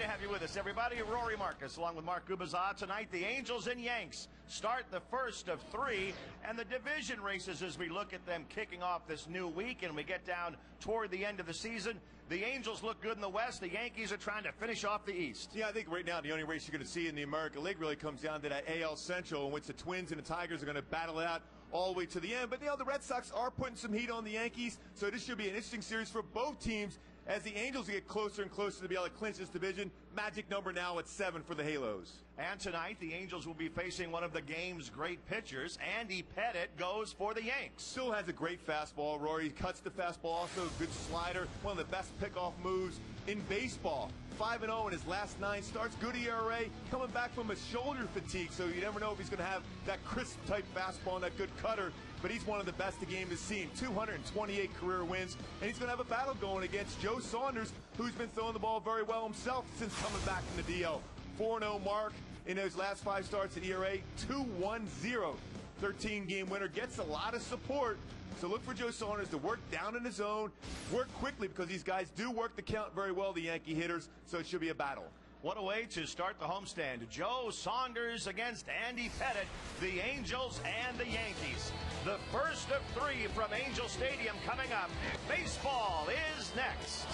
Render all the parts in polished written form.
to have you with us, everybody. Rory Marcus, along with Mark Gubazza. Tonight, the Angels and Yanks start the first of three, and the division races as we look at them kicking off this new week, and we get down toward the end of the season. The Angels look good in the West. The Yankees are trying to finish off the East. Yeah, I think right now the only race you're going to see in the American League really comes down to that AL Central, in which the Twins and the Tigers are going to battle it out all the way to the end. But, the Red Sox are putting some heat on the Yankees, so this should be an interesting series for both teams as the Angels get closer and closer to be able to clinch this division. Magic number now at 7 for the Halos. And tonight, the Angels will be facing one of the game's great pitchers. Andy Pettitte goes for the Yanks. Still has a great fastball, Rory. He cuts the fastball, also a good slider. One of the best pickoff moves in baseball. 5-0 in his last 9 starts. Good ERA. Coming back from a shoulder fatigue, so you never know if he's going to have that crisp type fastball and that good cutter. But he's one of the best the game has seen. 228 career wins, and he's going to have a battle going against Joe Saunders, who's been throwing the ball very well himself since coming back from the DL. 4-0 mark in those last 5 starts at ERA. 2-1-0. 13-game winner. Gets a lot of support. So look for Joe Saunders to work down in his zone, work quickly, because these guys do work the count very well, the Yankee hitters, so it should be a battle. What a way to start the homestand. Joe Saunders against Andy Pettitte, the Angels and the Yankees. The first of 3 from Angel Stadium coming up. Baseball is next.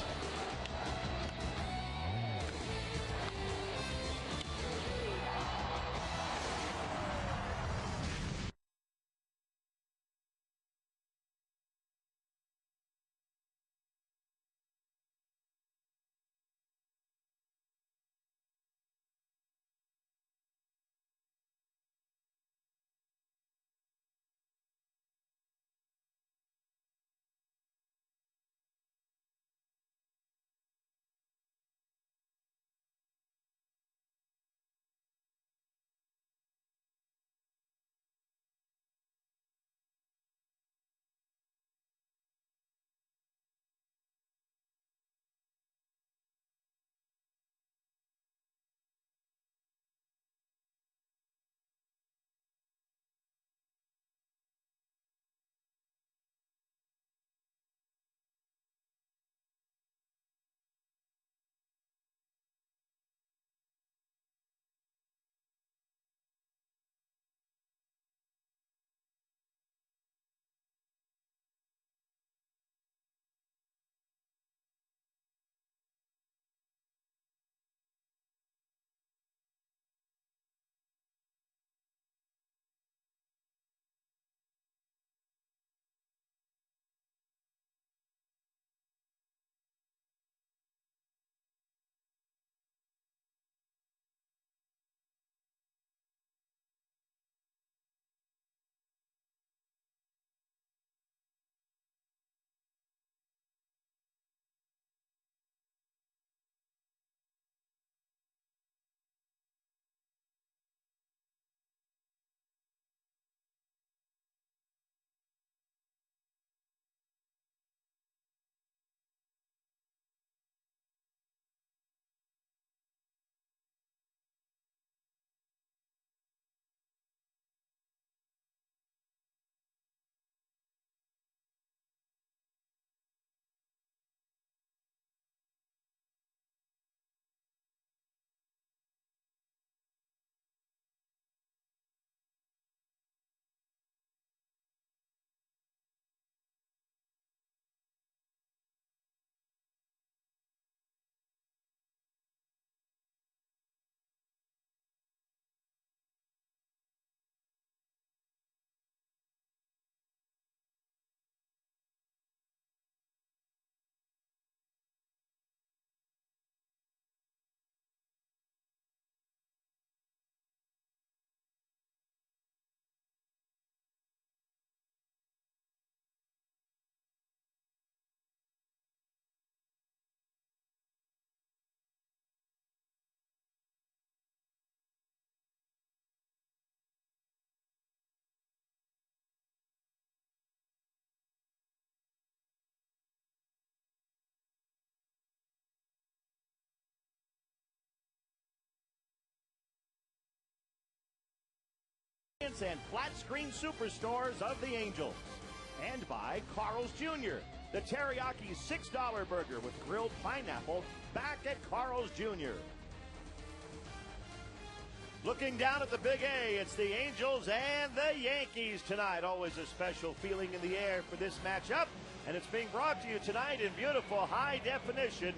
And flat screen superstores of the Angels. And by Carl's Jr., the teriyaki $6 burger with grilled pineapple back at Carl's Jr. Looking down at the Big A, it's the Angels and the Yankees tonight. Always a special feeling in the air for this matchup. And it's being brought to you tonight in beautiful high definition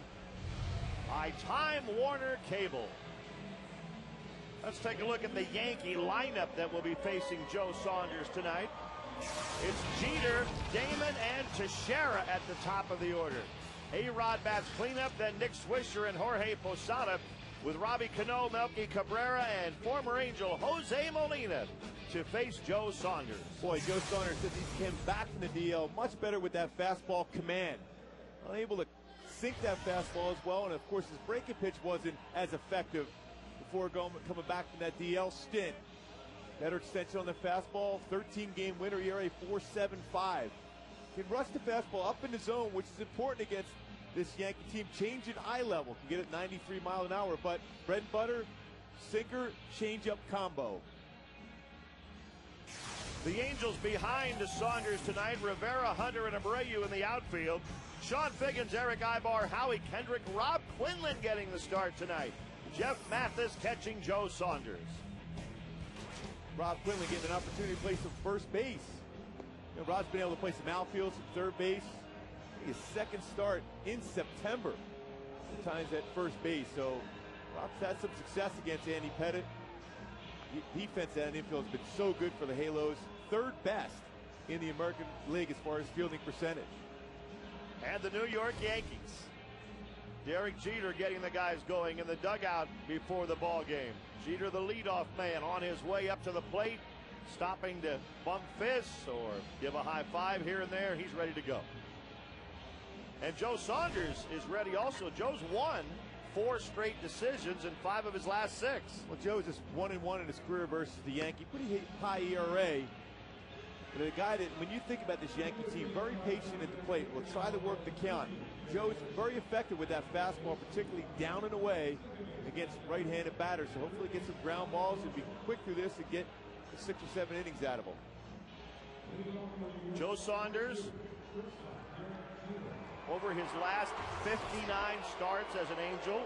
by Time Warner Cable. Let's take a look at the Yankee lineup that will be facing Joe Saunders tonight. It's Jeter, Damon, and Teixeira at the top of the order. A-Rod bats cleanup, then Nick Swisher and Jorge Posada, with Robbie Cano, Melky Cabrera, and former Angel Jose Molina to face Joe Saunders. Boy, Joe Saunders, since he came back from the DL, much better with that fastball command. Unable to sink that fastball as well, and of course his breaking pitch wasn't as effective before coming back from that DL stint. Better extension on the fastball, 13-game winner, ERA 4.75. Can rush the fastball up in the zone, which is important against this Yankee team. Change at eye level, can get it 93 miles an hour, but bread and butter, sinker, changeup combo. The Angels behind Saunders tonight. Rivera, Hunter, and Abreu in the outfield. Sean Figgins, Eric Ibar, Howie Kendrick, Rob Quinlan getting the start tonight. Jeff Mathis catching Joe Saunders. Rob Quinlan getting an opportunity to play some first base. You know, Rob's been able to play some outfield, some third base. His second start in September. Times at first base. So Rob's had some success against Andy Pettit. Defense at infield has been so good for the Halos. Third best in the American League as far as fielding percentage. And the New York Yankees. Derek Jeter getting the guys going in the dugout before the ball game. Jeter, the leadoff man, on his way up to the plate, stopping to bump fists or give a high five here and there. He's ready to go. And Joe Saunders is ready also. Joe's won 4 straight decisions in 5 of his last 6. Well, Joe's just 1-1 in his career versus the Yankee. Pretty high ERA. But a guy that, when you think about this Yankee team, very patient at the plate, will try to work the count. Joe's very effective with that fastball, particularly down and away against right-handed batters. So hopefully get some ground balls and be quick through this and get 6 or 7 innings out of them. Joe Saunders, over his last 59 starts as an Angel,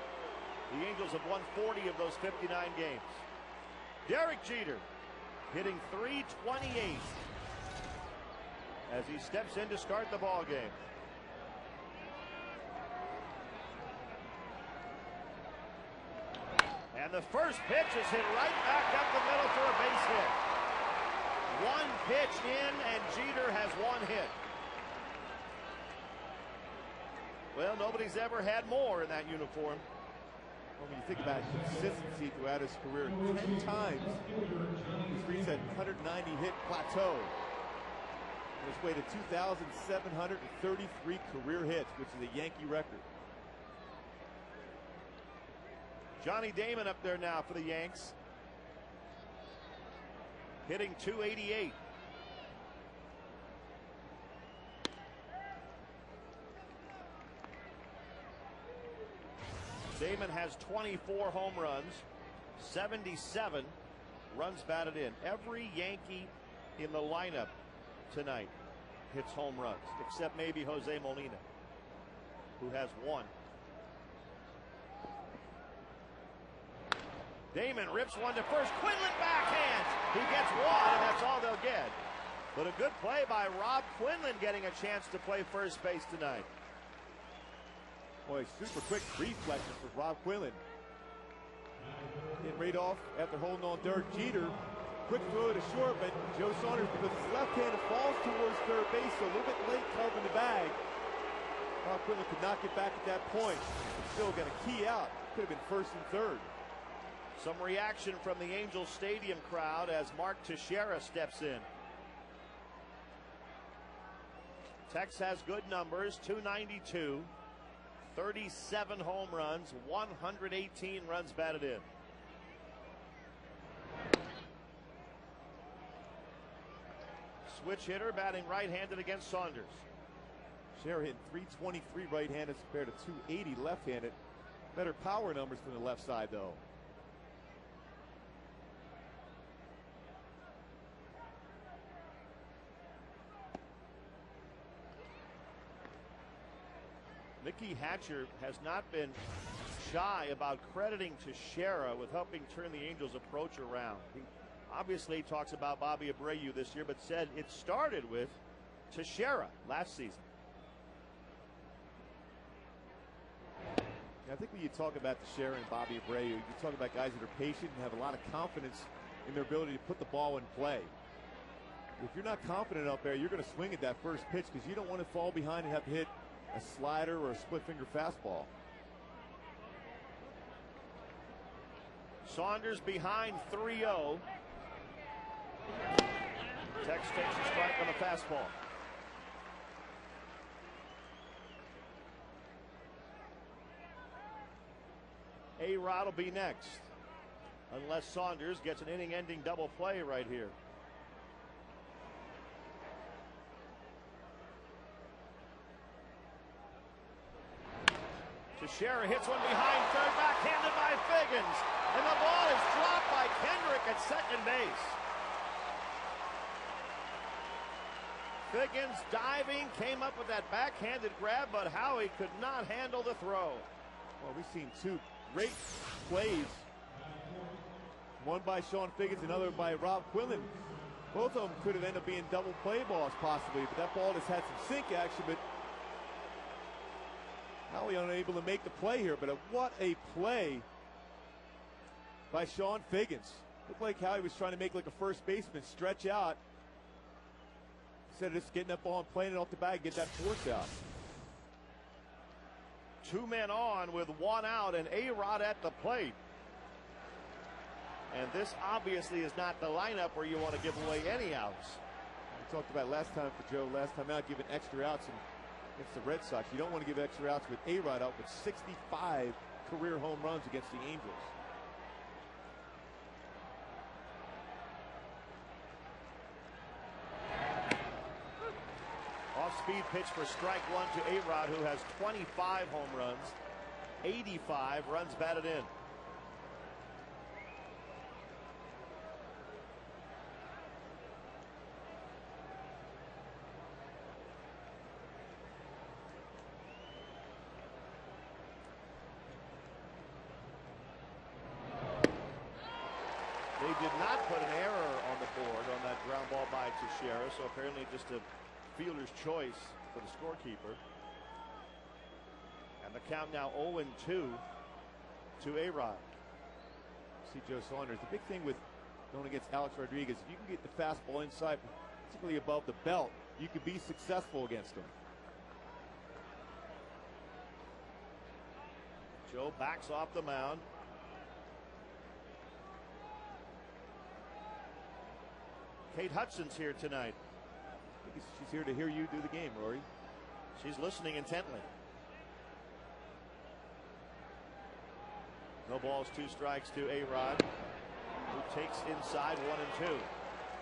the Angels have won 40 of those 59 games. Derek Jeter hitting .328 as he steps in to start the ball game. And the first pitch is hit right back up the middle for a base hit. 1 pitch in, and Jeter has 1 hit. Well, nobody's ever had more in that uniform. Well, when you think about consistency throughout his career, 10 times he's reached that 190 hit plateau. On his way to 2,733 career hits, which is a Yankee record. Johnny Damon up there now for the Yanks, hitting .288. Damon has 24 home runs, 77 runs batted in. Every Yankee in the lineup tonight hits home runs, except maybe Jose Molina, who has 1. Damon rips 1 to first. Quinlan backhands. He gets 1, and that's all they'll get. But a good play by Rob Quinlan getting a chance to play first base tonight. Boy, super quick reflexes for Rob Quinlan. Getting right off after holding on Derek Jeter. Quick throw to short, but Joe Saunders, because his left-handed falls towards third base, so a little bit late covering the bag. Rob Quinlan could not get back at that point. Still got a key out. Could have been first and third. Some reaction from the Angels Stadium crowd as Mark Teixeira steps in. Tex has good numbers, 292, 37 home runs, 118 runs batted in. Switch hitter batting right-handed against Saunders. Teixeira hitting .323 right-handed compared to .280 left-handed. Better power numbers from the left side, though. Mickey Hatcher has not been shy about crediting Teixeira with helping turn the Angels' approach around. He obviously talks about Bobby Abreu this year, but said it started with Teixeira last season. I think when you talk about Teixeira and Bobby Abreu, you talk about guys that are patient and have a lot of confidence in their ability to put the ball in play. If you're not confident out there, you're going to swing at that first pitch because you don't want to fall behind and have to hit a slider or a split finger fastball. Saunders behind 3-0. Tex takes a strike on the fastball. A-Rod will be next, unless Saunders gets an inning-ending double play right here. Teixeira hits one behind third, backhanded by Figgins, and the ball is dropped by Kendrick at second base. Figgins diving, came up with that backhanded grab, but Howie could not handle the throw. Well, we've seen two great plays. One by Sean Figgins, another by Rob Quillen. Both of them could have ended up being double play balls possibly, but that ball just had some sink action, but Howie unable to make the play here. But what a play by Sean Figgins. Looked like Howie was trying to make like a first baseman stretch out instead of just getting that ball and playing it off the bag, get that force out. 2 men on with 1 out and A-Rod at the plate. And this obviously is not the lineup where you want to give away any outs. We talked about last time for Joe, last time out, giving extra outs against the Red Sox. You don't want to give extra outs with A-Rod out with 65 career home runs against the Angels. Off-speed pitch for strike one to A-Rod, who has 25 home runs, 85 runs batted in. They did not put an error on the board on that ground ball by Teixeira, so apparently just a fielder's choice for the scorekeeper. And the count now 0-2 to A-Rod. See Joe Saunders. The big thing with going against Alex Rodriguez, if you can get the fastball inside, particularly above the belt, you could be successful against him. Joe backs off the mound. Kate Hudson's here tonight. She's here to hear you do the game, Rory. She's listening intently. No balls, 2 strikes to A-Rod, who takes inside 1 and 2.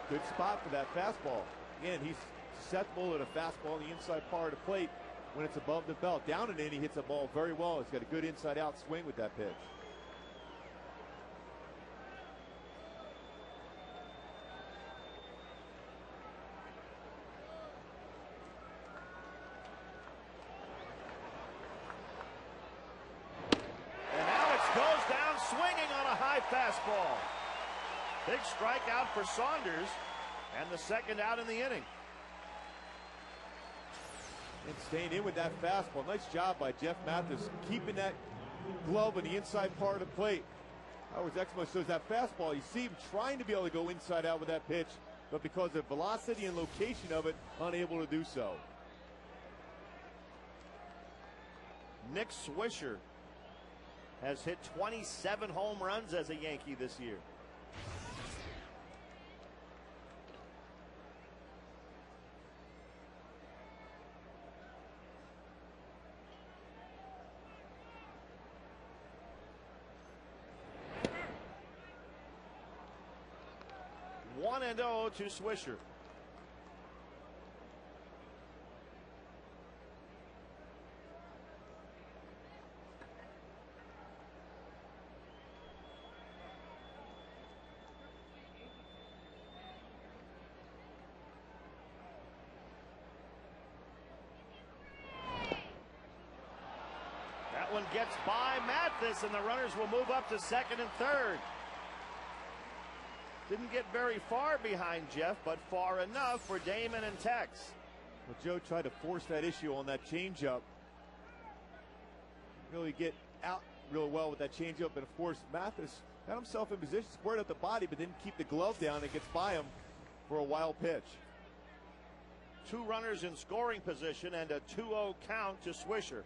Good spot for that fastball. Again, he's susceptible to the fastball on the inside part of the plate when it's above the belt. Down and in, he hits the ball very well. He's got a good inside-out swing with that pitch. Swinging on a high fastball. Big strikeout for Saunders, and the second out in the inning. And staying in with that fastball. Nice job by Jeff Mathis, keeping that glove on the inside part of the plate. Howard's Exmo shows that fastball. You see him trying to be able to go inside out with that pitch, but because of the velocity and location of it, unable to do so. Nick Swisher has hit 27 home runs as a Yankee this year. One and 0 to Swisher. gets by Mathis, and the runners will move up to second and third. Didn't get very far behind Jeff, but far enough for Damon and Tex. Well, Joe tried to force that issue on that changeup. Really get out real well with that changeup, and of course Mathis got himself in position, squared up the body, but didn't keep the glove down. It gets by him for a wild pitch. 2 runners in scoring position and a 2-0 count to Swisher.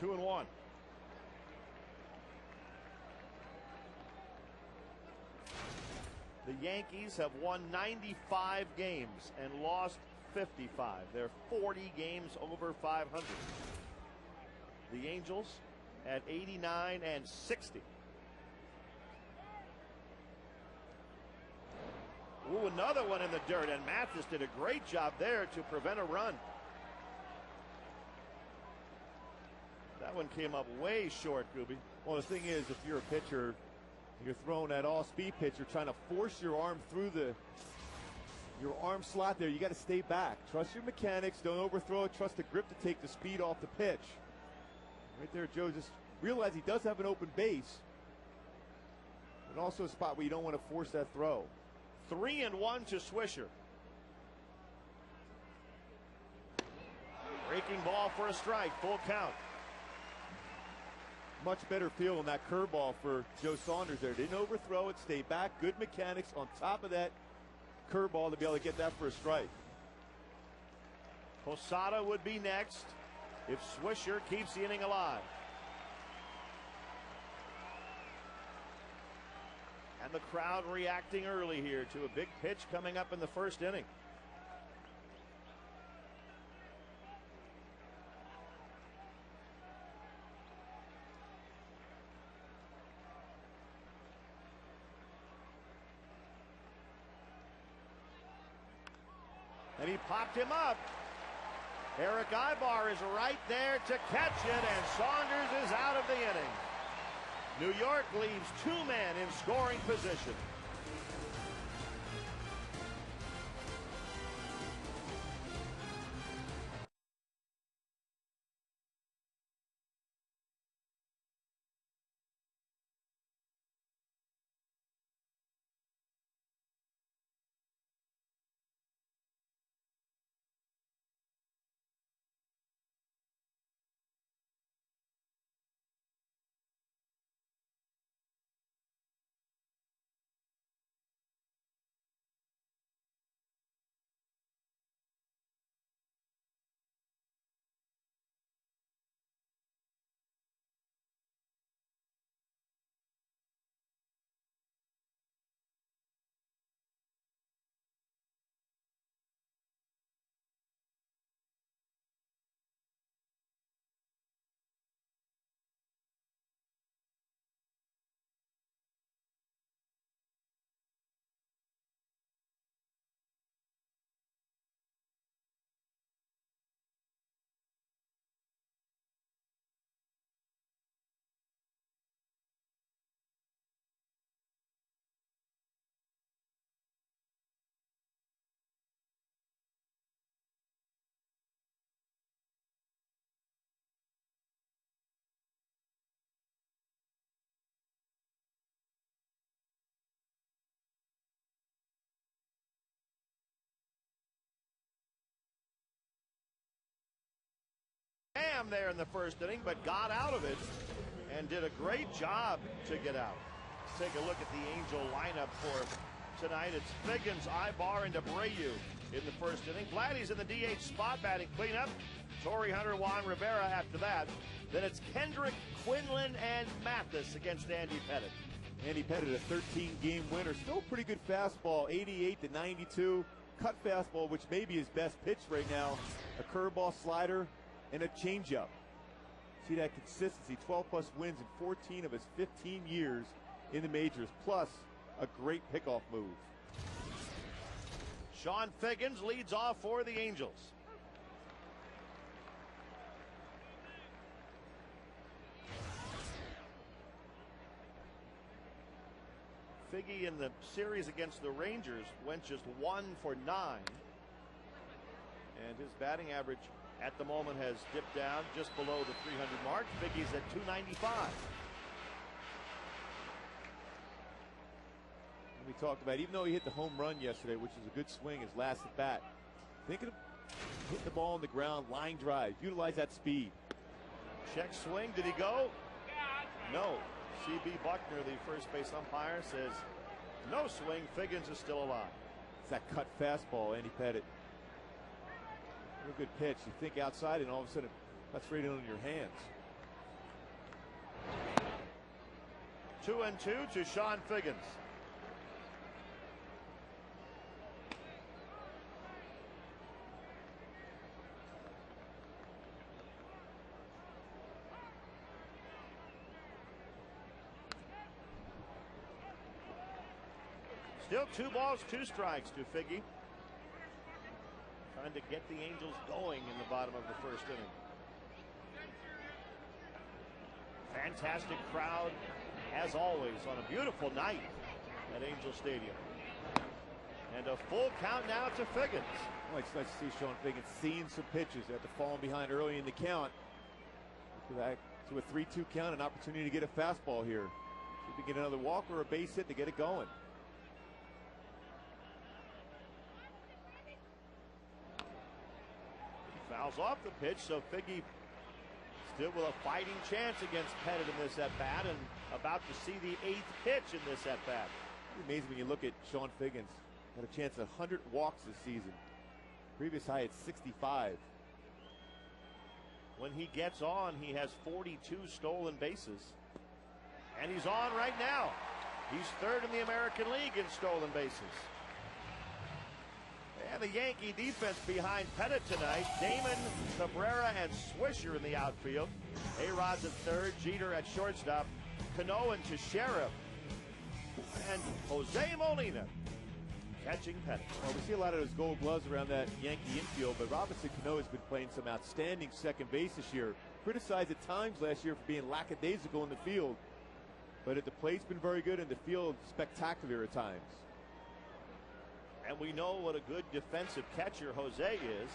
2-1. The Yankees have won 95 games and lost 55. They're 40 games over 500. The Angels at 89 and 60. Ooh, another one in the dirt, and Mathis did a great job there to prevent a run. That one came up way short, Gooby. Well, the thing is, if you're a pitcher, you're throwing that all-speed pitch, you're trying to force your arm through your arm slot there. You got to stay back. Trust your mechanics. Don't overthrow it. Trust the grip to take the speed off the pitch. Right there, Joe just realized he does have an open base, but also a spot where you don't want to force that throw. 3-1 to Swisher. Breaking ball for a strike. Full count. Much better feel on that curveball for Joe Saunders there. Didn't overthrow it, stay back, good mechanics on top of that curveball to be able to get that for a strike. Posada would be next if Swisher keeps the inning alive. And the crowd reacting early here to a big pitch coming up in the first inning. And he popped him up. Eric Ibar is right there to catch it, and Saunders is out of the inning. New York leaves 2 men in scoring position. There in the first inning, but got out of it and did a great job to get out. Let's take a look at the Angel lineup for tonight. It's Figgins, Ibar, and Abreu in the first inning. Vladdy's in the DH spot batting cleanup. Torrey Hunter, Juan Rivera after that. Then it's Kendrick, Quinlan, and Mathis against Andy Pettit. Andy Pettit, a 13-game winner. Still pretty good fastball, 88 to 92. Cut fastball, which may be his best pitch right now. A curveball, slider, and a changeup. See that consistency, 12+ wins in 14 of his 15 years in the majors, plus a great pickoff move. Sean Figgins leads off for the Angels. Figgy in the series against the Rangers went just 1 for 9. And his batting average at the moment has dipped down just below the 300 mark. Figgy's at 295. And we talked about, even though he hit the home run yesterday, which is a good swing, his last at bat, thinking of hitting the ball on the ground, line drive, utilize that speed. Check swing, did he go? No. C.B. Buckner, the first base umpire, says no swing. Figgins is still alive. It's that cut fastball, Andy Pettitte. Real good pitch. You think outside, and all of a sudden, that's right in your hands. 2-2 to Sean Figgins. Still 2 balls, 2 strikes to Figgy. Trying to get the Angels going in the bottom of the first inning. Fantastic crowd, as always, on a beautiful night at Angel Stadium. And a full count now to Figgins. Well, it's nice to see Sean Figgins seeing some pitches after falling behind early in the count. Back to a 3-2 count, an opportunity to get a fastball here. See if he can get another walk or a base hit to get it going. Fouls off the pitch, so Figgy still with a fighting chance against Pettitte in this at-bat, and about to see the 8th pitch in this at-bat. It's amazing when you look at Sean Figgins. Had a chance at 100 walks this season. Previous high at 65. When he gets on, he has 42 stolen bases. And he's on right now. He's 3rd in the American League in stolen bases. And the Yankee defense behind Pettitte tonight. Damon, Cabrera, and Swisher in the outfield. A-Rod's at 3rd, Jeter at shortstop, Cano and Teixeira, and Jose Molina catching Pettitte. Well, we see a lot of those gold gloves around that Yankee infield, but Robinson Cano has been playing some outstanding second base this year. Criticized at times last year for being lackadaisical in the field, but at the plate's been very good, and the field spectacular at times. And we know what a good defensive catcher Jose is.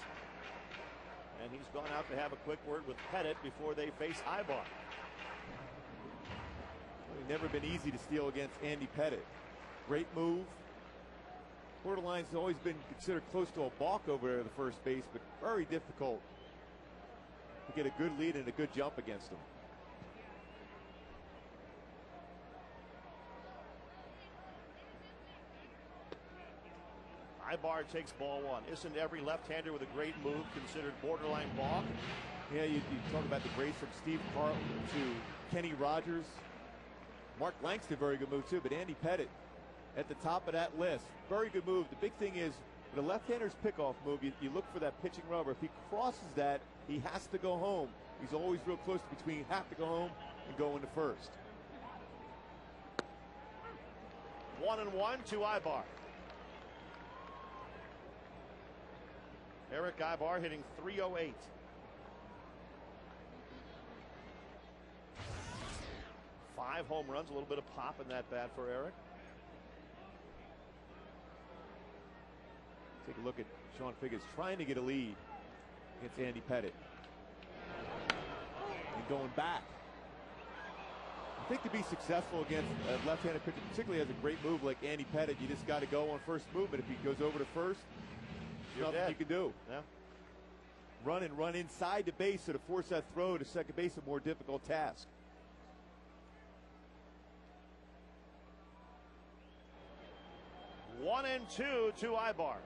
And he's gone out to have a quick word with Pettitte before they face Ibar. Well, it's never been easy to steal against Andy Pettitte. Great move. Borderline's always been considered close to a balk over there at the first base, but very difficult to get a good lead and a good jump against him. Ibar takes ball 1. Isn't every left-hander with a great move considered borderline balk? Yeah, you talk about the grace from Steve Carlton to Kenny Rogers. Mark Langston, very good move too, but Andy Pettitte at the top of that list. Very good move. The big thing is the left-hander's pickoff move, you look for that pitching rubber. If he crosses that, he has to go home. He's always real close to between have to go home and go into first. 1-1 to Ibar. Eric Ibar hitting .308. Five home runs, a little bit of pop in that bat for Eric. Take a look at Sean Figgins trying to get a lead against Andy Pettitte. And going back. I think to be successful against a left-handed pitcher, particularly has a great move like Andy Pettitte, you just got to go on first movement. If he goes over to first, there's nothing you can do. Yeah. Run inside the base, so to force that throw to second base is a more difficult task. One and two to Ibar.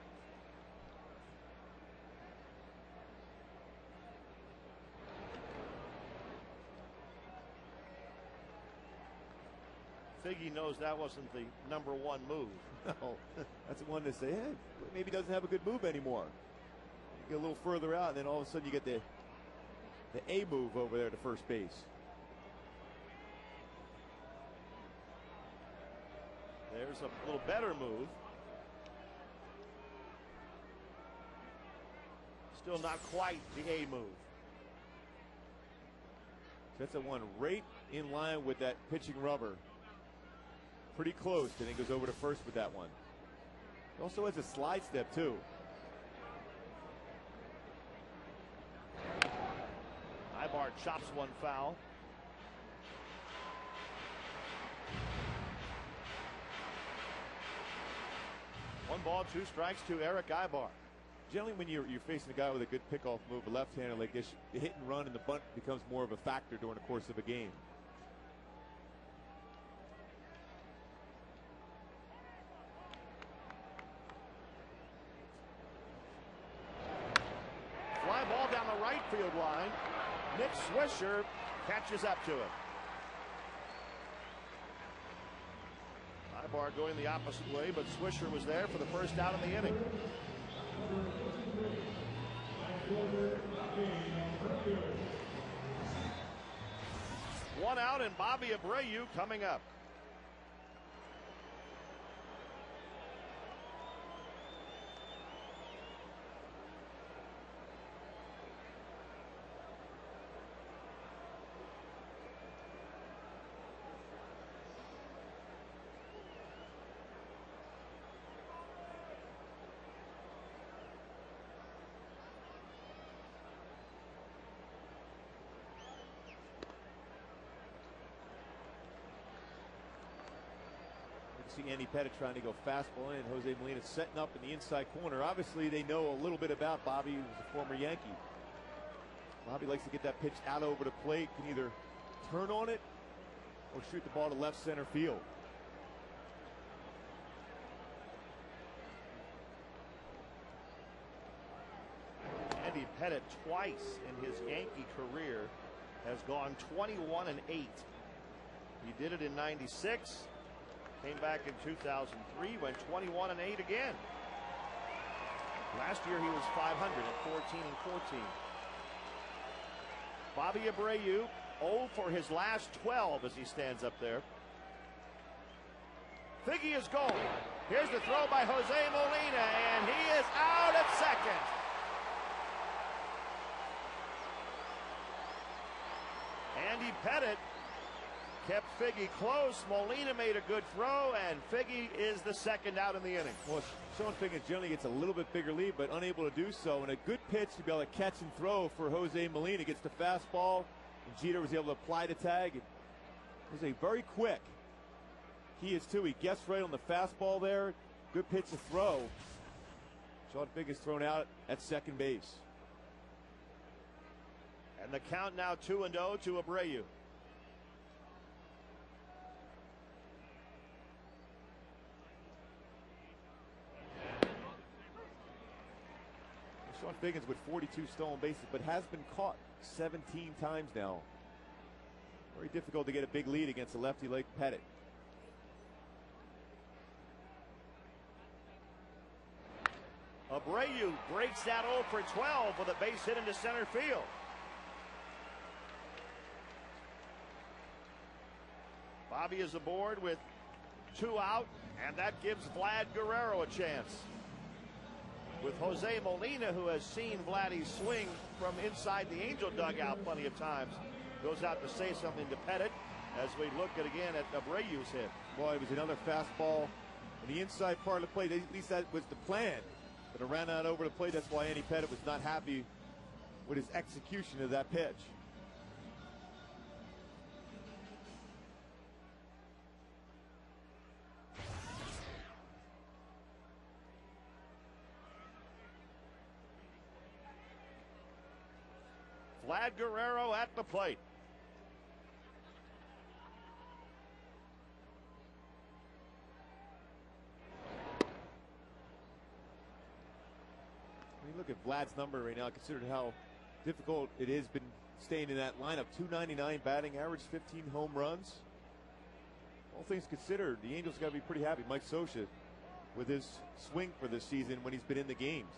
Figgy knows that wasn't the #1 move. No, that's the one to say, hey, maybe he doesn't have a good move anymore. You get a little further out, and then all of a sudden you get the A move over there to first base. There's a little better move. Still not quite the A move. That's a one right in line with that pitching rubber. Pretty close, and he goes over to first with that one. He also has a slide step too. Ibar chops one foul. One ball, 2 strikes to Eric Ibar. Generally, when you're facing a guy with a good pickoff move, a left-hander like this, the hit and run and the bunt becomes more of a factor during the course of a game. Fly ball down the right field line. Nick Swisher catches up to it. Ibar going the opposite way, but Swisher was there for the first out of the inning. One out, and Bobby Abreu coming up. See Andy Pettit trying to go fastball in. Jose Molina setting up in the inside corner. Obviously, they know a little bit about Bobby, who's a former Yankee. Bobby likes to get that pitch out over the plate, can either turn on it or shoot the ball to left center field. Andy Pettit twice in his Yankee career has gone 21-8. He did it in '96. Came back in 2003, went 21-8 again. Last year he was 500 at 14-14. Bobby Abreu 0 for his last 12 as he stands up there. Figgy is going. Here's the throw by Jose Molina, and he is out at second. Andy Pettit kept Figgy close. Molina made a good throw, and Figgy is the second out in the inning. Well, Sean Figgins generally gets a little bit bigger lead, but unable to do so. And a good pitch to be able to catch and throw for Jose Molina. Gets the fastball, and Jeter was able to apply the tag. It was a very quick. He is too. He gets right on the fastball there. Good pitch to throw. Sean Figgins thrown out at second base. And the count now 2-0 to Abreu. Sean Figgins with 42 stolen bases, but has been caught 17 times now. Very difficult to get a big lead against a lefty like Pettit. Abreu breaks that 0 for 12 with a base hit into center field. Bobby is aboard with 2 out, and that gives Vlad Guerrero a chance. With Jose Molina, who has seen Vladdy swing from inside the Angel dugout plenty of times, goes out to say something to Pettit as we look at again at Abreu's hit. Boy, it was another fastball in the inside part of the plate. At least that was the plan. But it ran out over the plate. That's why Andy Pettit was not happy with his execution of that pitch. Vlad Guerrero at the plate. When you look at Vlad's number right now, considering how difficult it has been staying in that lineup, 299 batting average, 15 home runs. All things considered, the Angels got to be pretty happy. Mike Scioscia with his swing for this season when he's been in the games.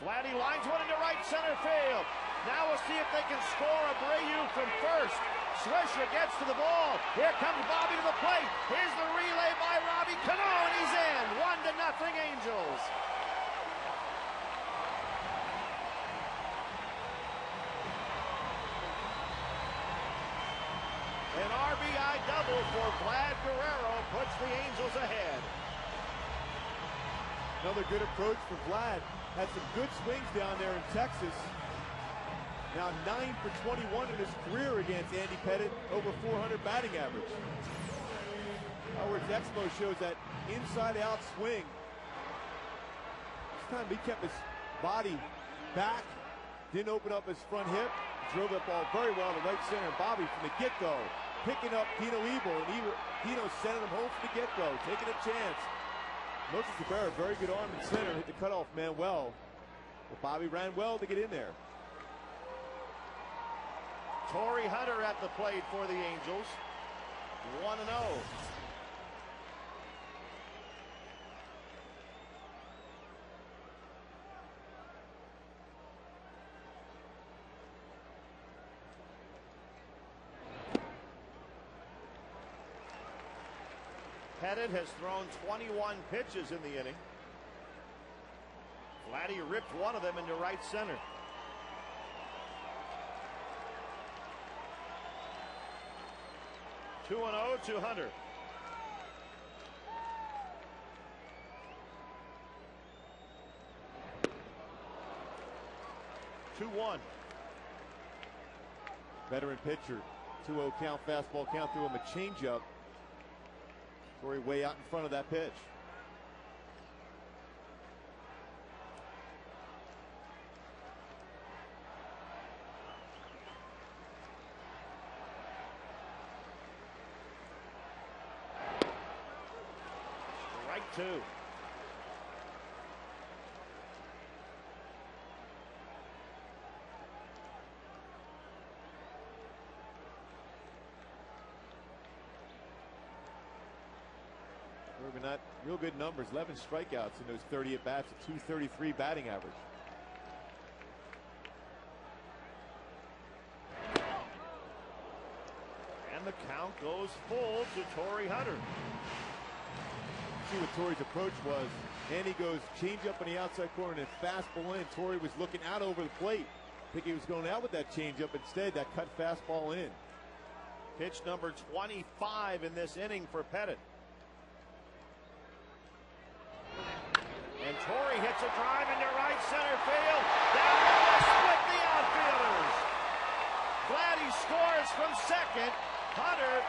Vladdy lines one into right center field. Now we'll see if they can score. Abreu from first. Swisher gets to the ball. Here comes Bobby to the plate. Here's the relay by Robbie Cano, and he's in. 1-0 Angels. An RBI double for Vlad Guerrero puts the Angels ahead. Another good approach for Vlad. Had some good swings down there in Texas. Now 9 for 21 in his career against Andy Pettitte, over 400 batting average. Howard's Expo shows that inside-out swing. This time he kept his body back, didn't open up his front hip, drove that ball very well to right center. And Bobby from the get-go picking up Dino Ebel, and Dino sending him home from the get-go, taking a chance. Moses Cabrera, very good arm in center, hit the cutoff man well. But Bobby ran well to get in there. Torrey Hunter at the plate for the Angels. 1-0. Pettitte has thrown 21 pitches in the inning. Vladdy ripped one of them into right center. Two 2-0 to Hunter. Two 2-1. Veteran pitcher. 2-0 count, fastball count, threw him a changeup. Torrey way out in front of that pitch. Strike two. Not real good numbers, 11 strikeouts in those 30 at bats, a 233 batting average. And the count goes full to Torrey Hunter. See what Torrey's approach was. And he goes change up on the outside corner and fastball in. Torrey was looking out over the plate. I think he was going out with that change up. Instead, that cut fastball in. Pitch number 25 in this inning for Pettitte. And Torrey hits a drive into right center field. Down the left, split the outfielders. Vladdy scores from second. Hunter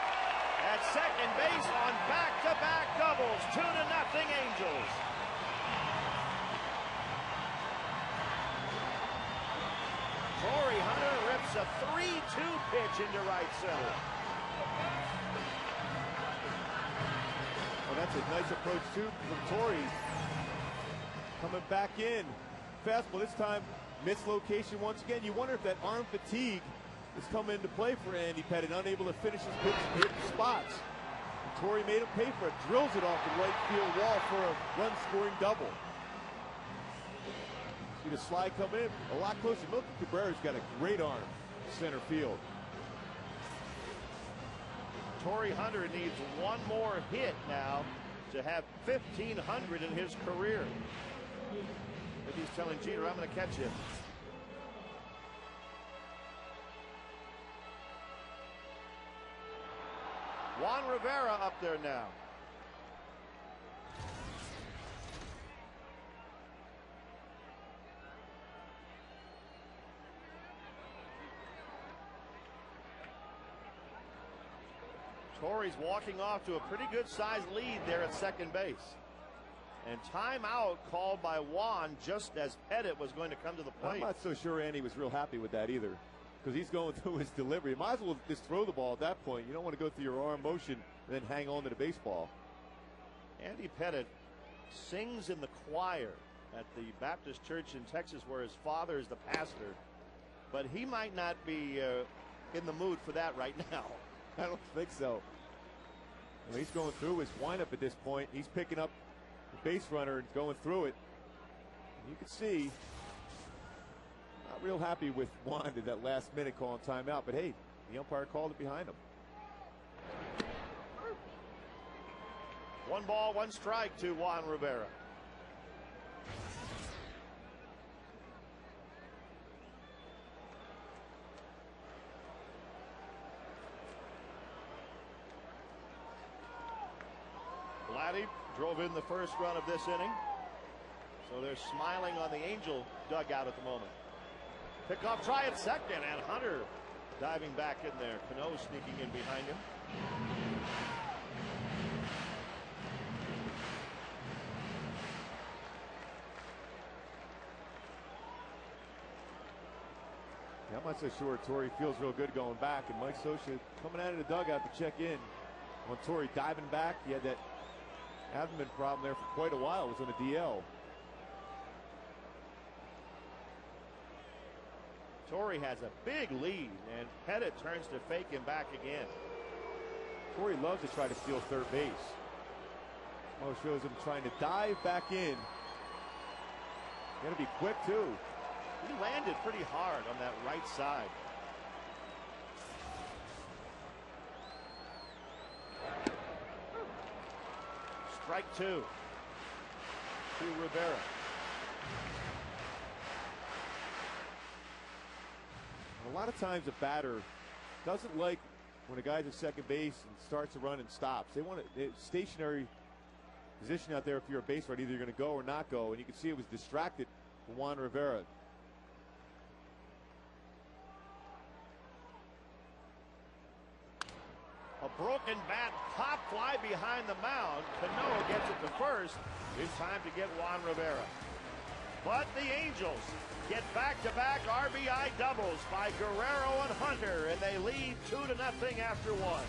at second base on back-to-back doubles. 2-0 Angels. Torrey Hunter rips a 3-2 pitch into right center. Well, that's a nice approach too from Torrey. Coming back in. Fastball this time, mislocation once again. You wonder if that arm fatigue is coming into play for Andy Pettitte, unable to finish his pitch and hit spots. And Torrey made him pay for it, drills it off the right field wall for a run-scoring double. See the slide come in, a lot closer. Milton Cabrera's got a great arm center field. Torrey Hunter needs one more hit now to have 1,500 in his career. Maybe he's telling Jeter, I'm going to catch you. Juan Rivera up there now. Torrey's walking off to a pretty good sized lead there at second base. And timeout called by Juan just as Pettitte was going to come to the plate. I'm not so sure Andy was real happy with that either, because he's going through his delivery. Might as well just throw the ball at that point. You don't want to go through your arm motion and then hang on to the baseball. Andy Pettitte sings in the choir at the Baptist church in Texas where his father is the pastor. But he might not be in the mood for that right now. I don't think so. Well, he's going through his windup at this point. He's picking up the base runner and going through it. You can see, not real happy with Juan at that last minute calling timeout, but hey, the umpire called it behind him. 1 ball, 1 strike to Juan Rivera. Vladdy drove in the first run of this inning. So they're smiling on the Angel dugout at the moment. Pickoff try at second, and Hunter diving back in there. Cano sneaking in behind him. Yeah, I'm not so sure Torrey feels real good going back, and Mike Scioscia coming out of the dugout to check in. On Torrey diving back, he had that abdomen problem there for quite a while. It was on a DL. Torrey has a big lead, and Pettit turns to fake him back again. Torrey loves to try to steal third base. Mo shows him trying to dive back in. Gonna be quick too. He landed pretty hard on that right side. Strike two to Rivera. A lot of times a batter doesn't like when a guy's at second base and starts to run and stops. They want a stationary position out there if you're a base runner. Either you're going to go or not go. And you can see it was distracted for Juan Rivera. A broken bat, pop fly behind the mound. Cano gets it to first. It's time to get Juan Rivera. But the Angels get back-to-back RBI doubles by Guerrero and Hunter, and they lead 2-0 after one.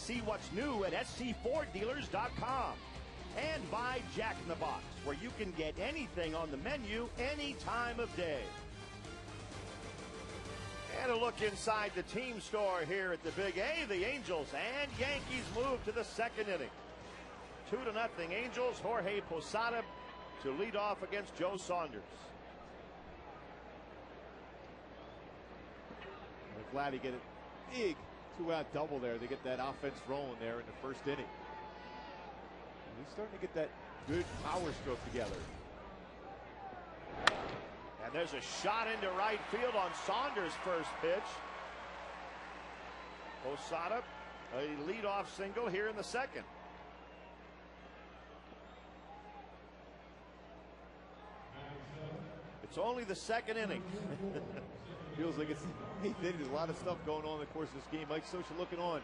See what's new at scforddealers.com. And buy Jack in the Box, where you can get anything on the menu any time of day. And a look inside the team store here at the Big A. The Angels and Yankees move to the second inning. 2-0 Angels. Jorge Posada to lead off against Joe Saunders. We're glad to get a big two-out double there. They get that offense rolling there in the first inning. And he's starting to get that good power stroke together. And there's a shot into right field on Saunders' first pitch. Posada, a leadoff single here in the second. It's only the second inning. Feels like it's there's a lot of stuff going on in the course of this game. Mike Scioscia looking on.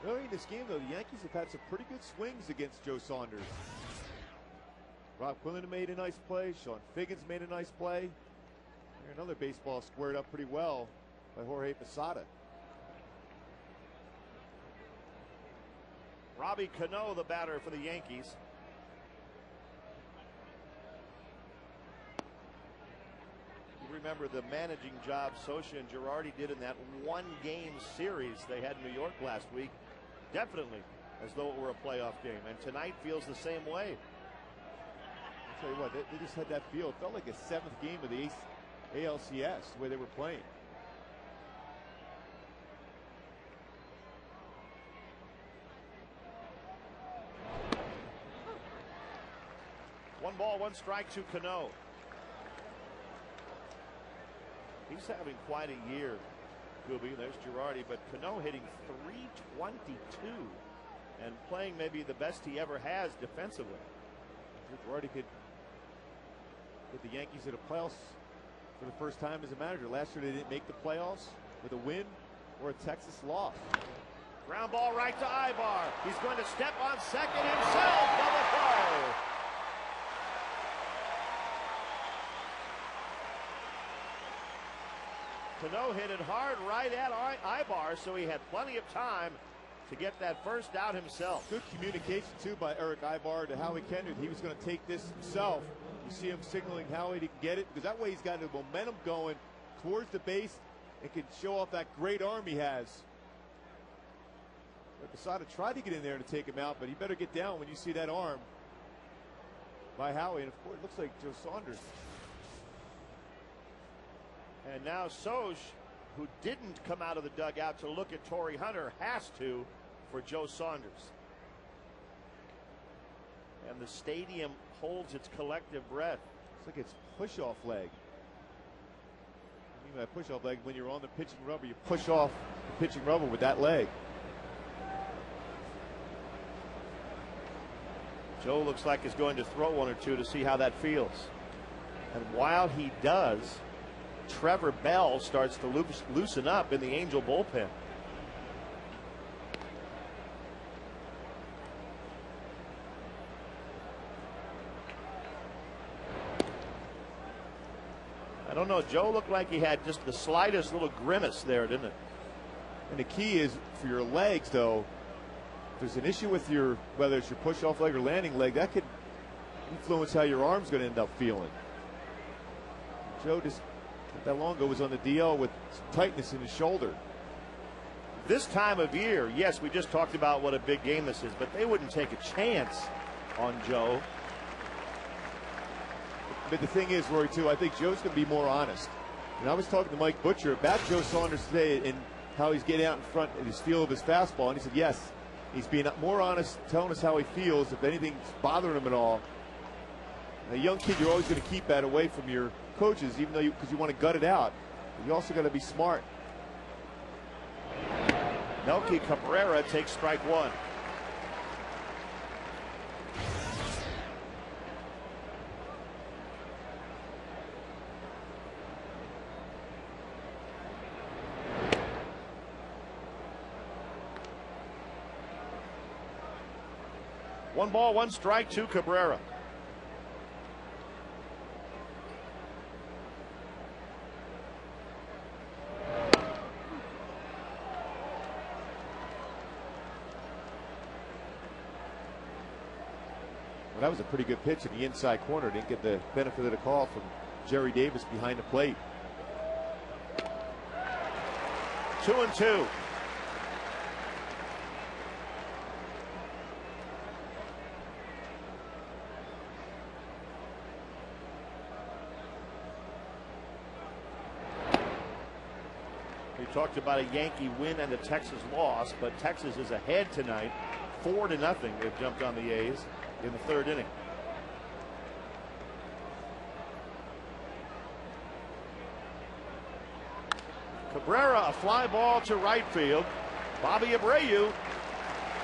Early in this game, though, the Yankees have had some pretty good swings against Joe Saunders. Rob Quillen made a nice play. Sean Figgins made a nice play. Here, another baseball squared up pretty well by Jorge Posada. Robbie Cano, the batter for the Yankees. Remember the managing job Scioscia and Girardi did in that one-game series they had in New York last week. Definitely as though it were a playoff game, and tonight feels the same way. Tell you what, they just had that feel. It felt like a seventh game of the ALCS, the way they were playing. One ball, one strike to Cano. He's having quite a year, Gooby. There's Girardi, but Cano hitting .322 and playing maybe the best he ever has defensively. Girardi could get the Yankees to the playoffs for the first time as a manager. Last year they didn't make the playoffs with a win or a Texas loss. Ground ball right to Ibar. He's going to step on second himself. Double play. Cano hit it hard right at Ibar, so he had plenty of time to get that first out himself. Good communication, too, by Eric Ibar to Howie Kendrick. He was going to take this himself. You see him signaling Howie to get it, because that way he's got the momentum going towards the base and can show off that great arm he has. But Posada tried to get in there to take him out, but he better get down when you see that arm by Howie. And, of course, it looks like Joe Saunders. And now Soj, who didn't come out of the dugout to look at Torrey Hunter, has to for Joe Saunders. And the stadium holds its collective breath. Looks like it's push-off leg. I mean by push-off leg, when you're on the pitching rubber, you push off the pitching rubber with that leg. Joe looks like he's going to throw one or two to see how that feels. And while he does, Trevor Bell starts to loosen up in the Angel bullpen. I don't know. Joe looked like he had just the slightest little grimace there, didn't it? And the key is for your legs, though. If there's an issue with your, whether it's your push-off leg or landing leg, that could influence how your arm's going to end up feeling. Joe just not that long ago was on the DL with tightness in his shoulder. This time of year, yes, we just talked about what a big game this is, but they wouldn't take a chance on Joe. But the thing is, Rory, too, I think Joe's going to be more honest. And I was talking to Mike Butcher about Joe Saunders today and how he's getting out in front of his feel of his fastball. And he said, yes, he's being more honest, telling us how he feels, if anything's bothering him at all. A young kid, you're always going to keep that away from your coaches, even though because you want to gut it out. But you also got to be smart. Melky Cabrera takes strike one. One ball, one strike to Cabrera. Well, that was a pretty good pitch in the inside corner. Didn't get the benefit of the call from Jerry Davis behind the plate. 2-2. We talked about a Yankee win and a Texas loss, but Texas is ahead tonight, 4-0. They've jumped on the A's in the third inning. Cabrera, a fly ball to right field. Bobby Abreu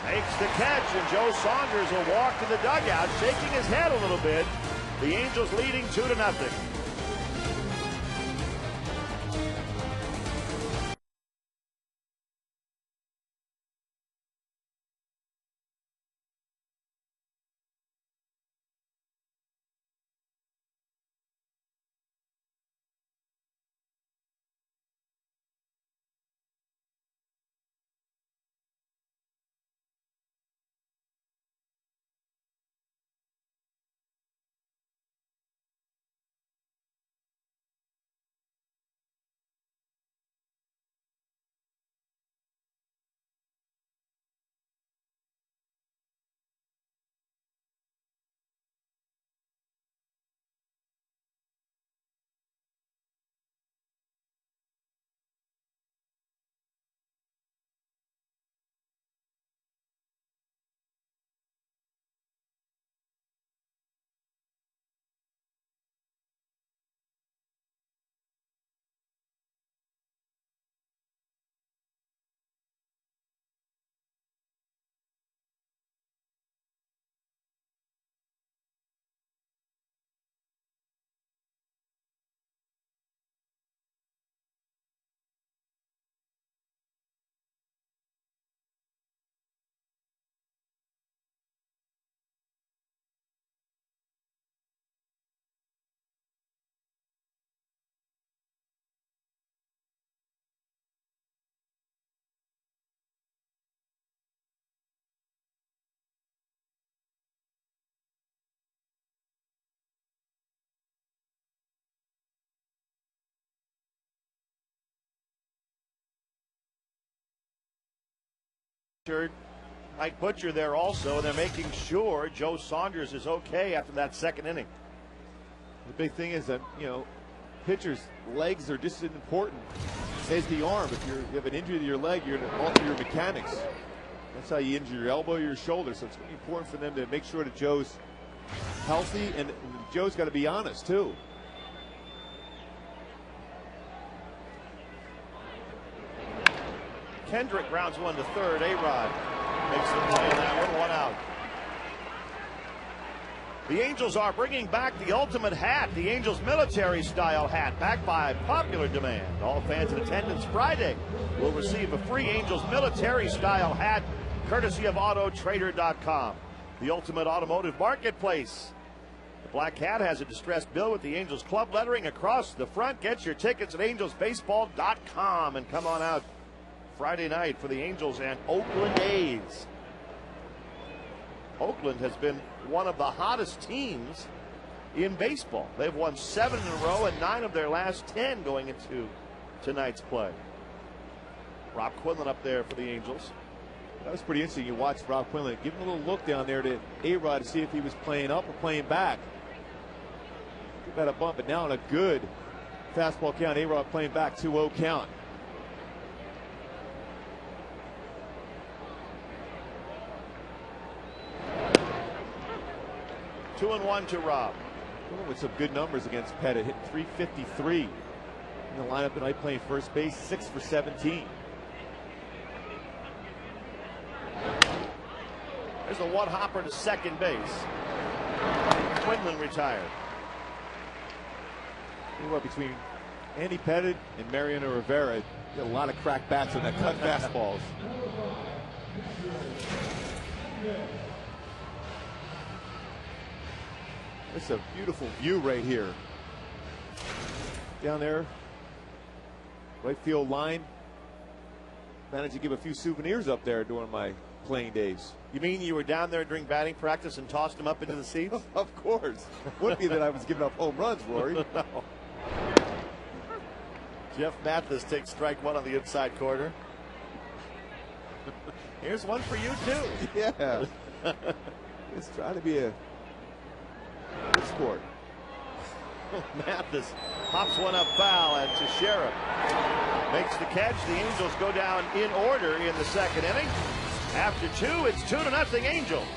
makes the catch, and Joe Saunders will walk to the dugout, shaking his head a little bit. The Angels leading 2-0. Mike Butcher there also, and they're making sure Joe Saunders is okay after that second inning. The big thing is that, pitchers' legs are just as important as the arm. If you have an injury to your leg, you're going to alter your mechanics. That's how you injure your elbow or your shoulder. So it's going to be important for them to make sure that Joe's healthy, and Joe's got to be honest, too. Kendrick grounds one to third. A-Rod makes the play on that one out. The Angels are bringing back the ultimate hat, the Angels military style hat, back by popular demand. All fans in attendance Friday will receive a free Angels military style hat courtesy of Autotrader.com, the ultimate automotive marketplace. The black hat has a distressed bill with the Angels club lettering across the front. Get your tickets at angelsbaseball.com and come on out Friday night for the Angels and Oakland A's. Oakland has been one of the hottest teams in baseball. They've won 7 in a row and 9 of their last 10 going into tonight's play. Rob Quinlan up there for the Angels. That was pretty interesting. You watched Rob Quinlan give him a little look down there to A-Rod to see if he was playing up or playing back. Give that a bump, but now on a good fastball count. A-Rod playing back, 2-0 count. Two and one to Rob. With some good numbers against Pettit, hitting .353 in the lineup tonight, playing first base, 6 for 17. There's a one hopper to second base. Quinlan retired. Between Andy Pettit and Mariano Rivera, got a lot of cracked bats on that cut fastballs. It's a beautiful view right here. Down there, right field line. Managed to give a few souvenirs up there during my playing days. You mean you were down there during batting practice and tossed them up into the seats? Of course. Wouldn't be that I was giving up home runs, Rory. No. Jeff Mathis takes strike one on the inside corner. Here's one for you, too. Yeah. It's trying to be a good sport. Mathis pops one up foul, and Teixeira makes the catch. The Angels go down in order in the second inning. After 2, it's 2-0 Angels.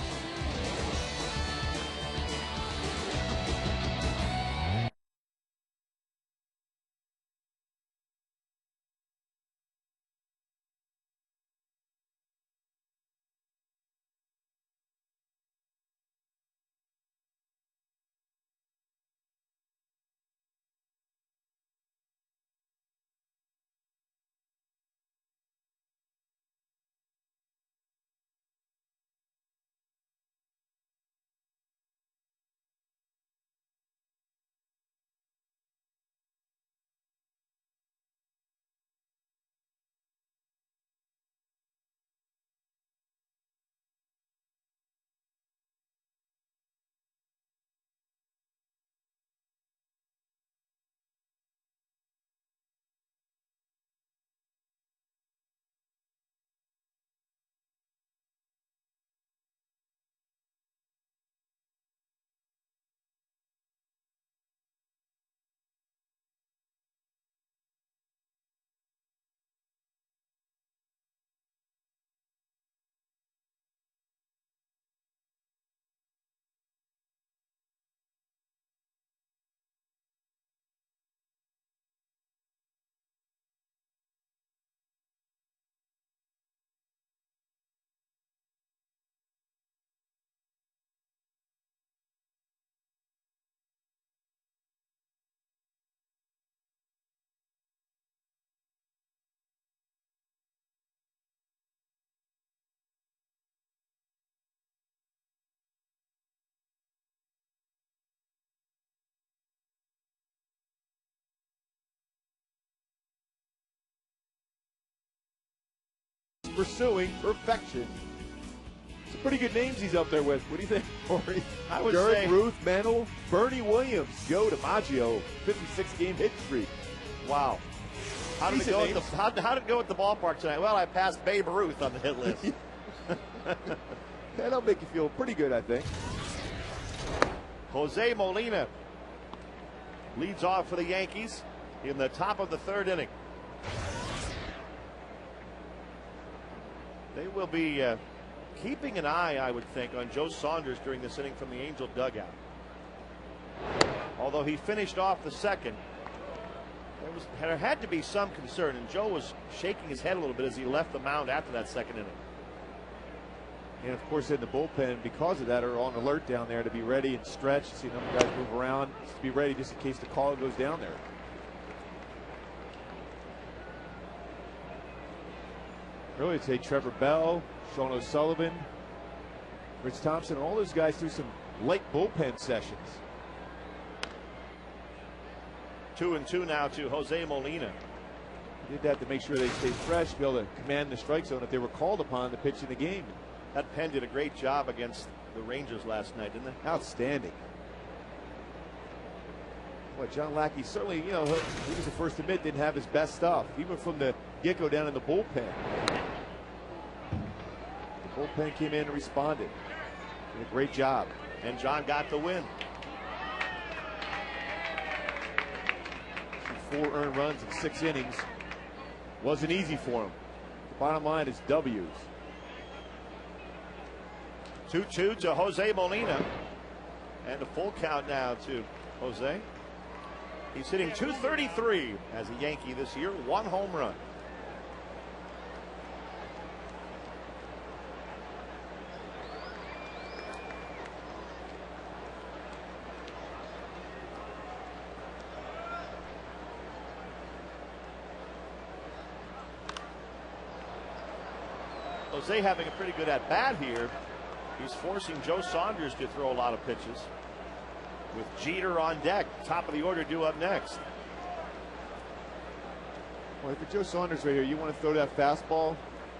Pursuing perfection. Some pretty good names he's up there with. What do you think, Corey? I would Derek say Ruth, Mantle, Bernie Williams, Joe DiMaggio, 56-game hit streak. Wow. How did it go at the ballpark tonight? Well, I passed Babe Ruth on the hit list. That'll make you feel pretty good, I think. Jose Molina leads off for the Yankees in the top of the third inning. They will be keeping an eye, I would think, on Joe Saunders during this inning from the Angel dugout. Although he finished off the second, there had to be some concern, and Joe was shaking his head a little bit as he left the mound after that second inning. And of course, in the bullpen, because of that, are on alert down there to be ready and stretch, see a number of guys move around, to be ready just in case the call goes down there. Earlier today, Trevor Bell, Sean O'Sullivan, Rich Thompson, all those guys through some light bullpen sessions. 2-2 now to Jose Molina. Did that to make sure they stayed fresh, be able to command the strike zone if they were called upon to pitch in the game. That pen did a great job against the Rangers last night, didn't they? Outstanding. Boy, John Lackey certainly, he was the first to admit didn't have his best stuff, even from the get-go down in the bullpen. The bullpen came in and responded. Did a great job. And John got the win. 4 earned runs in 6 innings. Wasn't easy for him. The bottom line is W's. 2-2 to Jose Molina. And a full count now to Jose. He's hitting .233 as a Yankee this year, 1 home run. Jose having a pretty good at-bat here. He's forcing Joe Saunders to throw a lot of pitches. With Jeter on deck, top of the order due up next. Well, for Joe Saunders right here, you want to throw that fastball,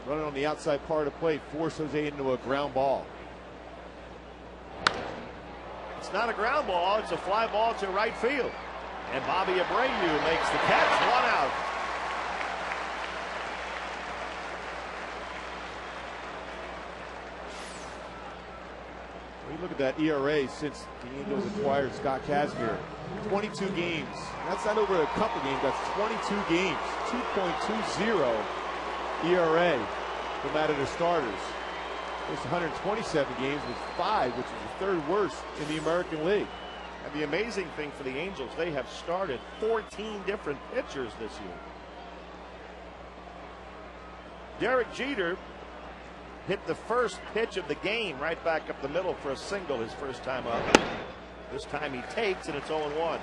run it on the outside part of the plate, force Jose into a ground ball. It's not a ground ball, it's a fly ball to right field. And Bobby Abreu makes the catch, 1 out. Look at that ERA since the Angels acquired Scott Kazmir. 22 games. That's not over a couple games. That's 22 games. 2.20 ERA from out of the starters. There's 127 games with 5, which is the 3rd worst in the American League. And the amazing thing for the Angels, they have started 14 different pitchers this year. Derek Jeter hit the first pitch of the game right back up the middle for a single his first time up. This time he takes, and it's 0-1.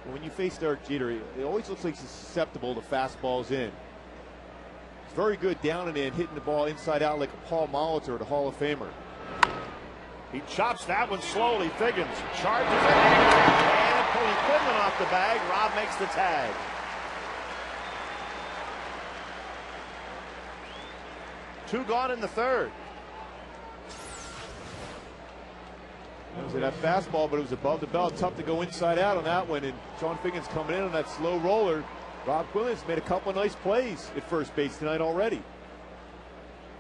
When you face Derek Jeter, it always looks like he's susceptible to fastballs in. He's very good down and in, hitting the ball inside out like a Paul Molitor, the Hall of Famer. He chops that one slowly. Figgins charges it and pulling Quinlan off the bag. Rob makes the tag. Two gone in the third. It was that fastball, but it was above the belt. Tough to go inside out on that one. And Sean Figgins coming in on that slow roller. Rob Quillen's made a couple of nice plays at first base tonight already.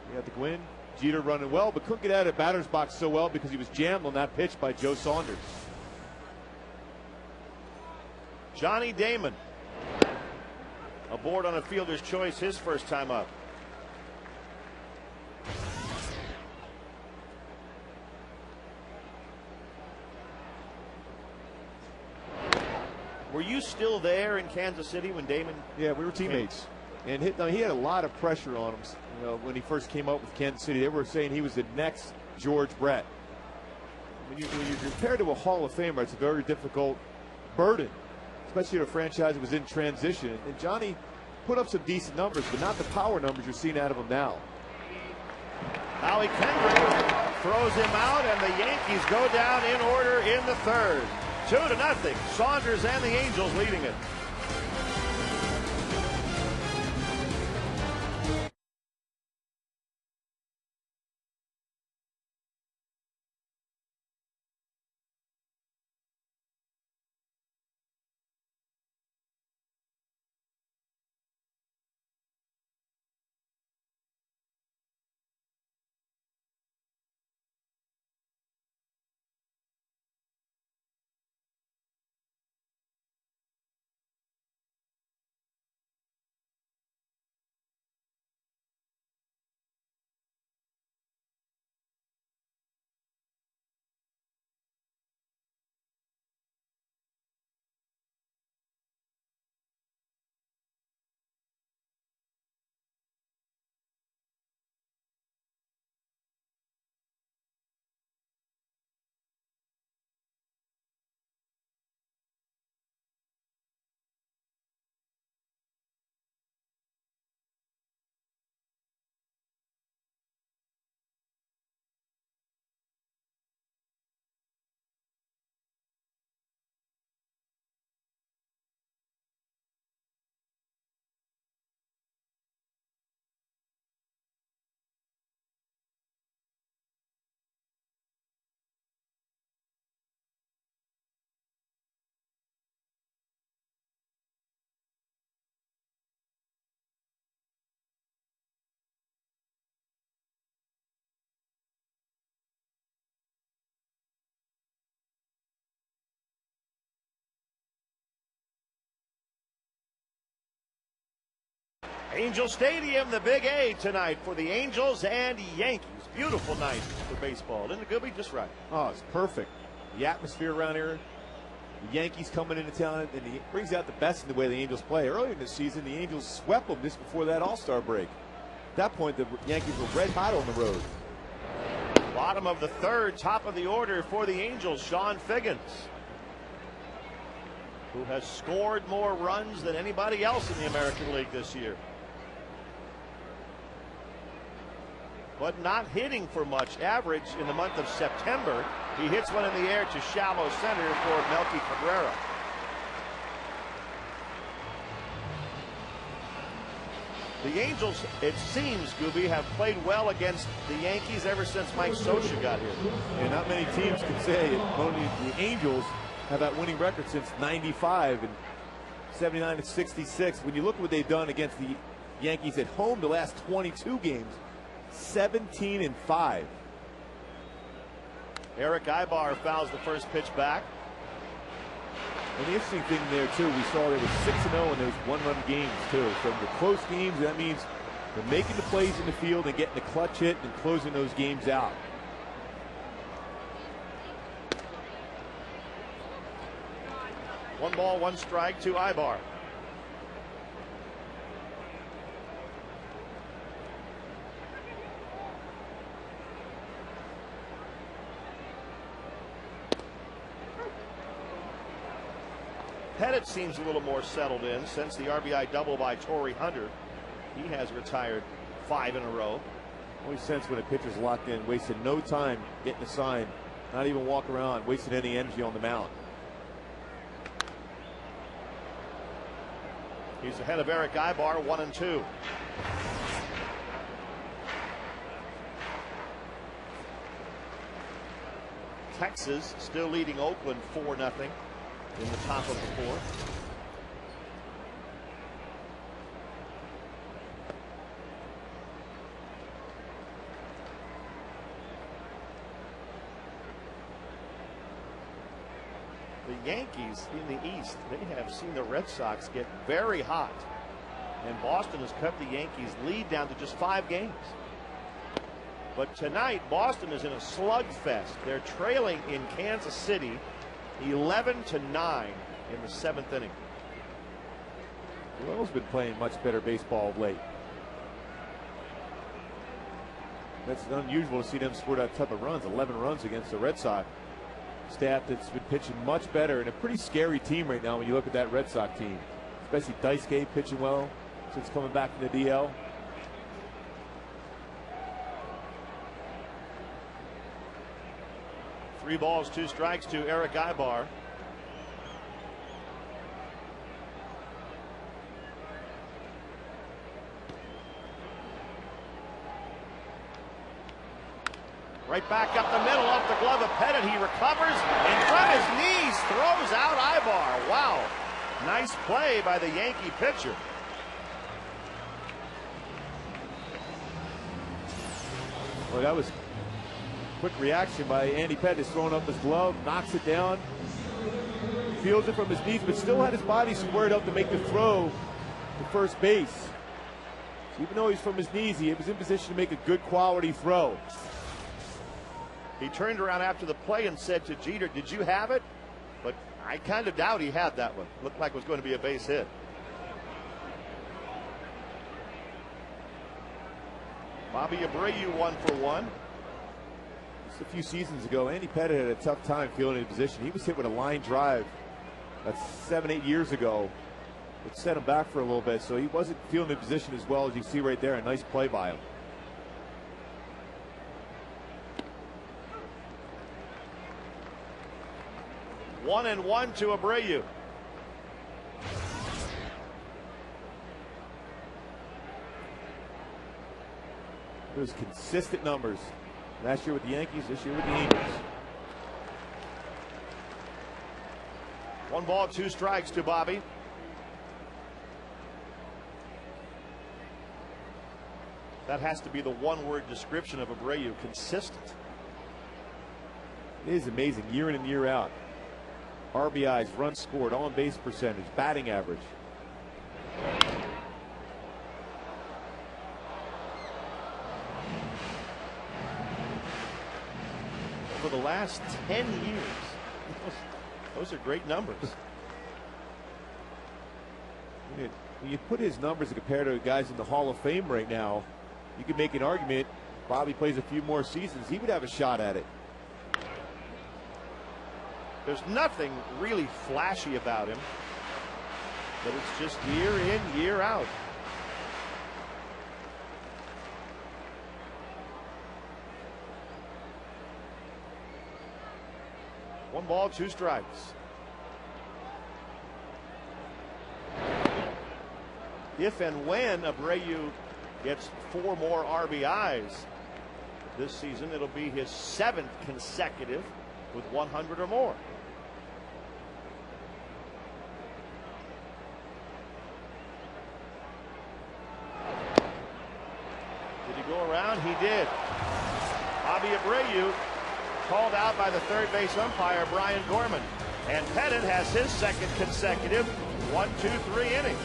He had to go in. Jeter running well, but couldn't get out of the batter's box so well because he was jammed on that pitch by Joe Saunders. Johnny Damon aboard on a fielder's choice his first time up. Were you still there in Kansas City when Damon? Yeah, we were teammates. And he had a lot of pressure on him. When he first came up with Kansas City, they were saying he was the next George Brett. When you're compared to a Hall of Famer, it's a very difficult burden, especially if a franchise was in transition. And Johnny put up some decent numbers, but not the power numbers you're seeing out of him now. Howie Kendrick throws him out, and the Yankees go down in order in the third. 2-0. Saunders and the Angels leading it. Angel Stadium, the Big A tonight for the Angels and Yankees. Beautiful night for baseball. Isn't it, Gooby? Just right. Oh, it's perfect. The atmosphere around here, the Yankees coming into town, and it brings out the best in the way the Angels play. Earlier in the season, the Angels swept them just before that All-Star break. At that point, the Yankees were red hot on the road. Bottom of the third, top of the order for the Angels, Sean Figgins, who has scored more runs than anybody else in the American League this year. But not hitting for much. Average in the month of September. He hits one in the air to shallow center for Melky Cabrera. The Angels, it seems, Gooby, have played well against the Yankees ever since Mike Scioscia got here. And not many teams can say it. Only the Angels have that winning record since '95 and '79 and '66. When you look at what they've done against the Yankees at home the last 22 games, 17-5. Eric Ibar fouls the first pitch back. And the interesting thing there, too, we saw they were 6-0 in those one-run games, too. So the close games, that means they're making the plays in the field and getting the clutch hit and closing those games out. One ball, one strike to Ibar. Pettit seems a little more settled in since the RBI double by Torrey Hunter. He has retired 5 in a row. Always sense when a pitcher's locked in, wasted no time getting a sign, not even walk around, wasted any energy on the mound. He's ahead of Eric Ibar, 1-2. Texas still leading Oakland 4-0 in the top of the fourth. The Yankees in the East, they have seen the Red Sox get very hot. And Boston has cut the Yankees' lead down to just 5 games. But tonight, Boston is in a slugfest. They're trailing in Kansas City 11-9 in the 7th inning. Royals been playing much better baseball of late. That's unusual to see them score that type of runs. 11 runs against the Red Sox. Staff that's been pitching much better, and a pretty scary team right now when you look at that Red Sox team. Especially Daisuke pitching well since coming back from the DL. Three balls, 2 strikes to Eric Ibar. Right back up the middle, off the glove of Pettit. He recovers, and from his knees throws out Ibar. Wow. Nice play by the Yankee pitcher. Well, that was quick reaction by Andy Pettit, throwing up his glove, knocks it down, feels it from his knees, but still had his body squared up to make the throw to first base. So even though he's from his knees, he was in position to make a good quality throw. He turned around after the play and said to Jeter, "Did you have it?" But I kind of doubt he had that one. Looked like it was going to be a base hit. Bobby Abreu 1 for 1. Just a few seasons ago, Andy Pettit had a tough time feeling in position. He was hit with a line drive that's 7-8 years ago. It set him back for a little bit, so he wasn't feeling in position as well as you see right there. A nice play by him. One and one to Abreu. Those consistent numbers. Last year with the Yankees, this year with the Angels. 1 ball, 2 strikes to Bobby. That has to be the one-word description of Abreu: consistent. It is amazing, year in and year out. RBIs, runs scored, on-base percentage, batting average. for the last 10 years. Those are great numbers. When you put his numbers compared to guys in the Hall of Fame right now, you could make an argument. Bobby plays a few more seasons, he would have a shot at it. There's nothing really flashy about him, but it's just year in, year out. One ball, two strikes. If and when Abreu gets 4 more RBIs this season, it'll be his 7th consecutive with 100 or more. Did he go around? He did. Bobby Abreu called out by the third base umpire, Brian Gorman. And Pettit has his 2nd consecutive 1-2-3 inning.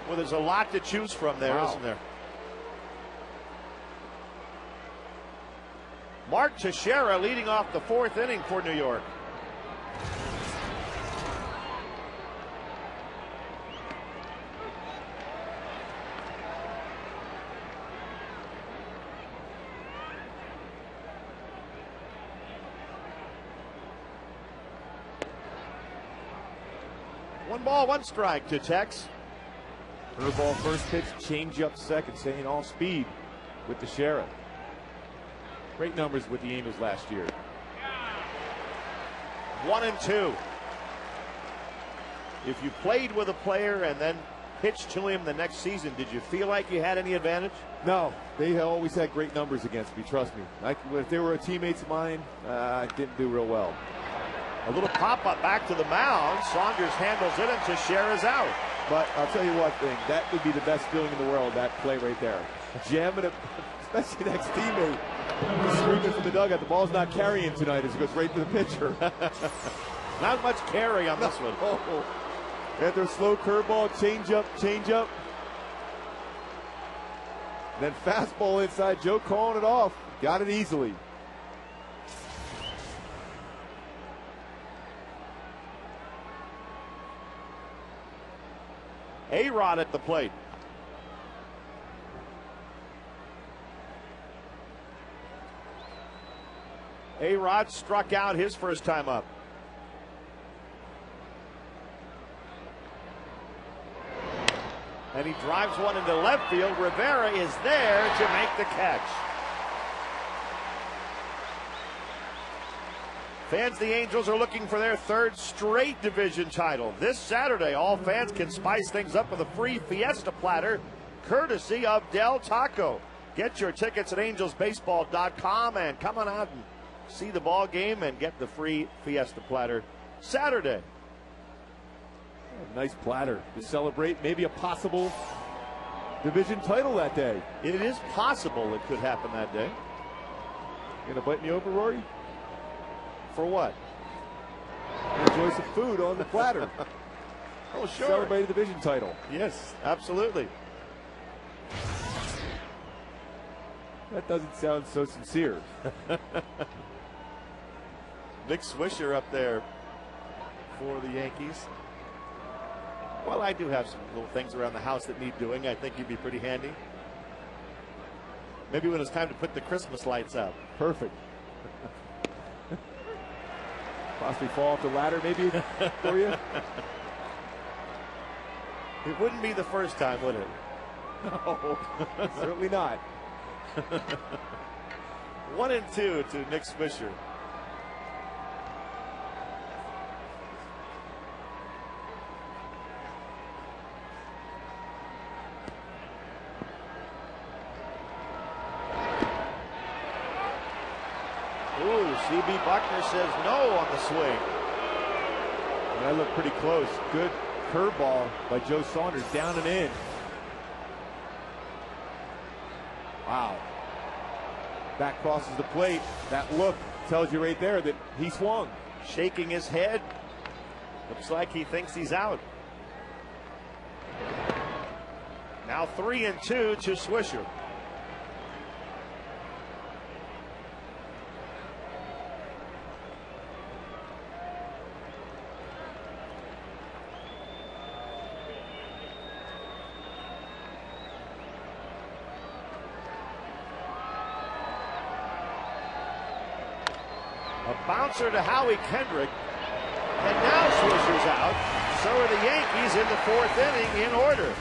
Well, there's a lot to choose from there, isn't there? Mark Teixeira leading off the 4th inning for New York. One ball, one strike to Tex. Curveball first pitch, change up second, staying all speed with Teixeira. Great numbers with the Angels last year. 1-2. If you played with a player and then pitched to him the next season, did you feel like you had any advantage? No, they always had great numbers against me, trust me. If they were teammates of mine, I didn't do real well. A little pop-up back to the mound. Saunders handles it and Teixeira's out. But I'll tell you one thing, that would be the best feeling in the world, that play right there. Jamming it, especially next teammate. Screaming from the dugout, the ball's not carrying tonight as it goes right to the pitcher. Not much carry on this one. Oh. After a slow curveball, change up. Then fastball inside, Joe calling it off. Got it easily. A-Rod at the plate. A-Rod struck out his first time up. And he drives one into left field. Rivera is there to make the catch. Fans, the Angels are looking for their 3rd straight division title. This Saturday, all fans can spice things up with a free Fiesta platter courtesy of Del Taco. Get your tickets at angelsbaseball.com and come on out and see the ball game and get the free Fiesta platter Saturday. A nice platter to celebrate maybe a possible division title that day. It is possible it could happen that day. You gonna bite me over, Rory? For what? Enjoy some food on the platter. Oh, sure. Celebrate a division title. Yes, absolutely. That doesn't sound so sincere. Nick Swisher up there for the Yankees. Well, I do have some little things around the house that need doing. I think you'd be pretty handy. Maybe when it's time to put the Christmas lights out. Perfect. Possibly fall off the ladder maybe for you? It wouldn't be the first time, would it? No, certainly not. 1-2 to Nick Swisher. Ooh, C.B. Buckner says no on the swing. And that looked pretty close. Good curveball by Joe Saunders, down and in. Wow. Back crosses the plate. That look tells you right there that he swung. Shaking his head. Looks like he thinks he's out. Now 3-2 to Swisher. A bouncer to Howie Kendrick. And now Swisher's out. So are the Yankees in the fourth inning in order.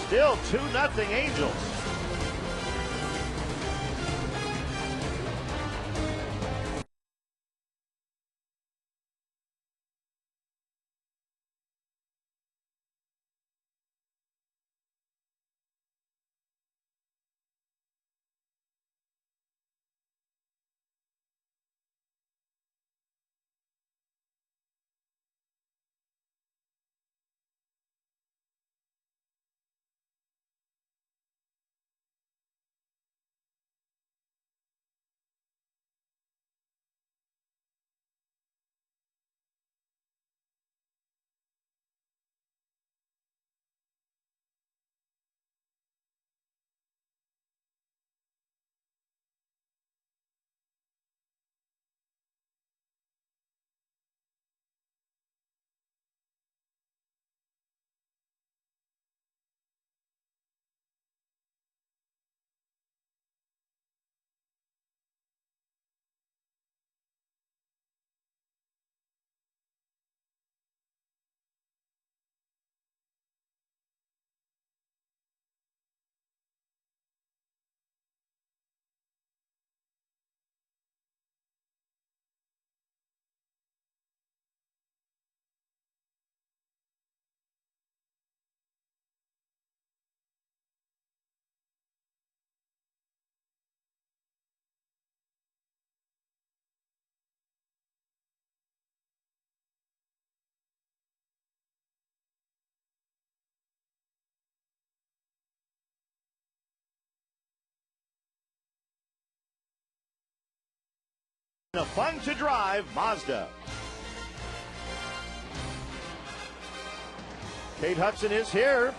Still 2-0 Angels. A fun to drive Mazda. Kate Hudson is here,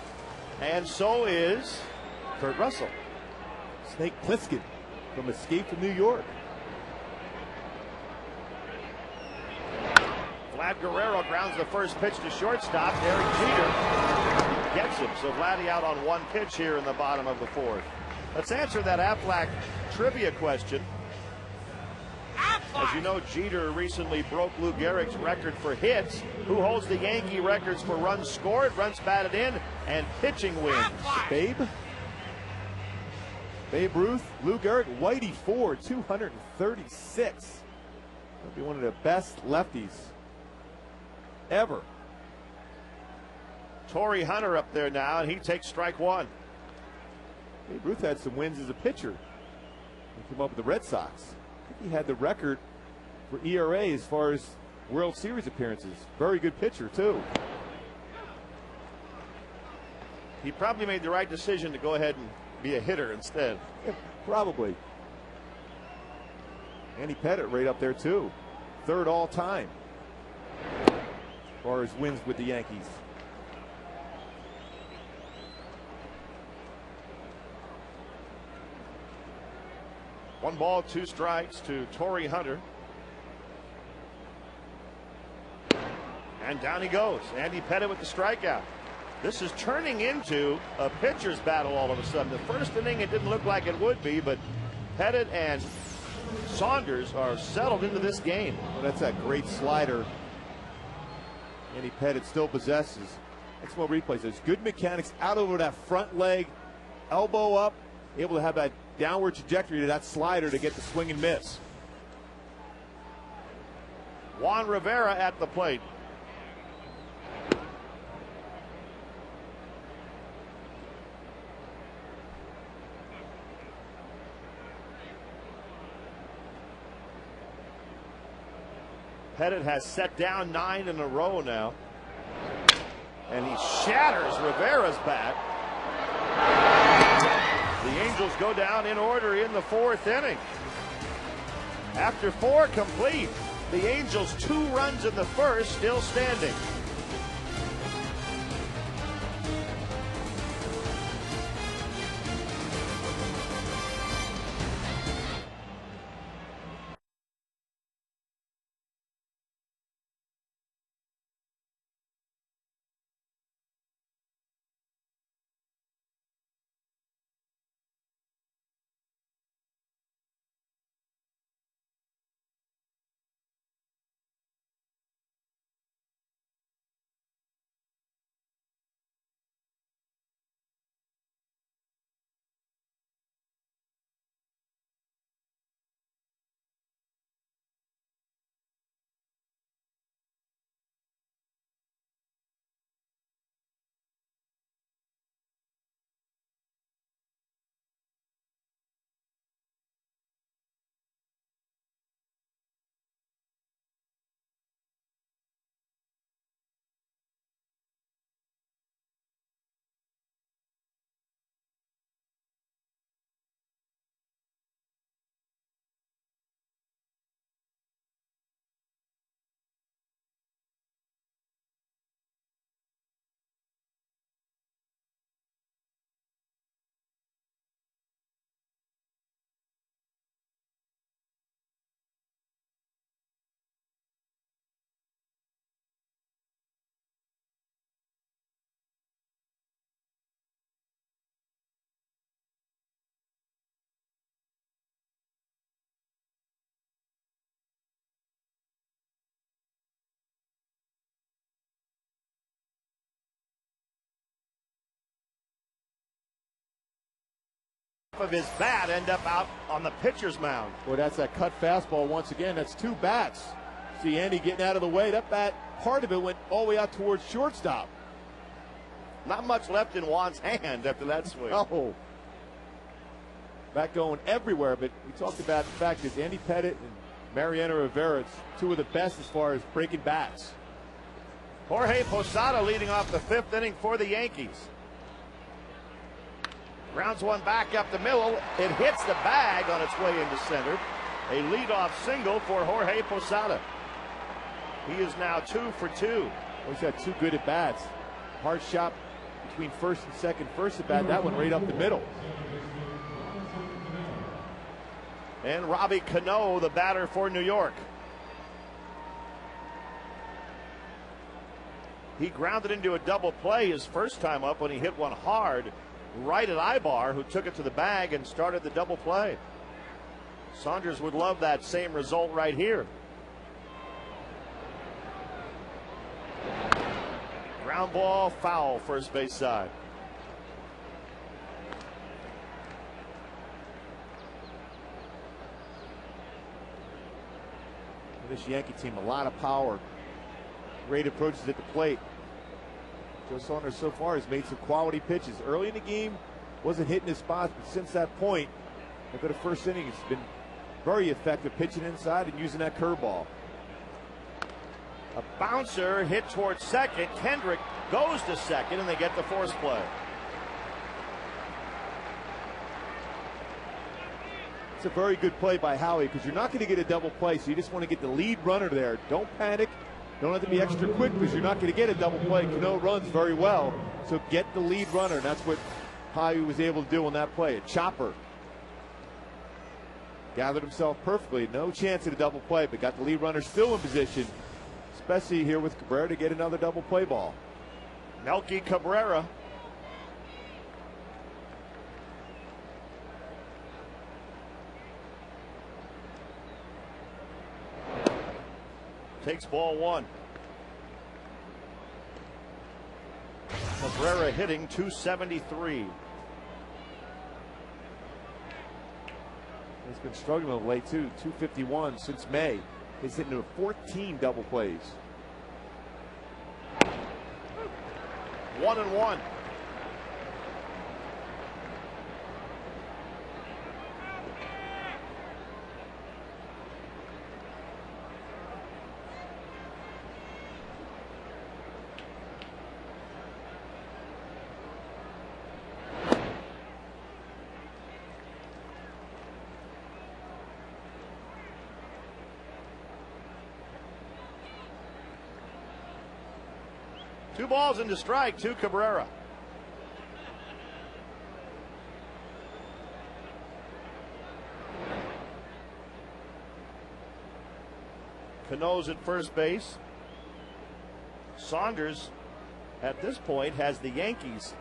and so is Kurt Russell. Snake Plissken from Escape from New York. Vlad Guerrero grounds the first pitch to shortstop. Derek Jeter gets him. So Vladdy out on one pitch here in the bottom of the fourth. Let's answer that Aflac trivia question. As you know, Jeter recently broke Lou Gehrig's record for hits. Who holds the Yankee records for runs scored, runs batted in, and pitching wins? Babe Ruth, Lou Gehrig, Whitey Ford, 236. That'll be one of the best lefties ever. Torrey Hunter up there now, and he takes strike one. Babe Ruth had some wins as a pitcher. He came up with the Red Sox. I think he had the record for ERA as far as World Series appearances. Very good pitcher, too. He probably made the right decision to go ahead and be a hitter instead. Yeah, probably. Andy Pettit right up there, too. Third all time as far as wins with the Yankees. One ball, two strikes to Torrey Hunter. And down he goes. Andy Pettit with the strikeout. This is turning into a pitcher's battle all of a sudden. The first inning, it didn't look like it would be, but Pettit and Saunders are settled into this game. Well, that's that great slider Andy Pettit still possesses. Next more replays. There's good mechanics out over that front leg, elbow up, able to have that downward trajectory to that slider to get the swing and miss. Juan Rivera at the plate. Pettit has set down 9 in a row now. And he shatters Rivera's bat. The Angels go down in order in the 4th inning. After 4 complete, the Angels 2 runs in the first, still standing. Of his bat end up out on the pitcher's mound. Well, that's that cut fastball once again. That's 2 bats. See Andy getting out of the way. That bat, part of it went all the way out towards shortstop. Not much left in Juan's hand after that swing. Oh. Bat going everywhere, but we talked about the fact that Andy Pettit and Mariano Rivera, it's 2 of the best as far as breaking bats. Jorge Posada leading off the 5th inning for the Yankees. Grounds one back up the middle. It hits the bag on its way into center. A leadoff single for Jorge Posada. He is now 2 for 2. Well, he's had 2 good at bats. Hard shot between first and second. First at bat, that one right up the middle. And Robbie Cano, the batter for New York. He grounded into a double play his first time up when he hit one hard right at Ibar, who took it to the bag and started the double play. Saunders would love that same result right here. Ground ball, foul, first base side. This Yankee team, a lot of power. Great approaches at the plate. Joe Saunders so far has made some quality pitches. Early in the game, wasn't hitting his spots, but since that point, after the first inning, it's been very effective pitching inside and using that curveball. A bouncer hit towards second. Kendrick goes to second, and they get the force play. It's a very good play by Howie because you're not going to get a double play, so you just want to get the lead runner there. Don't panic. Don't have to be extra quick because you're not going to get a double play. Cano runs very well, so get the lead runner, and that's what Howie was able to do on that play. A chopper. Gathered himself perfectly. No chance at a double play, but got the lead runner still in position, especially here with Cabrera, to get another double play ball. Melky Cabrera. Takes ball one. Cabrera hitting .273. He's been struggling of late too. .251 since May. He's hitting 14 double plays. 1-1. Two balls into strike to Cabrera. Cano's at first base. Saunders, at this point, has the Yankees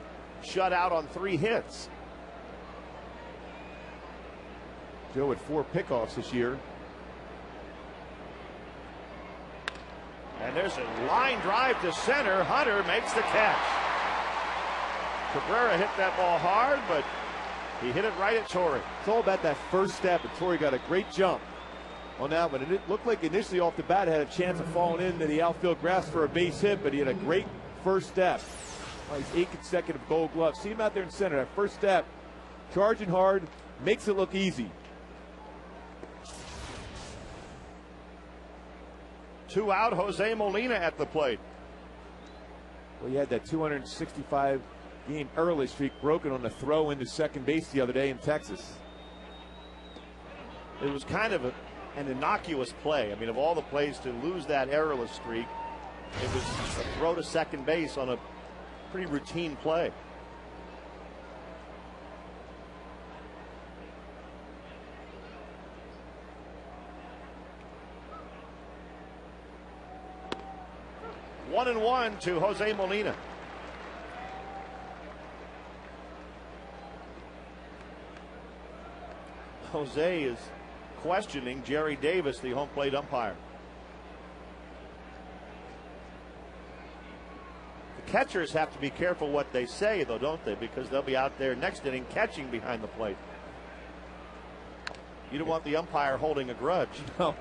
shut out on 3 hits. Joe had 4 pickoffs this year. And there's a line drive to center. Hunter makes the catch. Cabrera hit that ball hard, but he hit it right at Torrey. It's all about that first step, and Torrey got a great jump on that one. And it looked like initially off the bat had a chance of falling into the outfield grass for a base hit, but he had a great first step. Well, he's 8 consecutive Gold Gloves. See him out there in center. That first step, charging hard, makes it look easy. 2 out, Jose Molina at the plate. Well, he had that 265 game early streak broken on the throw into second base the other day in Texas. It was kind of an innocuous play. I mean, of all the plays to lose that errorless streak, it was a throw to second base on a pretty routine play. One and one to Jose Molina. Jose is questioning Jerry Davis, the home plate umpire. The catchers have to be careful what they say, though, don't they? Because they'll be out there next inning catching behind the plate. You don't want the umpire holding a grudge. No.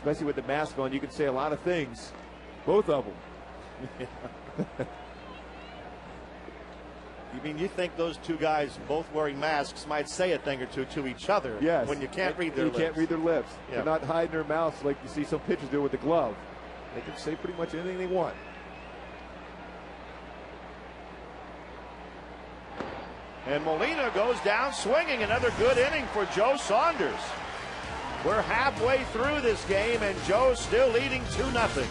Especially with the mask on, you can say a lot of things. Both of them. You think those two guys, both wearing masks, might say a thing or two to each other? Yes. When you can't read their lips. You can't read their lips. Yeah. They're not hiding their mouths like you see some pitchers do with the glove. They can say pretty much anything they want. And Molina goes down swinging. Another good inning for Joe Saunders. We're halfway through this game, and Joe's still leading 2-0.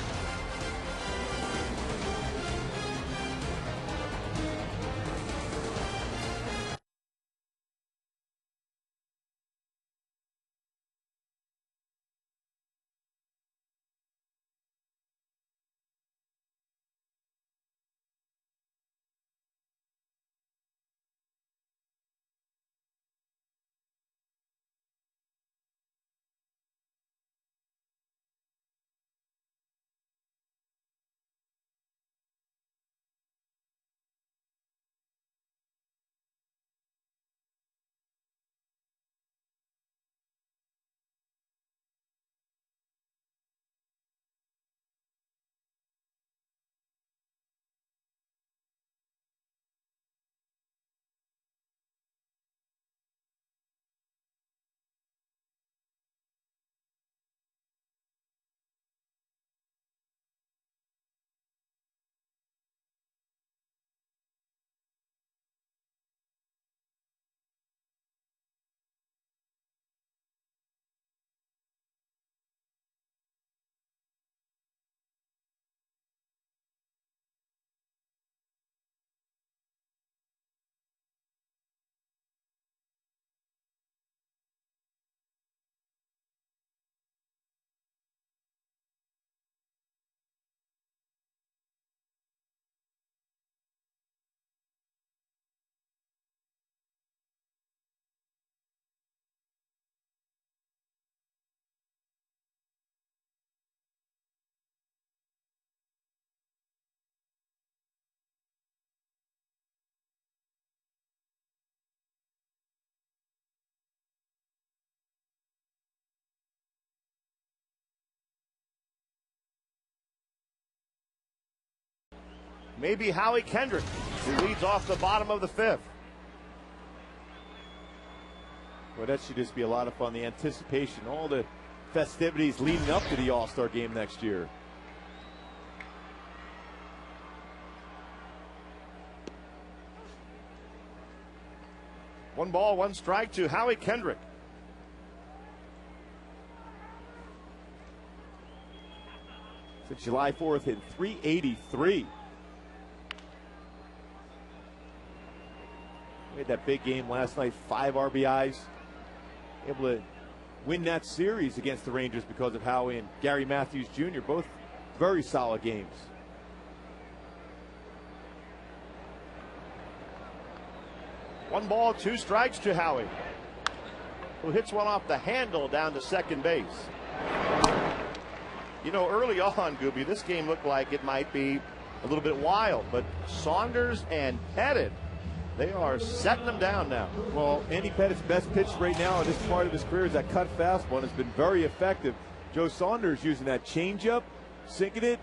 maybe Howie Kendrick, who leads off the bottom of the fifth. Well, that should just be a lot of fun. The anticipation, all the festivities leading up to the All-Star game next year. One ball, one strike to Howie Kendrick. Since July 4th, hit .383. We had that big game last night, 5 RBIs. Able to win that series against the Rangers because of Howie and Gary Matthews Jr. Both very solid games. One ball, two strikes to Howie, who hits one off the handle down to second base. You know, early on, Gooby, this game looked like it might be a little bit wild, but Saunders and Pettit, they are setting them down now. Well, Andy Pettit's best pitch right now at this part of his career is that cut fastball, and has been very effective. Joe Saunders using that changeup, sinking it,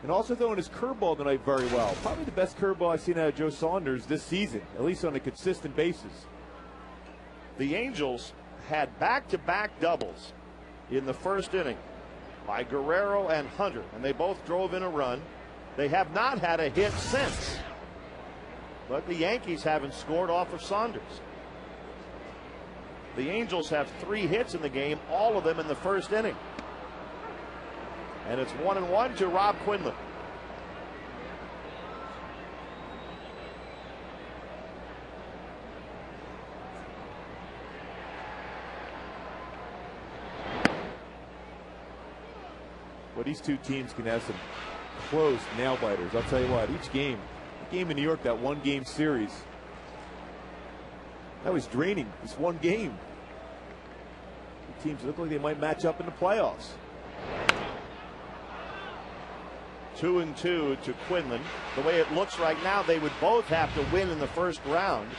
and also throwing his curveball tonight very well. Probably the best curveball I've seen out of Joe Saunders this season, at least on a consistent basis. The Angels had back-to-back doubles in the first inning by Guerrero and Hunter, and they both drove in a run. They have not had a hit since, but the Yankees haven't scored off of Saunders. The Angels have 3 hits in the game, all of them in the first inning. And it's 1-1 to Rob Quinlan. Well, these two teams can have some close nail biters. I'll tell you what, each game, the game in New York, that 1-game series, that was draining. This one game. The teams look like they might match up in the playoffs. 2-2 to Quinlan. The way it looks right now, they would both have to win in the first round,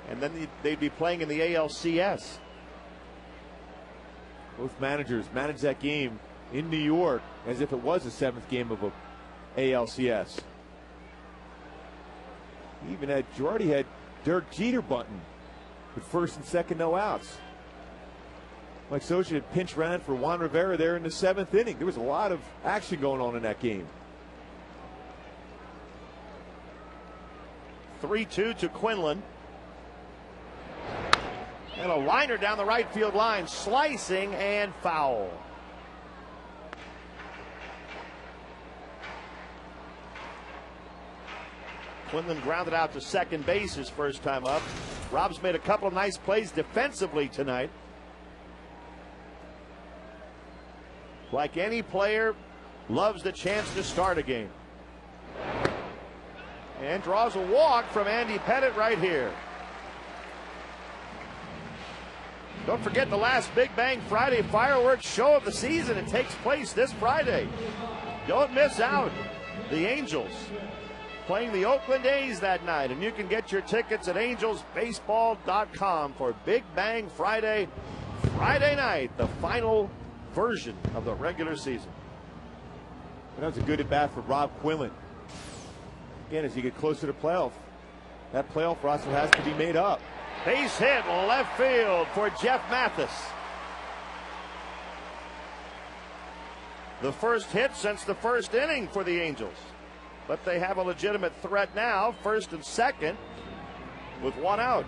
and then they'd be playing in the ALCS. Both managers managed that game in New York as if it was the 7th game of a ALCS. He even had Girardi had Derek Jeter bunting with first and second no outs. Mike Scioscia had pinch ran for Juan Rivera there in the 7th inning. There was a lot of action going on in that game. 3-2 to Quinlan. And a liner down the right field line, slicing and foul. Quinlan grounded out to second base his first time up. Rob's made a couple of nice plays defensively tonight. Like any player, loves the chance to start a game. And draws a walk from Andy Pettit right here. Don't forget the last Big Bang Friday fireworks show of the season. It takes place this Friday. Don't miss out. The Angels playing the Oakland A's that night. And you can get your tickets at angelsbaseball.com for Big Bang Friday night, the final version of the regular season. And that was a good at bat for Rob Quinlan. Again, as you get closer to playoff, that playoff roster has to be made up. Base hit left field for Jeff Mathis. The first hit since the first inning for the Angels. But they have a legitimate threat now, first and second, with one out.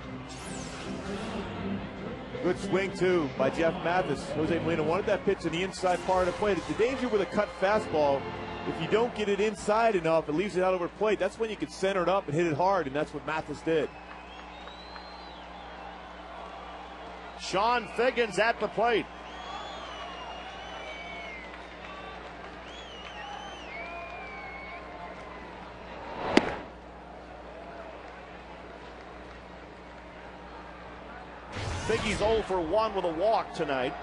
Good swing, too, by Jeff Mathis. Jose Molina wanted that pitch in the inside part of the plate. The danger with a cut fastball, if you don't get it inside enough, it leaves it out over the plate. That's when you can center it up and hit it hard, and that's what Mathis did. Sean Figgins at the plate. Figgy's 0 for 1 with a walk tonight.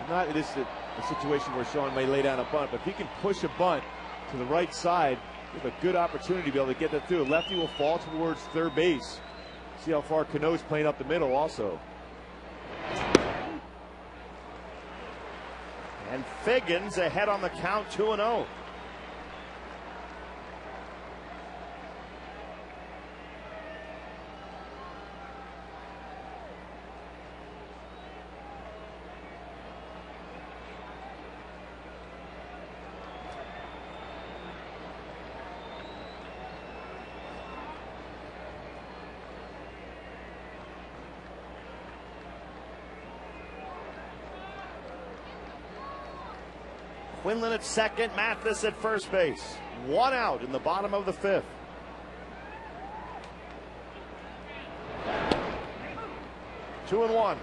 Not this is a situation where Sean may lay down a bunt, but if he can push a bunt to the right side, you have a good opportunity to be able to get that through. Lefty will fall towards third base. See how far Cano's playing up the middle also. And Figgins ahead on the count, 2-0. Quinlan at second, Mathis at first base. One out in the bottom of the fifth. Two and one.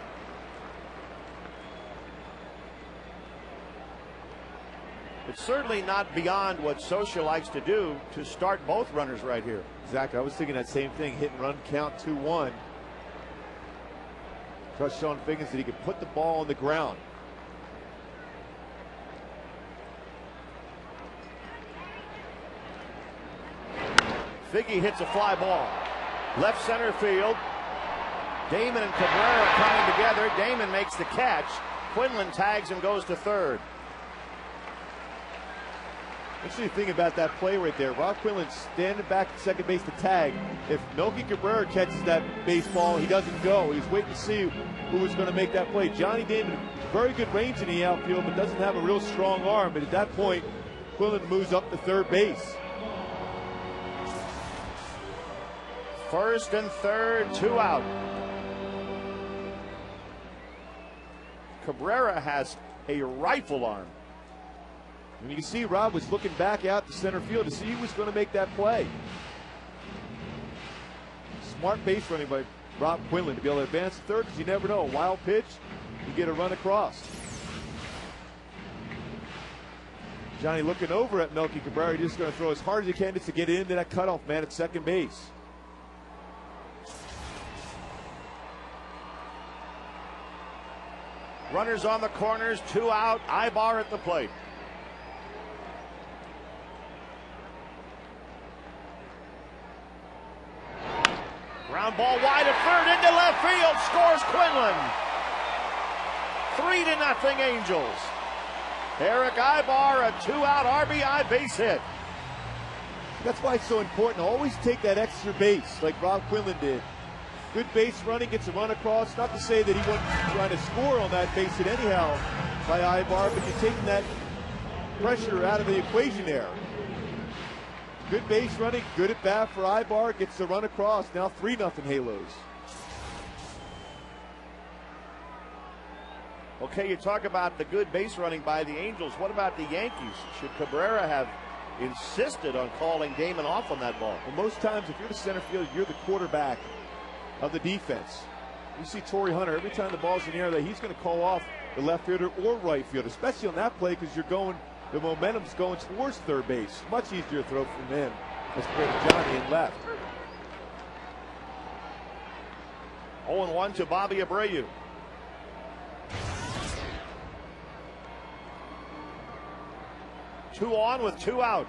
It's certainly not beyond what Socia likes to do to start both runners right here. Exactly. I was thinking that same thing. Hit and run count 2-1. Trust Sean Figgins that he could put the ball on the ground. Figgy hits a fly ball. Left center field. Damon and Cabrera coming together. Damon makes the catch. Quinlan tags and goes to third. Interesting thing about that play right there. Rob Quinlan standing back at second base to tag. If Melky Cabrera catches that baseball, he doesn't go. He's waiting to see who was going to make that play. Johnny Damon, very good range in the outfield, but doesn't have a real strong arm. And at that point, Quinlan moves up to third base. First and third, two out. Cabrera has a rifle arm. And you can see Rob was looking back out to center field to see who was going to make that play. Smart base running by Rob Quinlan to be able to advance to third, because you never know. A wild pitch, you get a run across. Johnny looking over at Melky Cabrera. He's just going to throw as hard as he can just to get into that cutoff man at second base. Runners on the corners, two out. Ibar at the plate. Ground ball wide of third into left field. Scores Quinlan. 3-0 Angels. Eric Ibar, a two-out RBI base hit. That's why it's so important to always take that extra base like Rob Quinlan did. Good base running, gets a run across. Not to say that he wasn't trying to score on that base hit anyhow by Ibar, but you're taking that pressure out of the equation there. Good base running, good at bat for Ibar, gets the run across. Now 3-0 Halos. Okay, you talk about the good base running by the Angels. What about the Yankees? Should Cabrera have insisted on calling Damon off on that ball? Well, most times, if you're the center field, you're the quarterback of the defense. You see Torrey Hunter, every time the ball's in the air, that he's going to call off the left fielder or right fielder, especially on that play, because you're going, the momentum's going towards third base. Much easier to throw from him as compared to Johnny in left. 0-1 to Bobby Abreu. Two on with two out.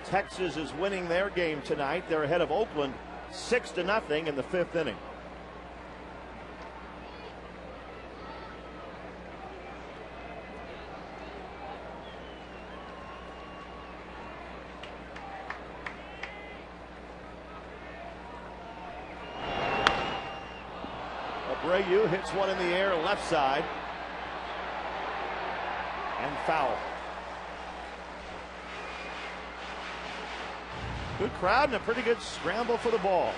Texas is winning their game tonight. They're ahead of Oakland 6-0 in the fifth inning. Abreu hits one in the air left side and foul. Good crowd and a pretty good scramble for the ball.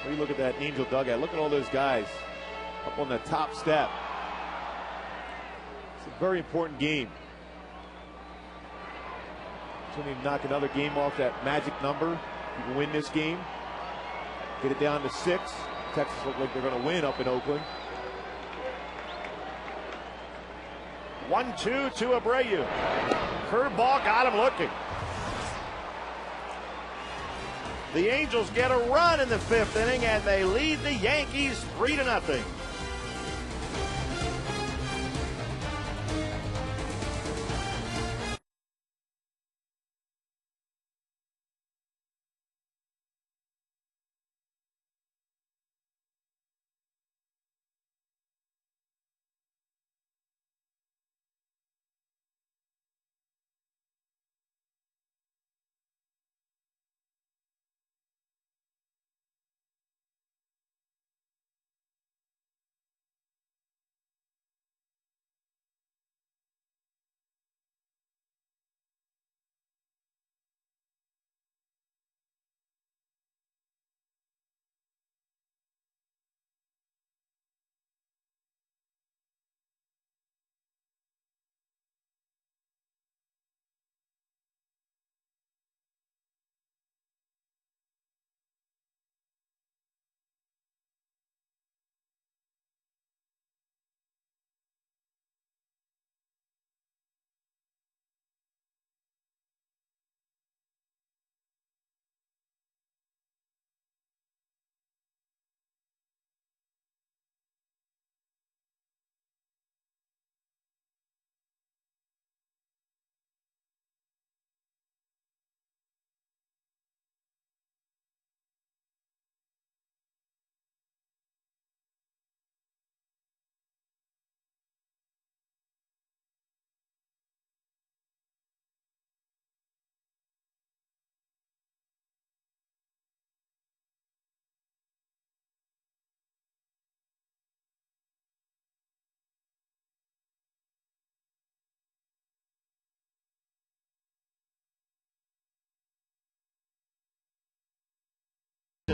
When you look at that Angel dugout, look at all those guys up on the top step. It's a very important game. So we need to knock another game off that magic number. You can win this game, get it down to 6. Texas look like they're going to win up in Oakland. 1-2 to Abreu. Curveball got him looking. The Angels get a run in the fifth inning and they lead the Yankees 3-0.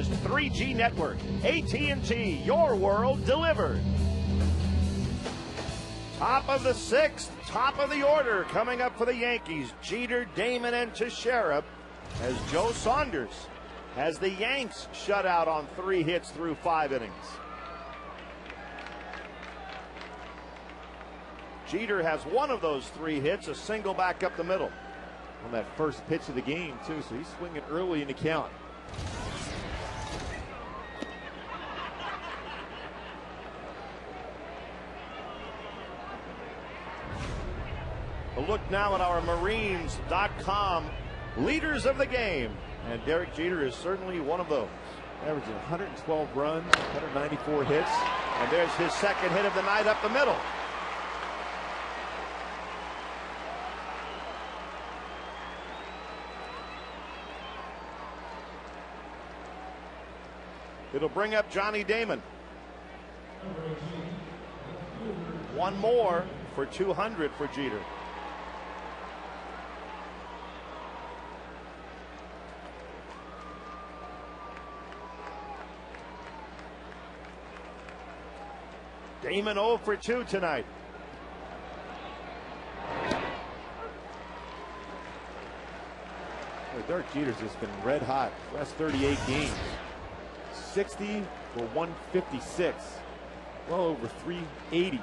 3G network. AT&T, your world delivered. Top of the sixth, top of the order coming up for the Yankees. Jeter, Damon, and Teixeira, as Joe Saunders has the Yanks shut out on 3 hits through 5 innings. Jeter has one of those 3 hits, a single back up the middle. On that first pitch of the game, too, so he's swinging early in the count. A look now at our Marines.com leaders of the game. And Derek Jeter is certainly one of those. Averaging 112 runs, 194 hits. And there's his second hit of the night up the middle. It'll bring up Johnny Damon. One more for 200 for Jeter. Damon 0 for 2 tonight. Derek Jeter's just been red hot last 38 games. 60 for 156. Well over 380.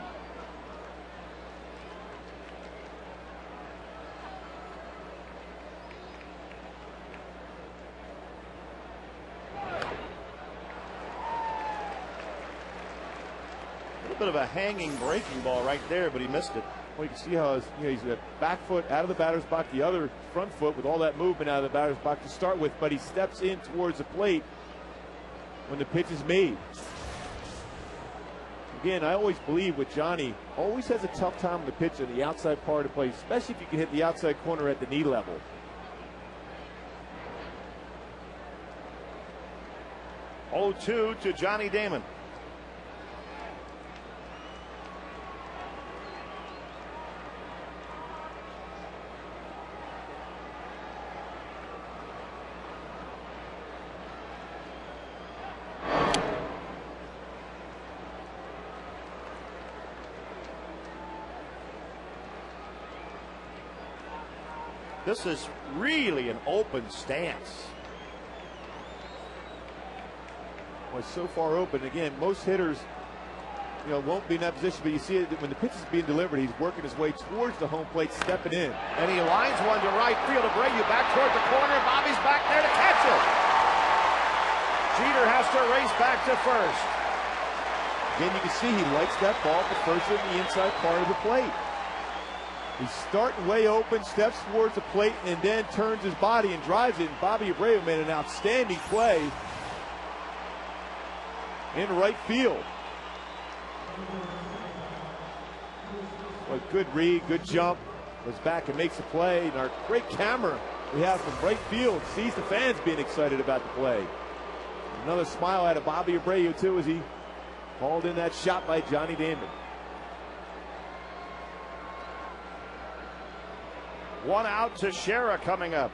A bit of a hanging breaking ball right there, but he missed it. Well, you can see how he's got back foot out of the batter's box, the other front foot with all that movement out of the batter's box to start with, but he steps in towards the plate when the pitch is made. Again, I always believe with Johnny, always has a tough time on the pitch on the outside part of the plate, especially if you can hit the outside corner at the knee level. Oh, 2 to Johnny Damon. This is really an open stance. Well, it's so far open. Again, most hitters, won't be in that position, but you see it when the pitch is being delivered, he's working his way towards the home plate, stepping in. And he lines one to right field. Abreu back toward the corner. Bobby's back there to catch it. Jeter has to race back to first. Again, you can see he likes that ball at the first in the inside part of the plate. He's starting way open, steps towards the plate, and then turns his body and drives it. And Bobby Abreu made an outstanding play in right field. Well, good read, good jump. Goes back and makes the play. And our great camera we have from right field sees the fans being excited about the play. Another smile out of Bobby Abreu, too, as he called in that shot by Johnny Damon. One out, Teixeira coming up.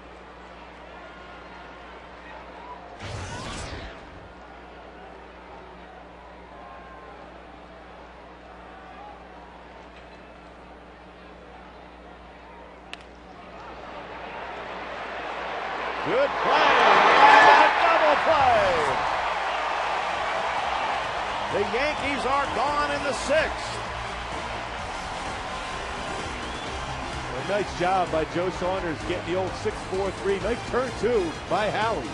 Good play. And a double play. The Yankees are gone in the 6th. Nice job by Joe Saunders getting the old 6-4-3. Nice turn, too, by Howie.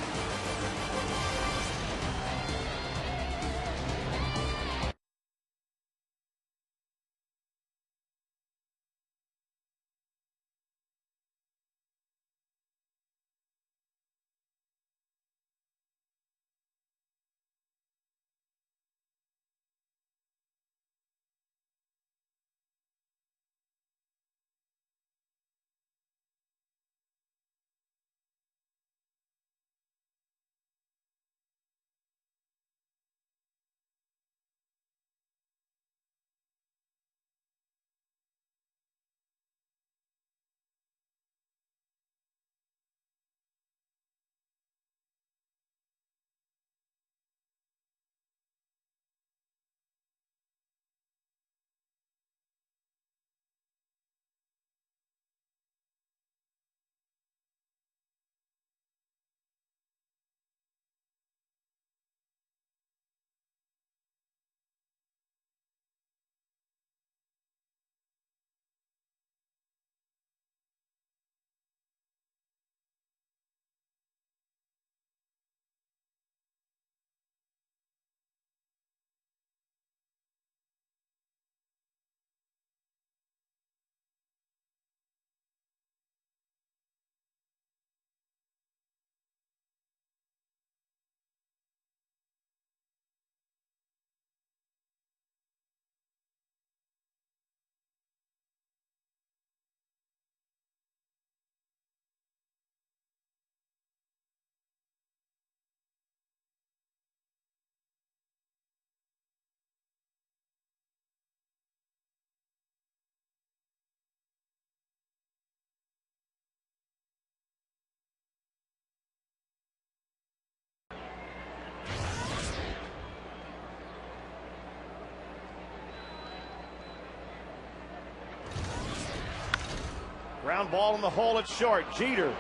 Ground ball in the hole, it's short. Jeter. A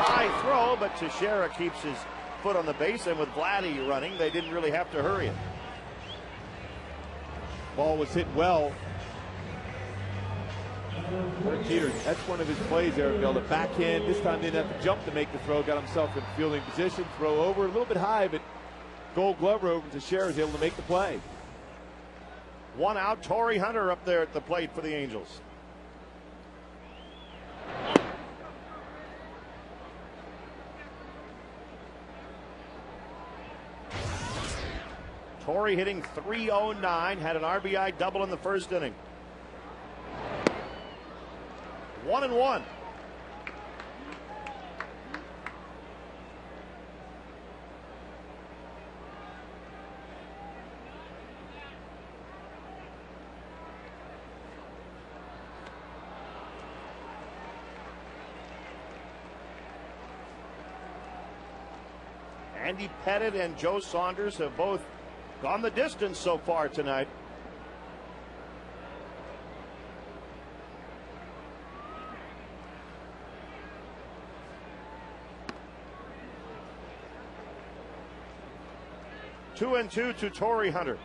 high throw, but Teixeira keeps his foot on the base, and with Vladdy running, they didn't really have to hurry it. Ball was hit well. Jeter, that's one of his plays there, Bill. The backhand, this time didn't have to jump to make the throw, got himself in fielding position, throw over, a little bit high, but Gold Glover over to Teixeira is able to make the play. One out, Torrey Hunter up there at the plate for the Angels. Torrey hitting .309, had an RBI double in the first inning. 1-1. Andy Pettit and Joe Saunders have both gone the distance so far tonight. Two and two to Torrey Hunter.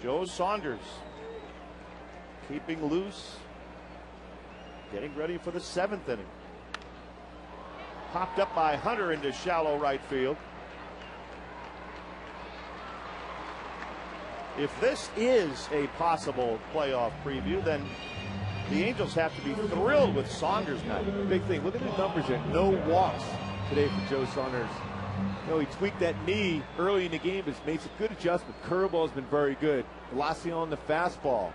Joe Saunders keeping loose, getting ready for the seventh inning. Popped up by Hunter into shallow right field. If this is a possible playoff preview, then the Angels have to be thrilled with Saunders now. Big thing. Look at the numbers there. No walks today for Joe Saunders. You know, he tweaked that knee early in the game, but made some good adjustment. Curveball has been very good. Velocity on the fastball.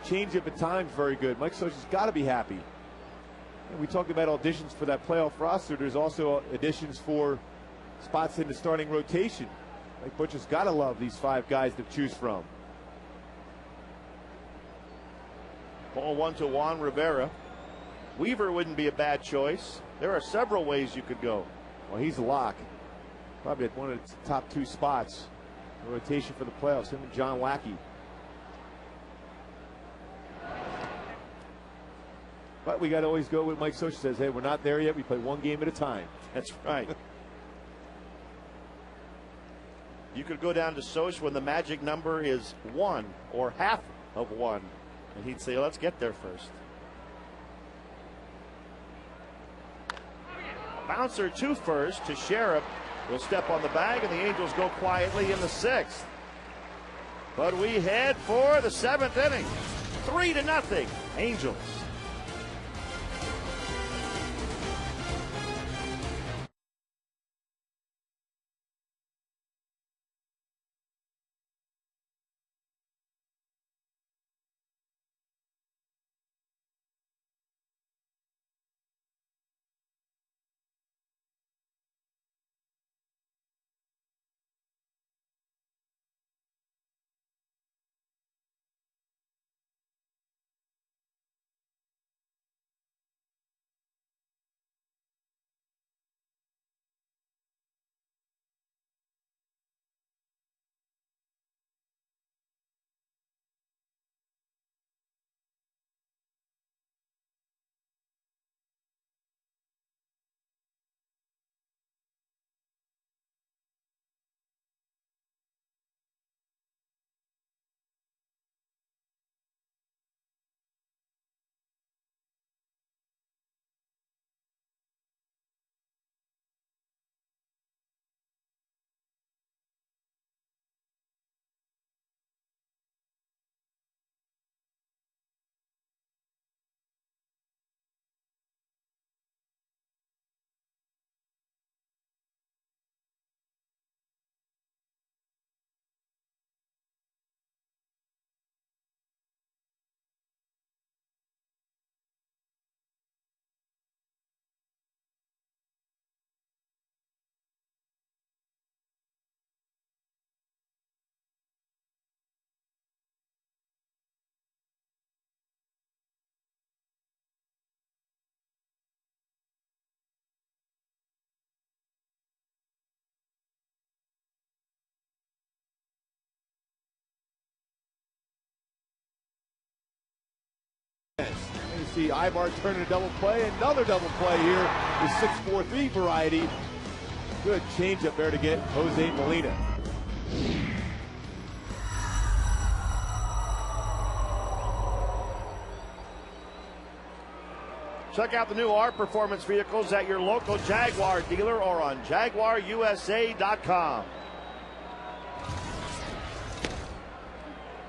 Changeup at times very good. Mike Scioscia's got to be happy. And we talked about auditions for that playoff roster. There's also additions for spots in the starting rotation. Mike Butcher's got to love these five guys to choose from. Ball one to Juan Rivera. Weaver wouldn't be a bad choice. There are several ways you could go. Well, he's a lock. Probably at one of the top two spots. The rotation for the playoffs, him and John Lackey. But we got to always go with Mike Scioscia says, hey, we're not there yet. We play one game at a time. That's right. You could go down to Scioscia when the magic number is 1 or half of 1. And he'd say, let's get there first. Bouncer to first. Teixeira will step on the bag, and the Angels go quietly in the 6th. But we head for the 7th inning. 3-0, Angels. see Ibar turn a double play. Another double play here with 6-4-3 variety. Good changeup there to get Jose Molina. Check out the new R Performance vehicles at your local Jaguar dealer or on JaguarUSA.com.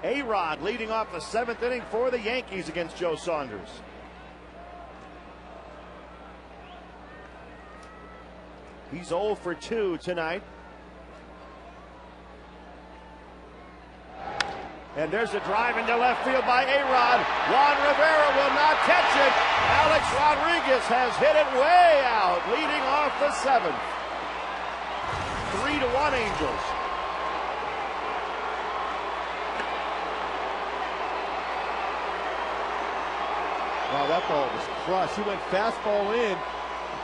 A-Rod leading off the 7th inning for the Yankees against Joe Saunders. He's 0 for 2 tonight. And there's a drive into left field by A-Rod. Juan Rivera will not catch it. Alex Rodriguez has hit it way out, leading off the 7th. 3-1 Angels. Wow, that ball was crushed. He went fastball in.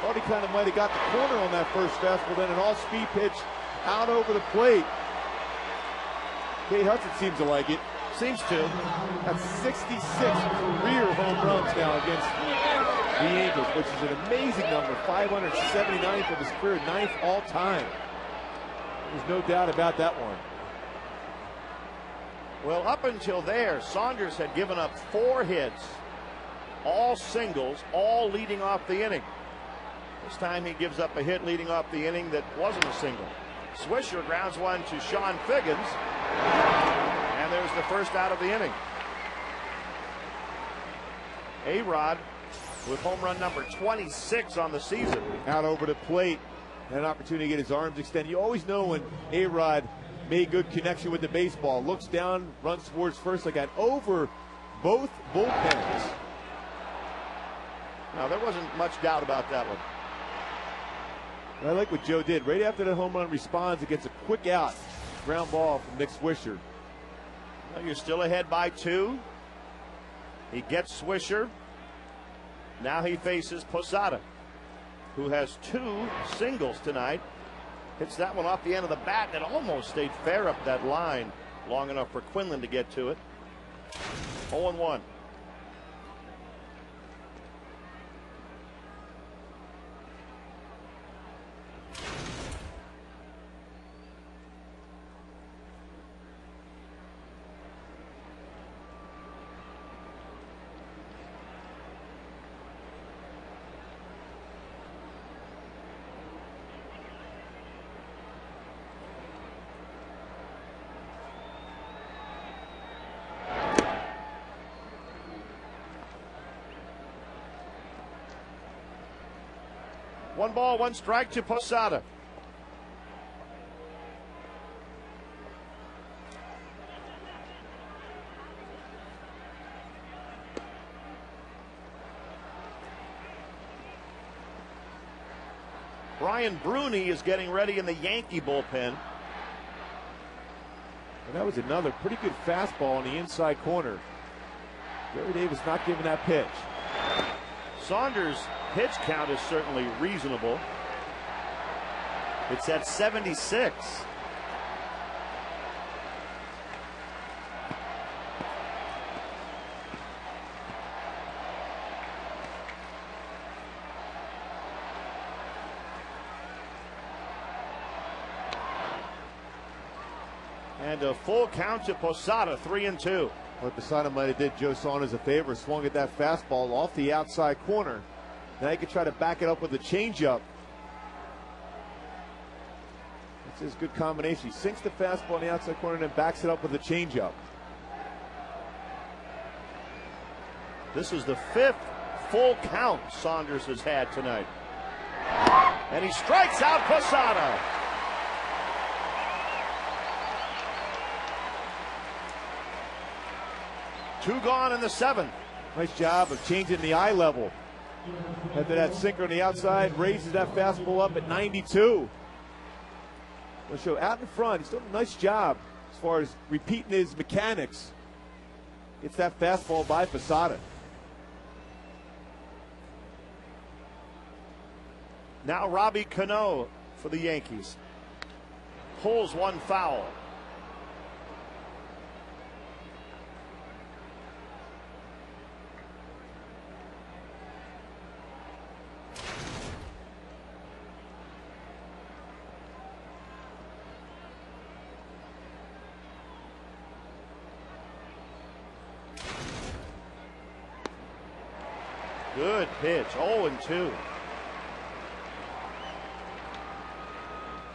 Thought he kind of might have got the corner on that first fastball, then an all-speed pitch out over the plate. Kate Hudson seems to like it. Seems to. That's 66 career home runs now against the Angels, which is an amazing number. 579th of his career, 9th all time. There's no doubt about that one. Well, up until there, Saunders had given up 4 hits, all singles, all leading off the inning. This time he gives up a hit leading off the inning that wasn't a single. Swisher grounds one to Sean Figgins, and there's the first out of the inning. A-Rod with home run number 26 on the season. Out over the plate, and an opportunity to get his arms extended. You always know when A-Rod made good connection with the baseball. Looks down, runs towards first. I got over both bullpens. Now, there wasn't much doubt about that one. I like what Joe did. Right after the home run responds, it gets a quick out. Ground ball from Nick Swisher. Well, you're still ahead by 2. He gets Swisher. Now he faces Posada, who has 2 singles tonight. Hits that one off the end of the bat that almost stayed fair up that line long enough for Quinlan to get to it. 0-1. One ball, one strike to Posada. Brian Bruni is getting ready in the Yankee bullpen. And that was another pretty good fastball on the inside corner. Jerry Davis not giving that pitch. Saunders' pitch count is certainly reasonable. It's at 76. And a full count to Posada, 3-2. What Posada might have did Joe Saunders a favor, swung at that fastball off the outside corner. Now he could try to back it up with a changeup. That's his good combination. He sinks the fastball on the outside corner and then backs it up with a changeup. This is the 5th full count Saunders has had tonight. And he strikes out Posada. Two gone in the 7th. Nice job of changing the eye level. After that sinker on the outside, raises that fastball up at 92. We'll show out in front. He's doing a nice job as far as repeating his mechanics. Gets that fastball by Posada. Now Robbie Cano for the Yankees. Pulls one foul. Good pitch, 0-2.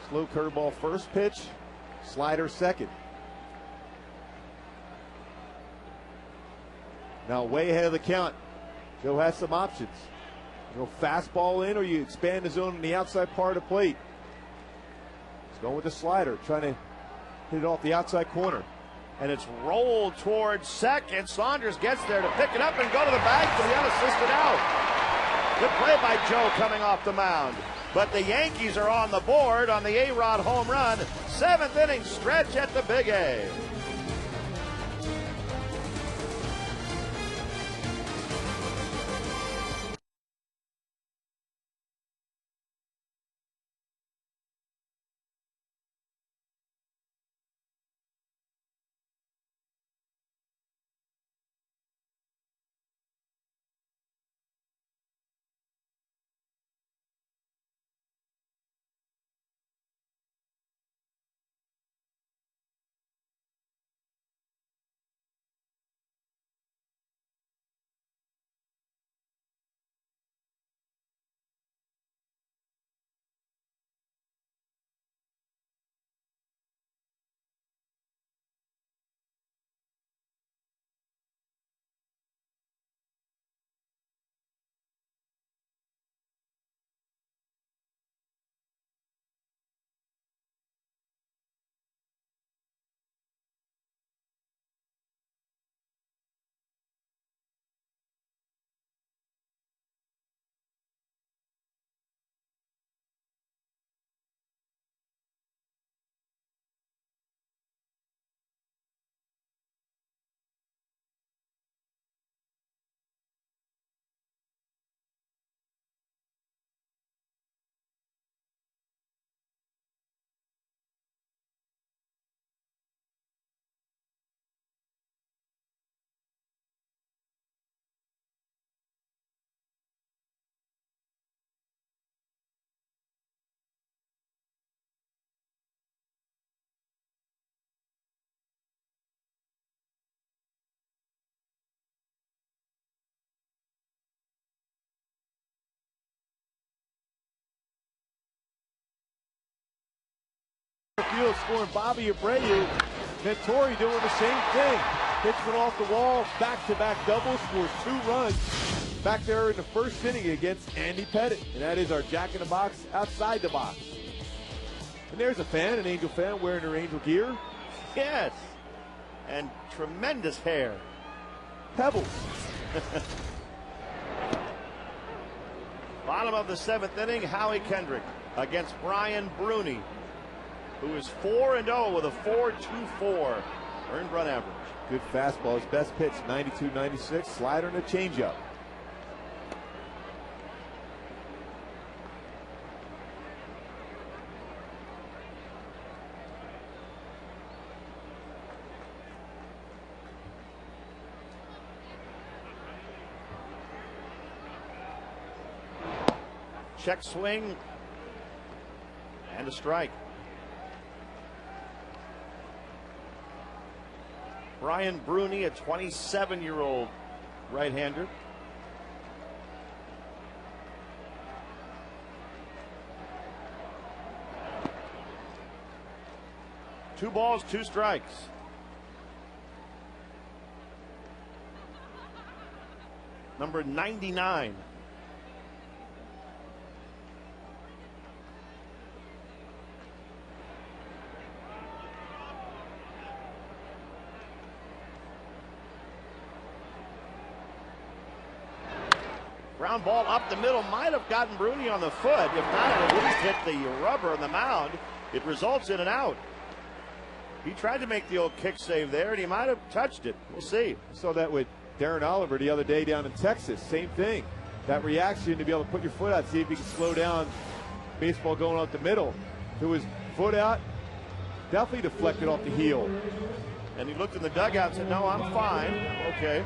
Slow curveball first pitch, slider second. Now way ahead of the count. Joe has some options. You go fastball in, or you expand the zone on the outside part of the plate. He's going with the slider, trying to hit it off the outside corner. And it's rolled towards second. Saunders gets there to pick it up and go to the bag for the unassisted out. Good play by Joe coming off the mound. But the Yankees are on the board on the A-Rod home run. 7th inning stretch at the Big A. Field scoring Bobby Abreu. Vettori doing the same thing. Pitch went off the wall, back-to-back doubles, scores 2 runs back there in the first inning against Andy Pettit. And that is our Jack in the Box outside the box. And there's a fan, an Angel fan, wearing her Angel gear. Yes. And tremendous hair. Pebbles. Bottom of the 7th inning, Howie Kendrick against Brian Bruni, who is 4-0 with a 4.24 earned run average. Good fastball. His best pitch, 92-96. Slider and a changeup. Check swing and a strike. Brian Bruni, a 27-year-old right-hander. Two balls, 2 strikes. Number 99. Ground ball up the middle, might have gotten Bruni on the foot. If not, it at least hit the rubber on the mound. It results in an out. He tried to make the old kick save there, and he might have touched it. We'll see. I saw that with Darren Oliver the other day down in Texas. Same thing. That reaction to be able to put your foot out, see if you can slow down baseball going out the middle. If it was foot out, definitely deflected off the heel. And he looked in the dugout and said, no, I'm fine. Okay.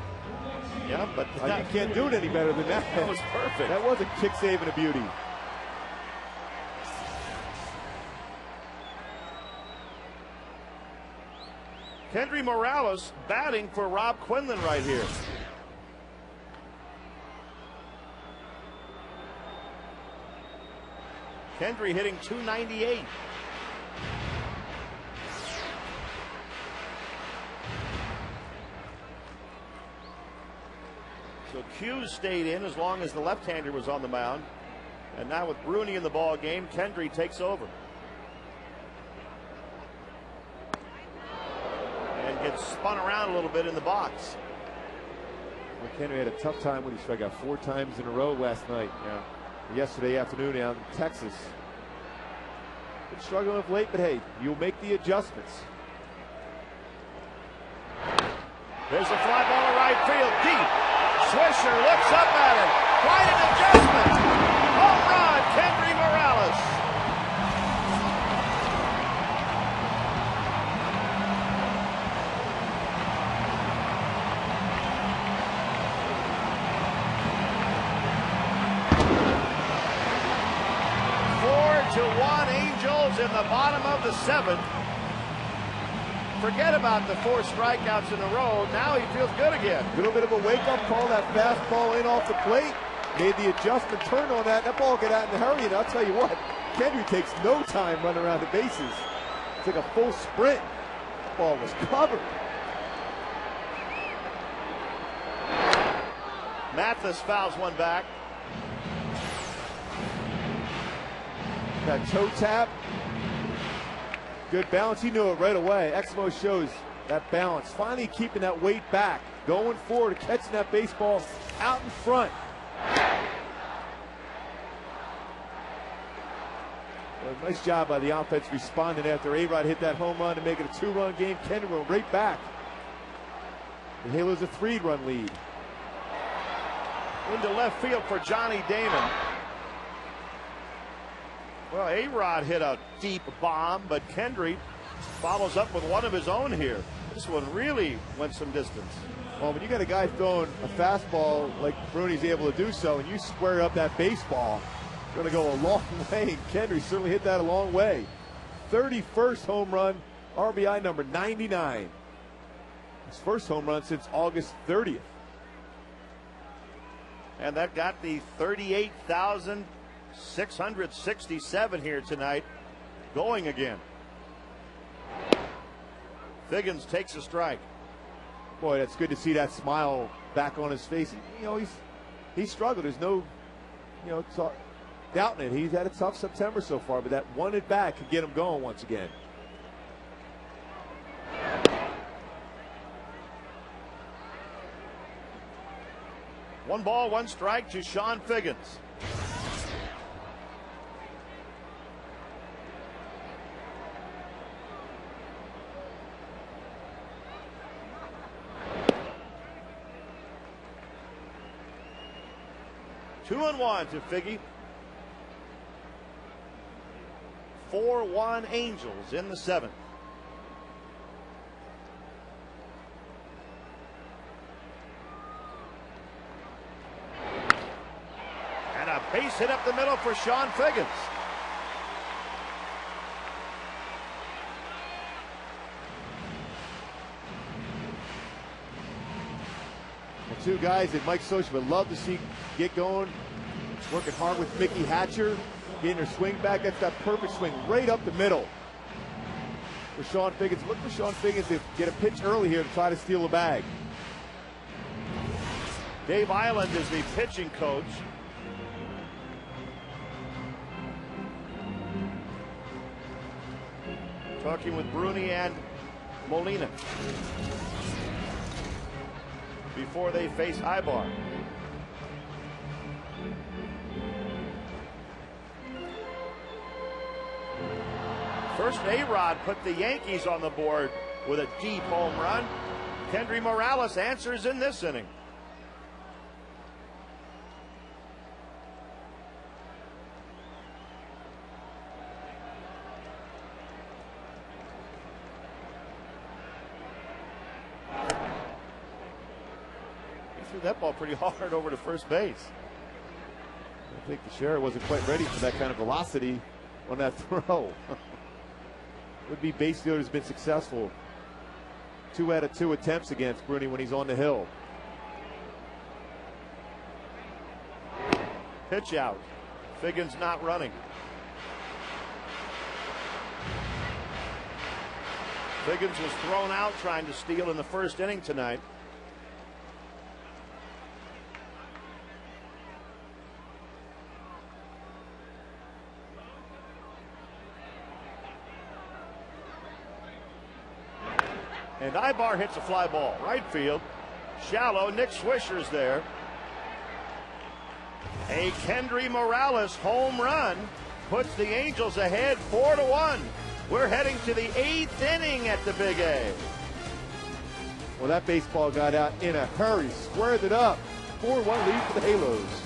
Yeah, but you can't do it any better than that. That was perfect. That was a kick save and a beauty. Kendry Morales batting for Rob Quinlan right here. Kendry hitting .298. So Q stayed in as long as the left-hander was on the mound. And now with Bruni in the ball game, Kendry takes over. And gets spun around a little bit in the box. Well, Kendry had a tough time when he struck out 4 times in a row last night. Yeah. Yesterday afternoon out in Texas. Been struggling of late, but hey, you'll make the adjustments. There's a fly ball to right field, deep. Swisher looks up at it. Quite an adjustment. Home run, Kendry Morales. To 1 Angels in the bottom of the 7th. Forget about the 4 strikeouts in a row. Now he feels good again. A little bit of a wake-up call. That fastball in off the plate. Made the adjustment, turned on that. That ball got out in a hurry, and I'll tell you what, Kendry takes no time running around the bases. It's like a full sprint. That ball was covered. Mathis fouls one back. That toe tap. Good balance. He knew it right away. Exmo shows that balance. Finally keeping that weight back. Going forward, catching that baseball out in front. Well, nice job by the offense responding after A-Rod hit that home run to make it a 2-run game. Kendry went right back. The Halos a 3-run lead. Into left field for Johnny Damon. Well, A-Rod hit a deep bomb, but Kendry follows up with one of his own here. This one really went some distance. Well, when you got a guy throwing a fastball like Bruni's able to do so, and you square up that baseball, it's going to go a long way. Kendry certainly hit that a long way. 31st home run, RBI number 99. His first home run since August 30th. And that got the 38,667 here tonight going again. Figgins takes a strike. Boy, that's good to see that smile back on his face. You know, he's struggled. There's no, doubting it. He's had a tough September so far, but that one at bat could get him going once again. One ball, one strike to Sean Figgins. Two and one to Figgy. 4-1 Angels in the 7th. And a base hit up the middle for Sean Figgins. The two guys that Mike Socha would love to see get going, working hard with Mickey Hatcher, getting their swing back. That's that perfect swing right up the middle for Sean Figgins. Look for Sean Figgins to get a pitch early here to try to steal a bag. Dave Island is the pitching coach. Talking with Bruni and Molina before they face Ibar. First, A-Rod put the Yankees on the board with a deep home run. Kendry Morales answers in this inning. He threw that ball pretty hard over to first base. I think the sheriff wasn't quite ready for that kind of velocity on that throw. Would-be base fielder has been successful. 2 out of 2 attempts against Bruni when he's on the hill. Pitch out. Figgins not running. Figgins was thrown out trying to steal in the first inning tonight. And Ibar hits a fly ball. Right field. Shallow. Nick Swisher's there. A Kendry Morales home run puts the Angels ahead 4-1. We're heading to the 8th inning at the Big A. Well, that baseball got out in a hurry. Squared it up. 4-1 lead for the Halos.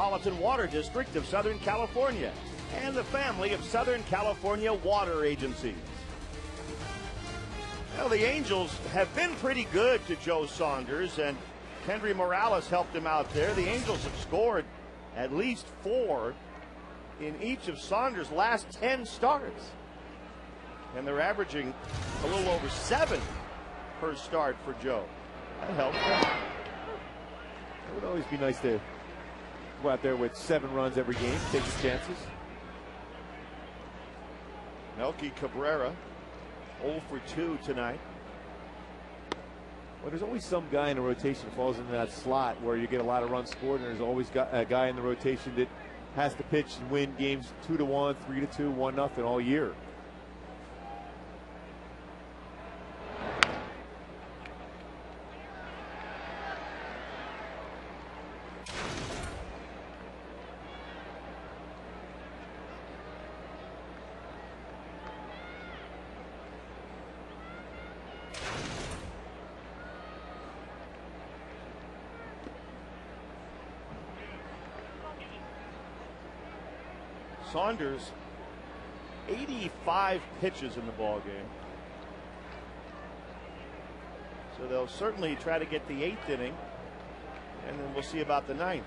Metropolitan Water District of Southern California and the family of Southern California water agencies. Well, the Angels have been pretty good to Joe Saunders, and Kendry Morales helped him out there. The Angels have scored at least 4 in each of Saunders' last 10 starts. And they're averaging a little over 7 per start for Joe. That helps. It would always be nice to go out there with 7 runs every game, take your chances. Melky Cabrera, 0 for 2 tonight. Well, there's always some guy in the rotation that falls into that slot where you get a lot of runs scored, and there's always a guy in the rotation that has to pitch and win games 2-1, 3-2, 1-0 all year. Saunders, 85 pitches in the ball game. So they'll certainly try to get the 8th inning, and then we'll see about the 9th.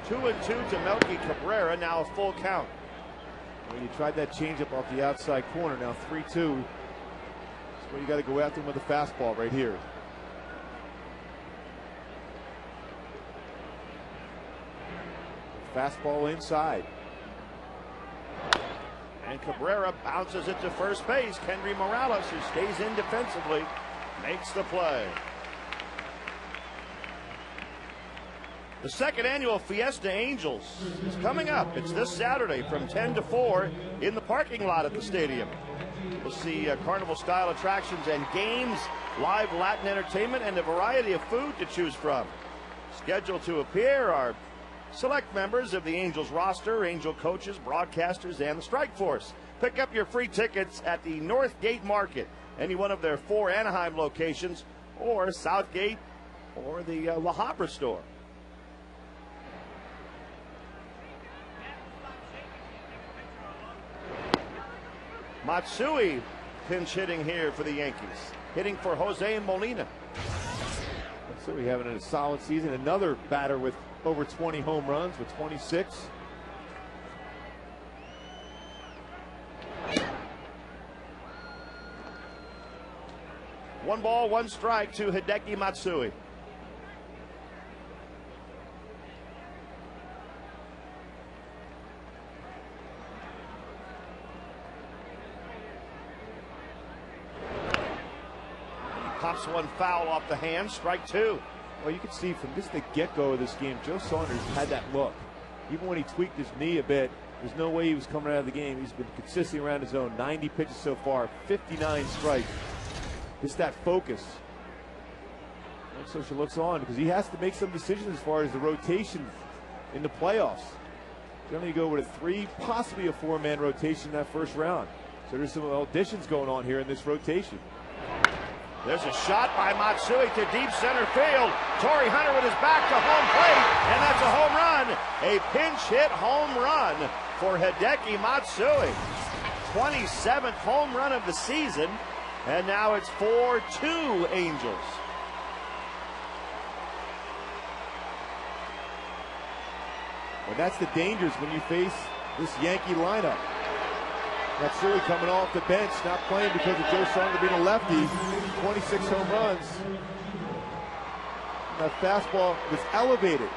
2-2 to Melky Cabrera, now a full count. Well, you tried that changeup off the outside corner, now 3-2. That's where you got to go after him with a fastball right here. Fastball inside. And Cabrera bounces it to first base. Kendry Morales, who stays in defensively, makes the play. The second annual Fiesta Angels is coming up. It's this Saturday from 10 to 4 in the parking lot at the stadium. We'll see carnival-style attractions and games, live Latin entertainment, and a variety of food to choose from. Scheduled to appear are select members of the Angels roster, Angel coaches, broadcasters, and the strike force. Pick up your free tickets at the Northgate Market, any one of their 4 Anaheim locations, or Southgate, or the La Habra store. Matsui pinch hitting here for the Yankees, hitting for Jose Molina. Matsui having a solid season. Another batter with over 20 home runs, with 26. One ball, one strike to Hideki Matsui. Pops one foul off the hand, strike 2. Well, you can see from just the get-go of this game, Joe Saunders had that look. Even when he tweaked his knee a bit, there's no way he was coming out of the game. He's been consistently around his zone. 90 pitches so far, 59 strikes. Just that focus. Social looks on because he has to make some decisions as far as the rotation in the playoffs. Generally, you go with a 3, possibly a 4-man rotation in that first round. So there's some auditions going on here in this rotation. There's a shot by Matsui to deep center field. Torrey Hunter with his back to home plate, and that's a home run. A pinch hit home run for Hideki Matsui. 27th home run of the season, and now it's 4-2 Angels. Well, that's the dangers when you face this Yankee lineup. Matsui coming off the bench, not playing because of Joe Saunders being a lefty. 26 home runs. That fastball was elevated.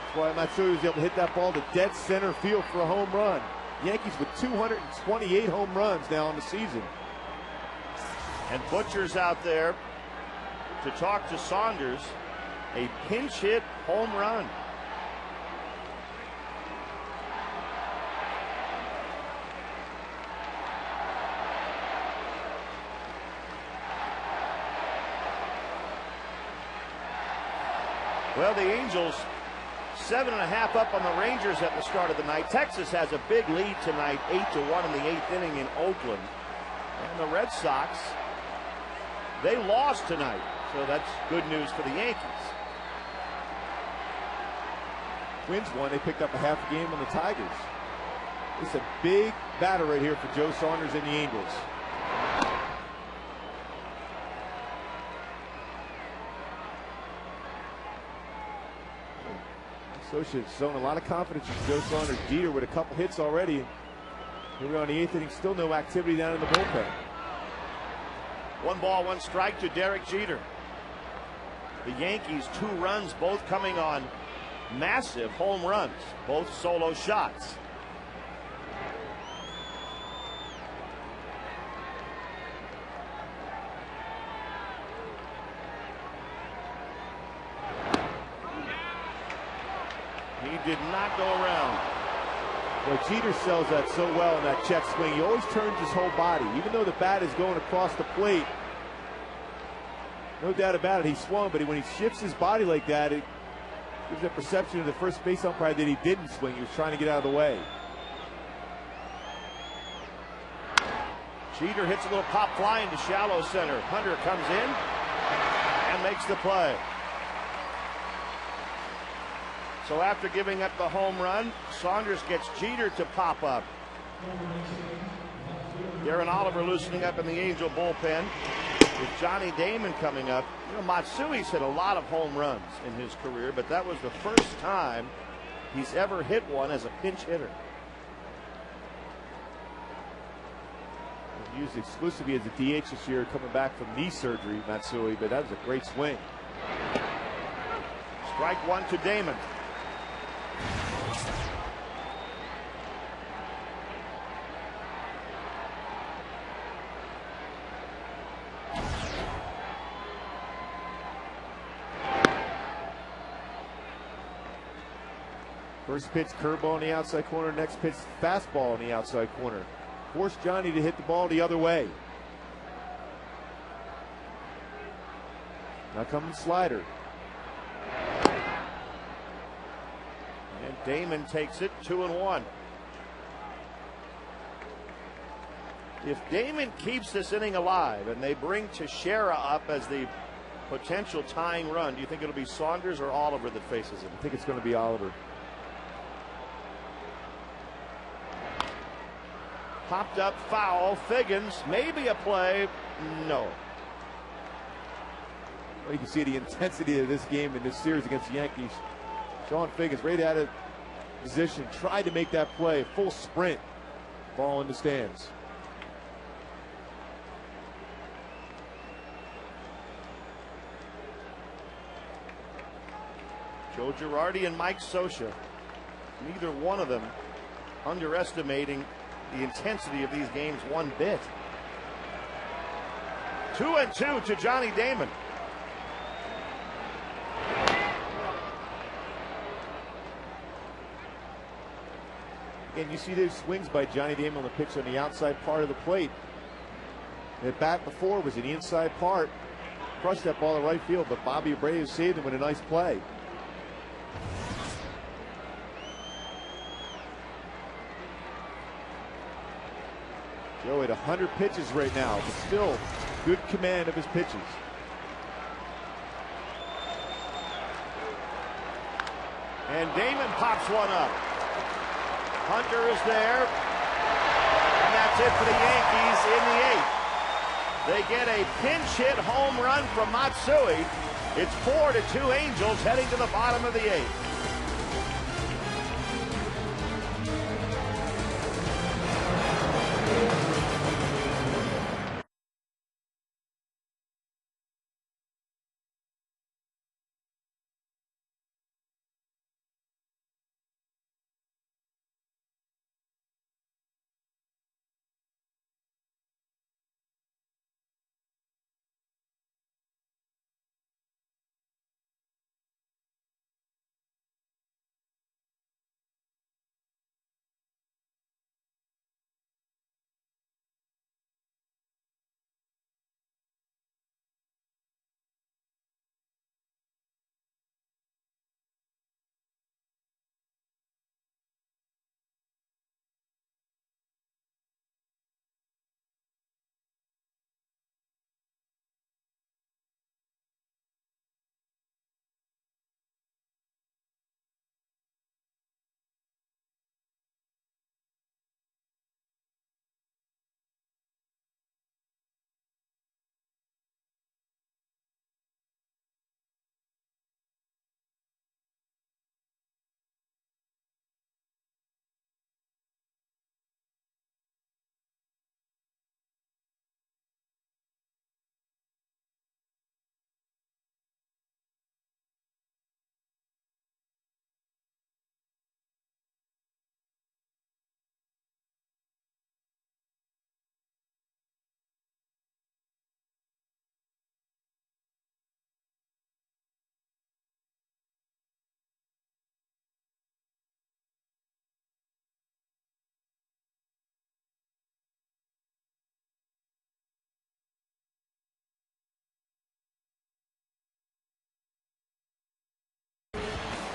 That's why Matsui was able to hit that ball to dead center field for a home run. Yankees with 228 home runs now in the season. And Butcher's out there to talk to Saunders. A pinch hit home run. Well, the Angels 7.5 up on the Rangers at the start of the night. Texas has a big lead tonight, 8-1 in the 8th inning in Oakland. And the Red Sox, they lost tonight, so that's good news for the Yankees. Twins won. They picked up a half a game on the Tigers. It's a big batter right here for Joe Saunders and the Angels. Associates showing a lot of confidence in Joe Saunders. Jeter with a couple hits already. Here we are in the 8th inning, still no activity down in the bullpen. 1 ball, 1 strike to Derek Jeter. The Yankees 2 runs, both coming on massive home runs, both solo shots. He did not go around. Well, Jeter sells that so well in that check swing. He always turns his whole body. Even though the bat is going across the plate, no doubt about it, he swung, but when he shifts his body like that, it gives that perception of the first base umpire that he didn't swing. He was trying to get out of the way. Jeter hits a little pop fly into shallow center. Hunter comes in and makes the play. So after giving up the home run, Saunders gets Jeter to pop up. Darren Oliver loosening up in the Angel bullpen with Johnny Damon coming up. You know, Matsui's hit a lot of home runs in his career, but that was the first time he's ever hit one as a pinch hitter. Used exclusively as a DH this year, coming back from knee surgery, Matsui, but that was a great swing. Strike 1 to Damon. First pitch, curveball in the outside corner. Next pitch, fastball in the outside corner. Forced Johnny to hit the ball the other way. Now coming slider. And Damon takes it 2-1. If Damon keeps this inning alive and they bring Teixeira up as the potential tying run, do you think it'll be Saunders or Oliver that faces him? I think it's going to be Oliver. Popped up foul. Figgins, maybe a play. No. Well, you can see the intensity of this game in this series against the Yankees. Sean Figgins right out of position, tried to make that play, full sprint, ball in the stands. Joe Girardi and Mike Scioscia, neither one of them underestimating the intensity of these games one bit. 2-2 to Johnny Damon. Again, you see those swings by Johnny Damon on the pitch on the outside part of the plate. The bat before was in the inside part. Crushed that ball to right field, but Bobby Abreu saved him with a nice play. Joe at 100 pitches right now, but still good command of his pitches. And Damon pops one up. Hunter is there. And that's it for the Yankees in the 8th. They get a pinch hit home run from Matsui. It's 4-2 Angels heading to the bottom of the 8th.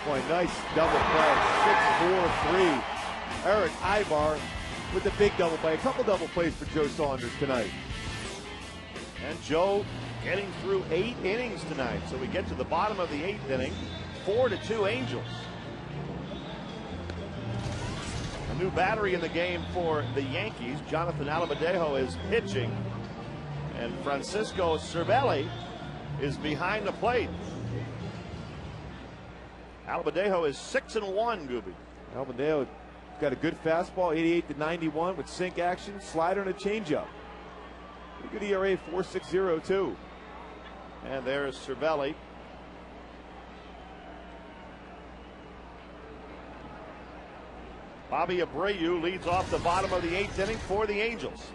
Boy, nice double play, 6-4-3. Eric Ibar with the big double play. A couple double plays for Joe Saunders tonight. And Joe getting through 8 innings tonight. So we get to the bottom of the 8th inning. 4-2 Angels. A new battery in the game for the Yankees. Jonathan Albadejo is pitching. And Francisco Cervelli is behind the plate. Albadejo is 6-1, Gooby. Albadejo got a good fastball, 88-91 with sink action, slider, and a changeup. Good ERA, 4.60 too. And there's Cervelli. Bobby Abreu leads off the bottom of the 8th inning for the Angels.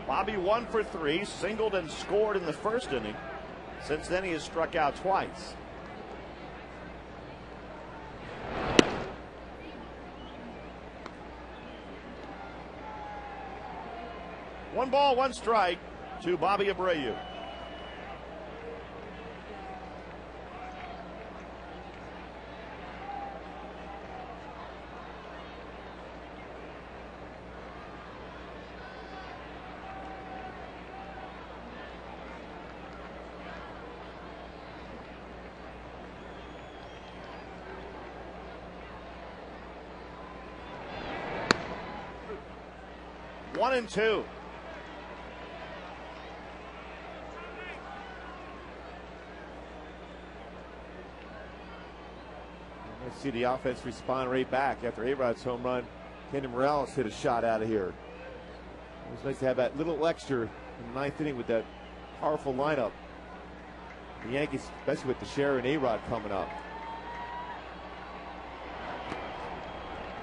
Bobby 1 for 3, singled and scored in the first inning. Since then, he has struck out twice. ball, one strike to Bobby Abreu. One and two. Let's see the offense respond right back after A-Rod's home run. Kendall Morales hit a shot out of here. It was nice to have that little extra in the ninth inning with that powerful lineup. The Yankees, especially with Teixeira and A-Rod coming up.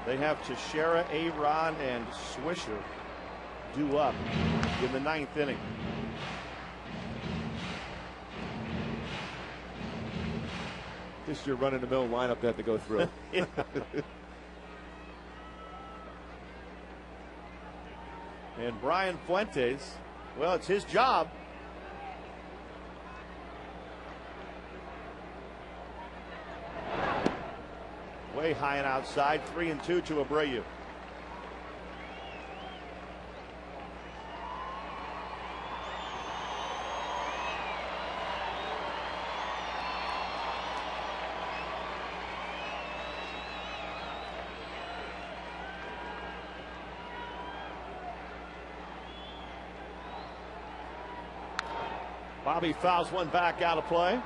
They have Teixeira, A-Rod, and Swisher due up in the ninth inning. This is your run-in-the-mill lineup they have to go through. Yeah. And Brian Fuentes, well, it's his job. Way high and outside, 3-2 to Abreu. Bobby fouls one back out of play.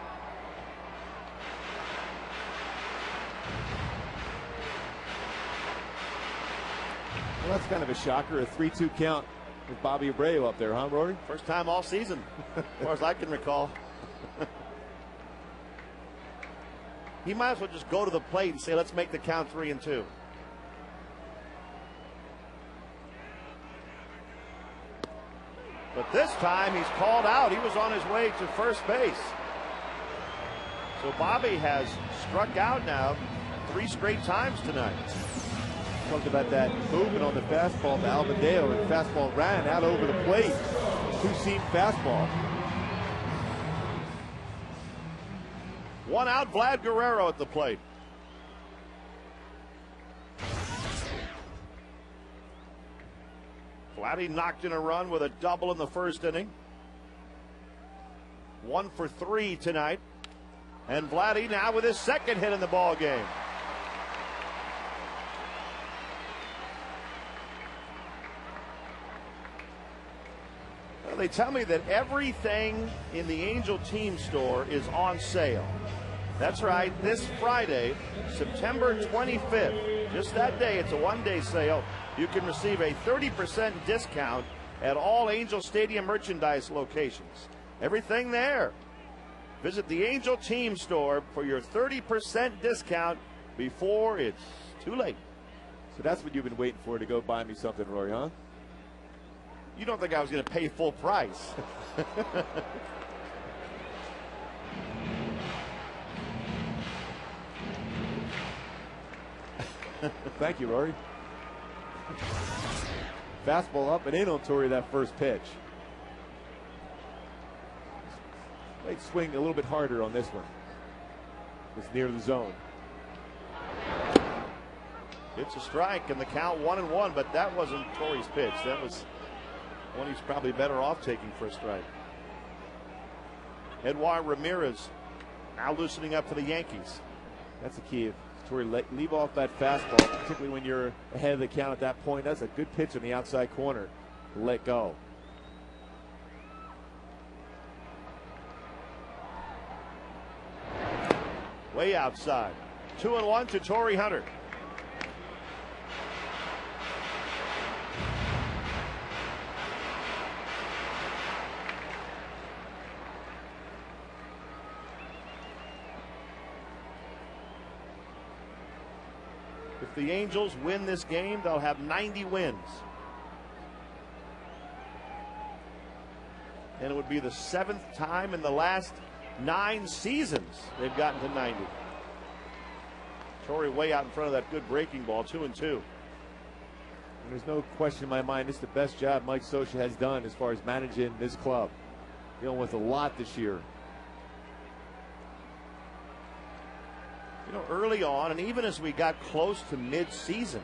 Well, that's kind of a shocker, a 3-2 count with Bobby Abreu up there, huh, Rory? First time all season, as far as I can recall. He might as well just go to the plate and say, let's make the count 3-2. But this time he's called out. He was on his way to first base. So Bobby has struck out now 3 straight times tonight. Talked about that movement on the fastball to Albadeo, and fastball ran out over the plate. Two-seam fastball. One out, Vlad Guerrero at the plate. Vladdy knocked in a run with a double in the first inning. 1 for 3 tonight. And Vladdy now with his second hit in the ball game. Well, they tell me that everything in the Angel team store is on sale. That's right, this Friday, September 25th, just that day, it's a one-day sale. You can receive a 30% discount at all Angel Stadium merchandise locations. Everything there. Visit the Angel team store for your 30% discount before it's too late. So that's what you've been waiting for, to go buy me something, Rory, huh? You don't think I was going to pay full price? Thank you, Rory. Fastball up and in on Torrey, that first pitch. Might swing a little bit harder on this one. It's near the zone. It's a strike, and the count 1-1, but that wasn't Torrey's pitch. That was one he's probably better off taking for a strike. Edouard Ramirez now loosening up for the Yankees. That's the key. Torrey, leave off that fastball, particularly when you're ahead of the count at that point. That's a good pitch on the outside corner. Let go. Way outside. 2-1 to Torrey Hunter. If the Angels win this game, they'll have 90 wins. And it would be the 7th time in the last 9 seasons they've gotten to 90. Torrey way out in front of that good breaking ball, 2-2. There's no question in my mind, this is the best job Mike Scioscia has done as far as managing this club. Dealing with a lot this year. You know, early on, and even as we got close to mid-season,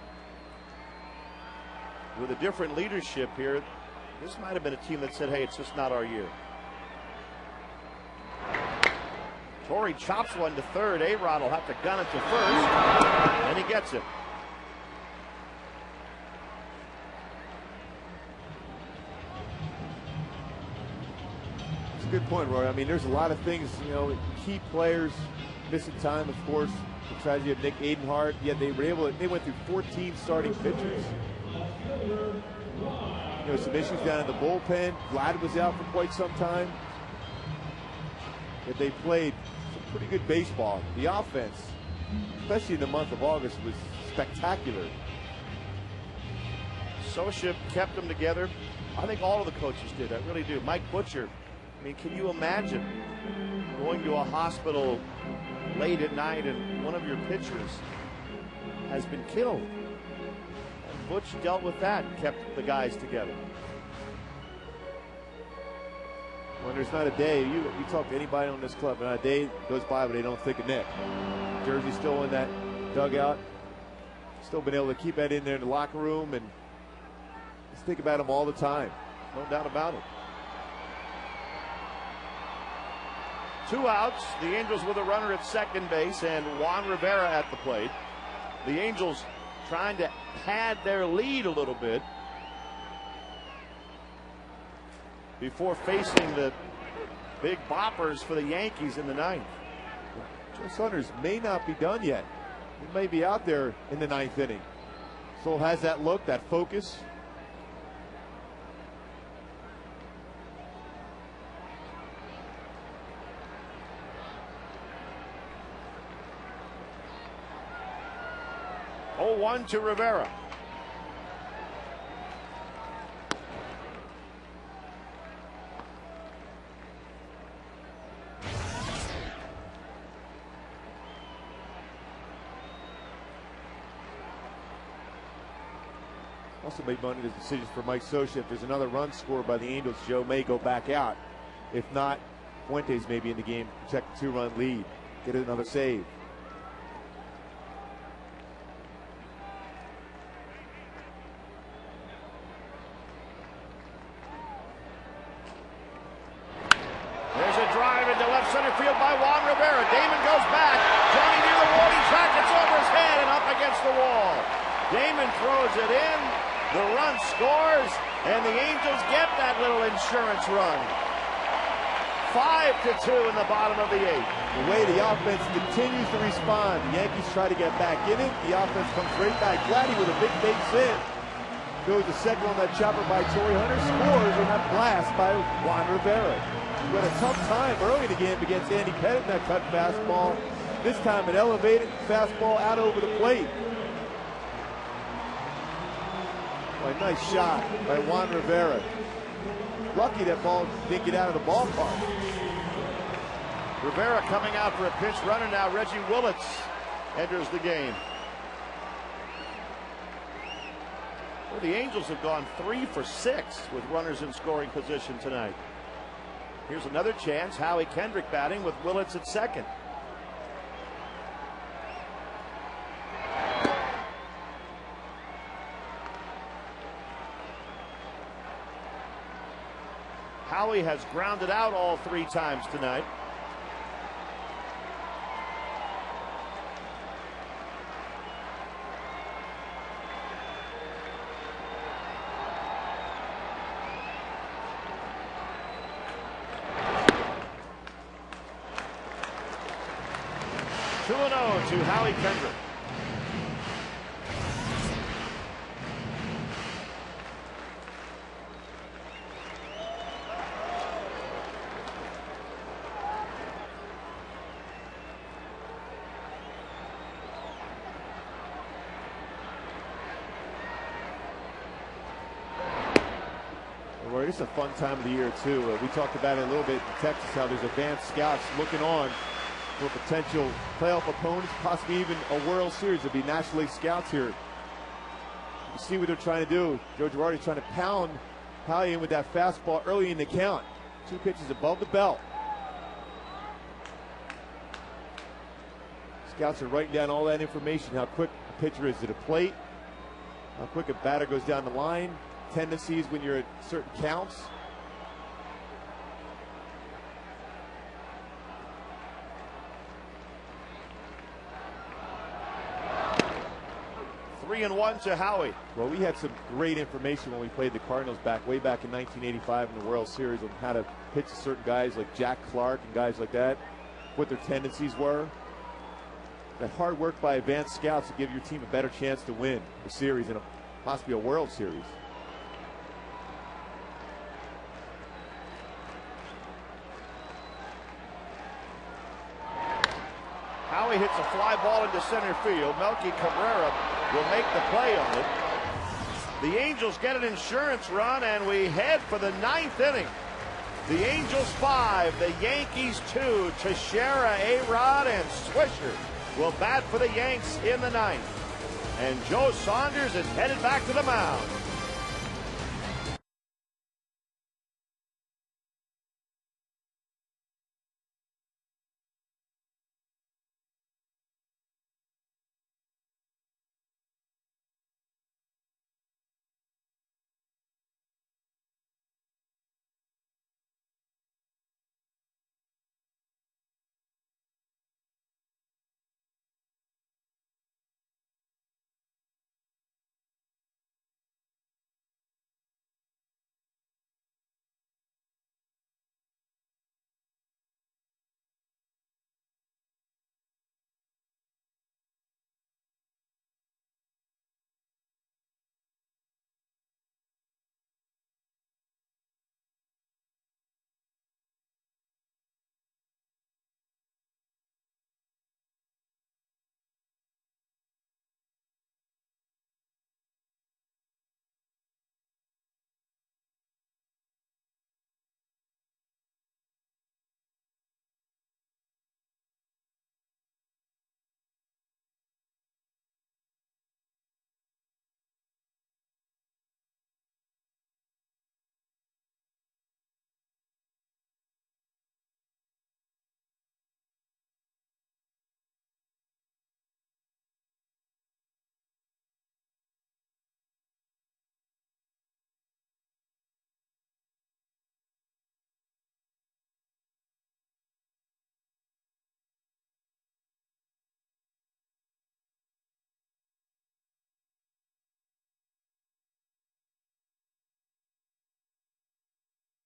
with a different leadership here, this might have been a team that said, hey, it's just not our year. Torrey chops one to third. A-Rod will have to gun it to first, and he gets it. It's a good point, Roy. I mean, there's a lot of things, you know, key players missing time, of course. The tragedy of Nick Adenhart, yet they were able to, they went through 14 starting pitchers. You know, some issues down in the bullpen. Vlad was out for quite some time. Yet they played some pretty good baseball. The offense, especially in the month of August, was spectacular. Scioscia kept them together. I think all of the coaches did. I really do. Mike Butcher, I mean, can you imagine going to a hospital late at night and one of your pitchers has been killed? And Butch dealt with that and kept the guys together. When there's not a day, you talk to anybody on this club, and a day goes by where they don't think of Nick. Jersey's still in that dugout. Still been able to keep that in there in the locker room, and just think about him all the time. No doubt about it. 2 outs. The Angels with a runner at second base and Juan Rivera at the plate. The Angels trying to pad their lead a little bit before facing the big boppers for the Yankees in the ninth. Joe Saunders may not be done yet. He may be out there in the ninth inning. Still has that look, that focus. Oh, 1 to Rivera. Also made one of the decisions for Mike Scioscia. If there's another run scored by the Angels, Joe may go back out. If not, Fuentes may be in the game, protect the 2-run lead, get another save. There's a drive into left center field by Juan Rivera. Damon goes back. Johnny near the warning track. It's over his head and up against the wall. Damon throws it in. The run scores, and the Angels get that little insurance run. 5-2 in the bottom of the 8th. The way the offense continues to respond, the Yankees try to get back in it. The offense comes right back. Vladdy with a big base hit. Goes the second on that chopper by Torrey Hunter. Scores on that blast by Juan Rivera. He had a tough time early in the game against Andy Pettit in that cut fastball. This time an elevated fastball out over the plate. A nice shot by Juan Rivera. Lucky that ball didn't get out of the ballpark. Rivera coming out for a pinch runner now. Reggie Willits enters the game. Well, the Angels have gone 3 for 6 with runners in scoring position tonight. Here's another chance. Howie Kendrick batting with Willits at second. Howie has grounded out all 3 times tonight. Two 2-0 to Howie Kendrick. It's a fun time of the year, too. We talked about it a little bit in Texas, how there's advanced scouts looking on for potential playoff opponents, possibly even a World Series. There'll be National League scouts here You see what they're trying to do. Joe Girardi's trying to pound Howie in with that fastball early in the count. 2 pitches above the belt. Scouts are writing down all that information, how quick a pitcher is to the plate, how quick a batter goes down the line, tendencies when you're at certain counts. Three and one to Howie. Well, we had some great information when we played the Cardinals way back in 1985 in the World Series on how to pitch to certain guys like Jack Clark and guys like that, what their tendencies were. That hard work by advanced scouts to give your team a better chance to win a series and possibly a World Series. Howie hits a fly ball into center field. Melky Cabrera will make the play on it. The Angels get an insurance run, and we head for the 9th inning. The Angels 5, the Yankees 2. Teixeira, A-Rod, and Swisher will bat for the Yanks in the 9th. And Joe Saunders is headed back to the mound.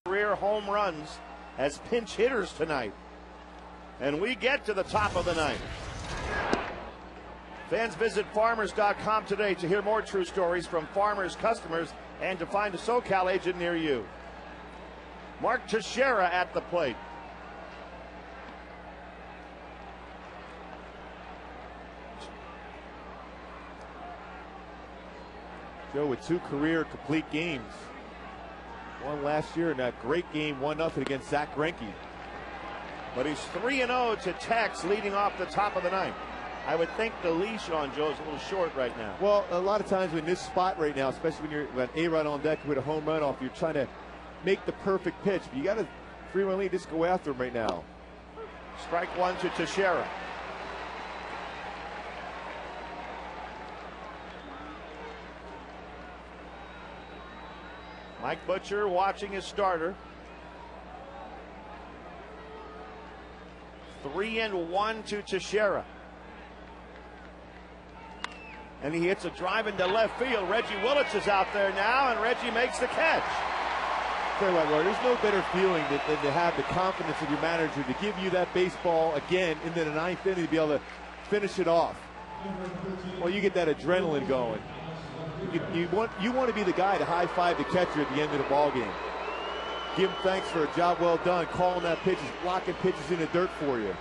Career home runs as pinch hitters tonight. And we get to the top of the 9th. Fans visit farmers.com today to hear more true stories from farmers, customers, and to find a SoCal agent near you. Mark Teixeira at the plate. Joe with 2 career complete games. One last year in that great game, 1-0 against Zach Greinke. But he's 3-0 to Tex leading off the top of the 9th. I would think the leash on Joe's a little short right now. Well, a lot of times in this spot right now, especially when you're got A-Rod on deck with a home run off, you're trying to make the perfect pitch. But you got a 3-run lead, just go after him right now. Strike 1 to Teixeira. Mike Butcher watching his starter. 3-1 to Teixeira. And he hits a drive into left field. Reggie Willits is out there now, and Reggie makes the catch. Tell you what, Roy, there's no better feeling than to have the confidence of your manager to give you that baseball again into the 9th inning to be able to finish it off. Well, you get that adrenaline going. You want to be the guy to high-five the catcher at the end of the ball game. Give him thanks for a job well done, calling that pitches, blocking pitches in the dirt for you.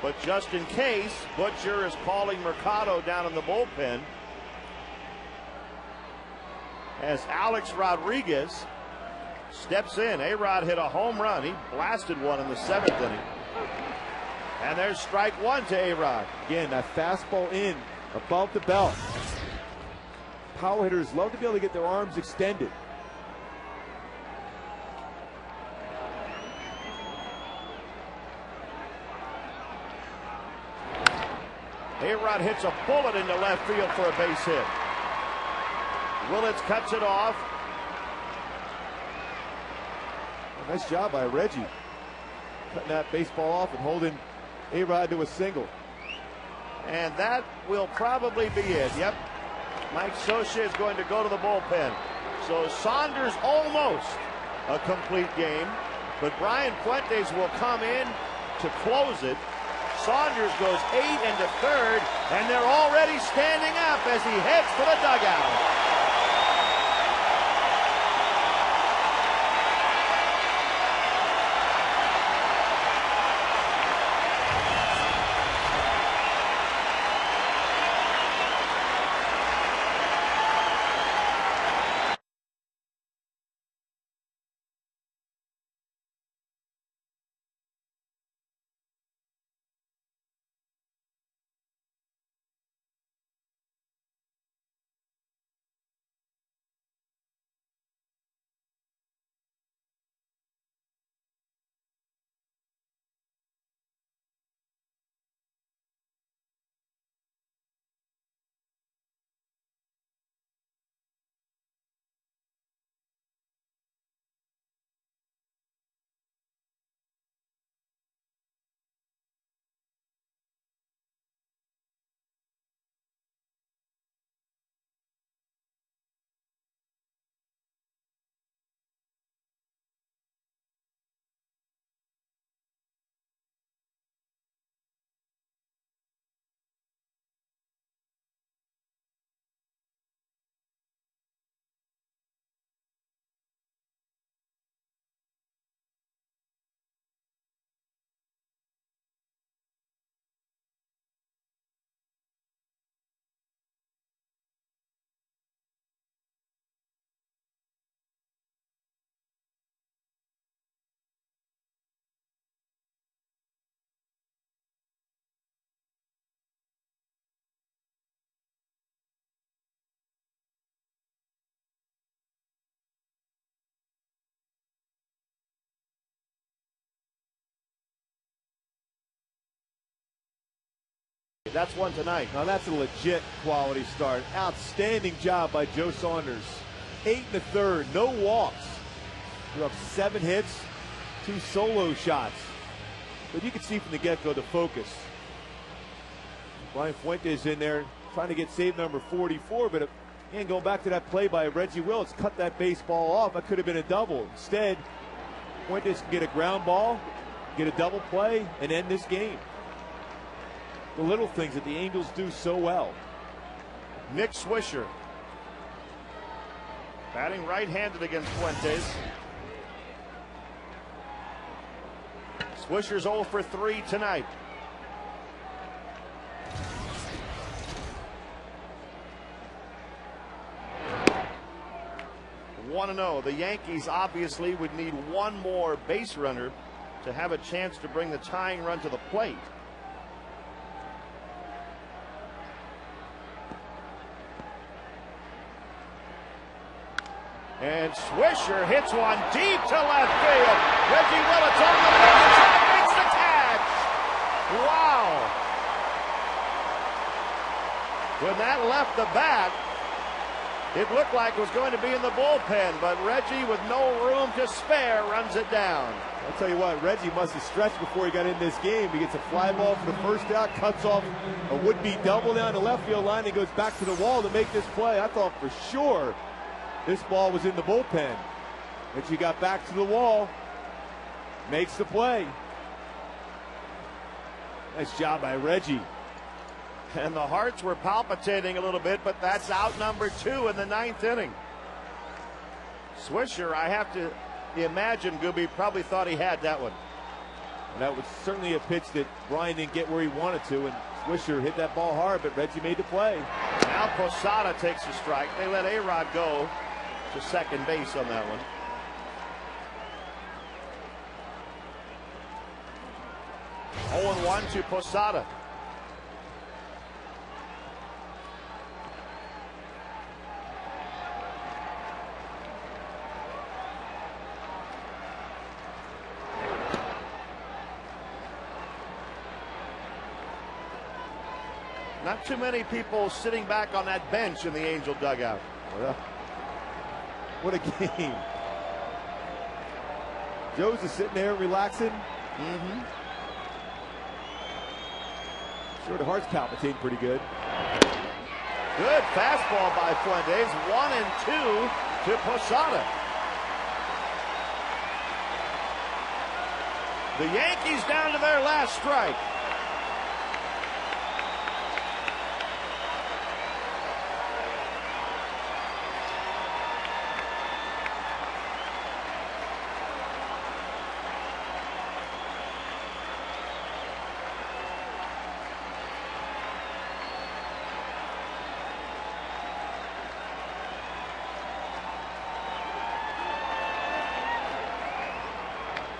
But just in case, Butcher is calling Mercado down in the bullpen as Alex Rodriguez steps in. A-Rod hit a home run. He blasted one in the 7th inning. And there's strike 1 to A-Rod. Again, that fastball in above the belt. power hitters love to be able to get their arms extended. A-Rod hits a bullet into left field for a base hit. Willits cuts it off. Nice job by Reggie. Cutting that baseball off and holding A-Rod to a single. And that will probably be it. Yep. Mike Socia is going to go to the bullpen. So Saunders almost a complete game. But Brian Fuentes will come in to close it. Saunders goes 8 into third, and they're already standing up as he heads for the dugout. That's one tonight. Now that's a legit quality start. Outstanding job by Joe Saunders. 8 in the third, no walks. You're up 7 hits, 2 solo shots. But you can see from the get-go the focus. Brian Fuentes in there trying to get save number 44, but again, going back to that play by Reggie Willits, cut that baseball off. That could have been a double. Instead, Fuentes can get a ground ball, get a double play, and end this game. The little things that the Angels do so well. Nick Swisher batting right-handed against Fuentes. Swisher's 0 for 3 tonight. Want to know, the Yankees obviously would need one more base runner to have a chance to bring the tying run to the plate. And Swisher hits one deep to left field. Reggie Willits on the base side makes the catch. Wow. When that left the bat, it looked like it was going to be in the bullpen, but Reggie, with no room to spare, runs it down. I'll tell you what, Reggie must have stretched before he got in this game. He gets a fly ball for the first out, cuts off a would-be double down the left field line, and goes back to the wall to make this play. I thought for sure this ball was in the bullpen. But she got back to the wall. Makes the play. Nice job by Reggie. And the hearts were palpitating a little bit, but that's out number 2 in the 9th inning. Swisher, I have to imagine, Gooby probably thought he had that one. And that was certainly a pitch that Brian didn't get where he wanted to, and Swisher hit that ball hard, but Reggie made the play. Now Posada takes a strike. They let A-Rod go to second base on that one. Oh, 0-1 to Posada. Not too many people sitting back on that bench in the Angel dugout. Well, what a game. Joe's just sitting there relaxing. Sure, the heart's palpitating pretty good. Good fastball by Fuentes. 1-2 to Posada. The Yankees down to their last strike.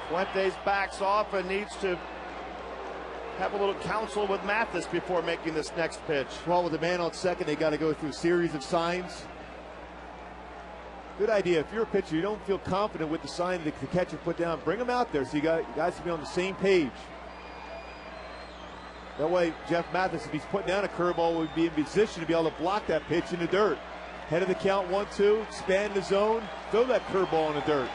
Fuentes backs off and needs to have a little counsel with Mathis before making this next pitch. Well, with the man on second, they got to go through a series of signs. Good idea. If you're a pitcher, you don't feel confident with the sign that the catcher put down, bring them out there so you guys can be on the same page. That way, Jeff Mathis, if he's putting down a curveball, would be in position to be able to block that pitch in the dirt. Head of the count, 1-2, expand the zone, throw that curveball in the dirt.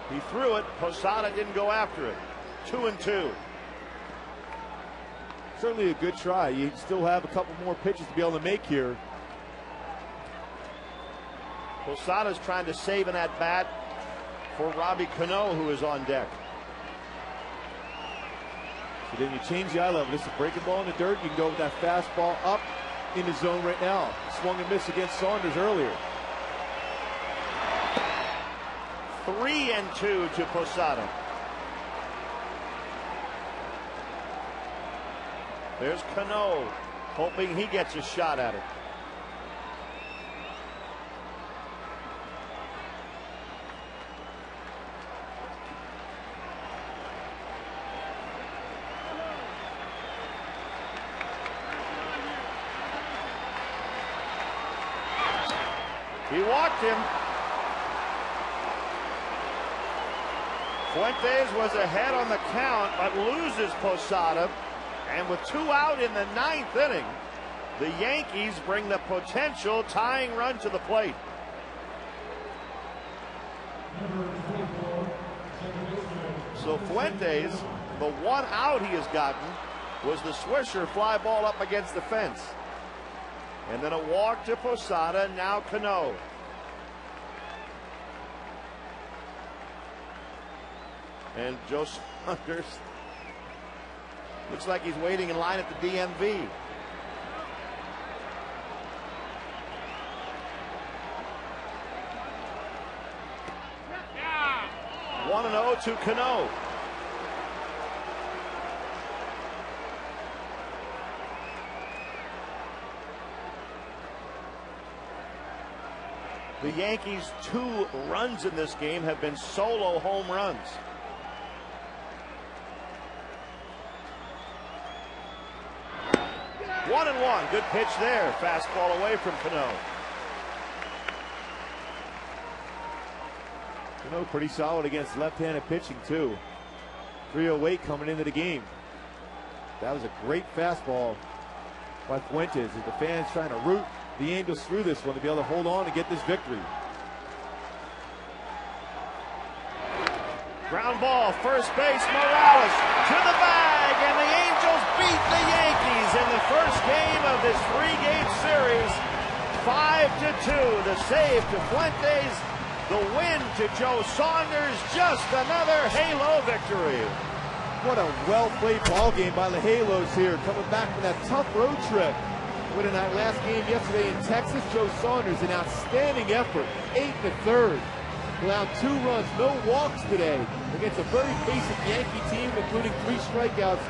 He threw it. Posada didn't go after it. 2-2. Certainly a good try. You still have a couple more pitches to be able to make here. Posada's trying to save an at-bat for Robbie Cano, who is on deck. So then you change the eye level. This is a breaking ball in the dirt. You can go with that fastball up in the zone right now. Swung and missed against Saunders earlier. 3-2 to Posada. There's Cano, hoping he gets a shot at it. He walked him. Fuentes was ahead on the count, but loses Posada. And with 2 out in the 9th inning, the Yankees bring the potential tying run to the plate. So Fuentes, the 1 out he has gotten was the Swisher fly ball up against the fence. And then a walk to Posada, now Cano. And Joe Saunders looks like he's waiting in line at the DMV. Yeah. 1-0 to Cano. The Yankees' 2 runs in this game have been solo home runs. 1-1. Good pitch there. Fastball away from Cano. Cano pretty solid against left-handed pitching too. 308 coming into the game. That was a great fastball by Fuentes. As the fans trying to root the Angels through this one to be able to hold on and get this victory. Ground ball, first base, Morales to the bag, and the Angels beat the Yankees in the first game of this 3-game series. 5-2. The save to Fuentes, the win to Joe Saunders. Just another Halo victory. What a well-played ball game by the Halos here, coming back from that tough road trip. Winning that last game yesterday in Texas, Joe Saunders, an outstanding effort, 8 1/3. Allowed 2 runs, no walks today against a very basic Yankee team, including 3 strikeouts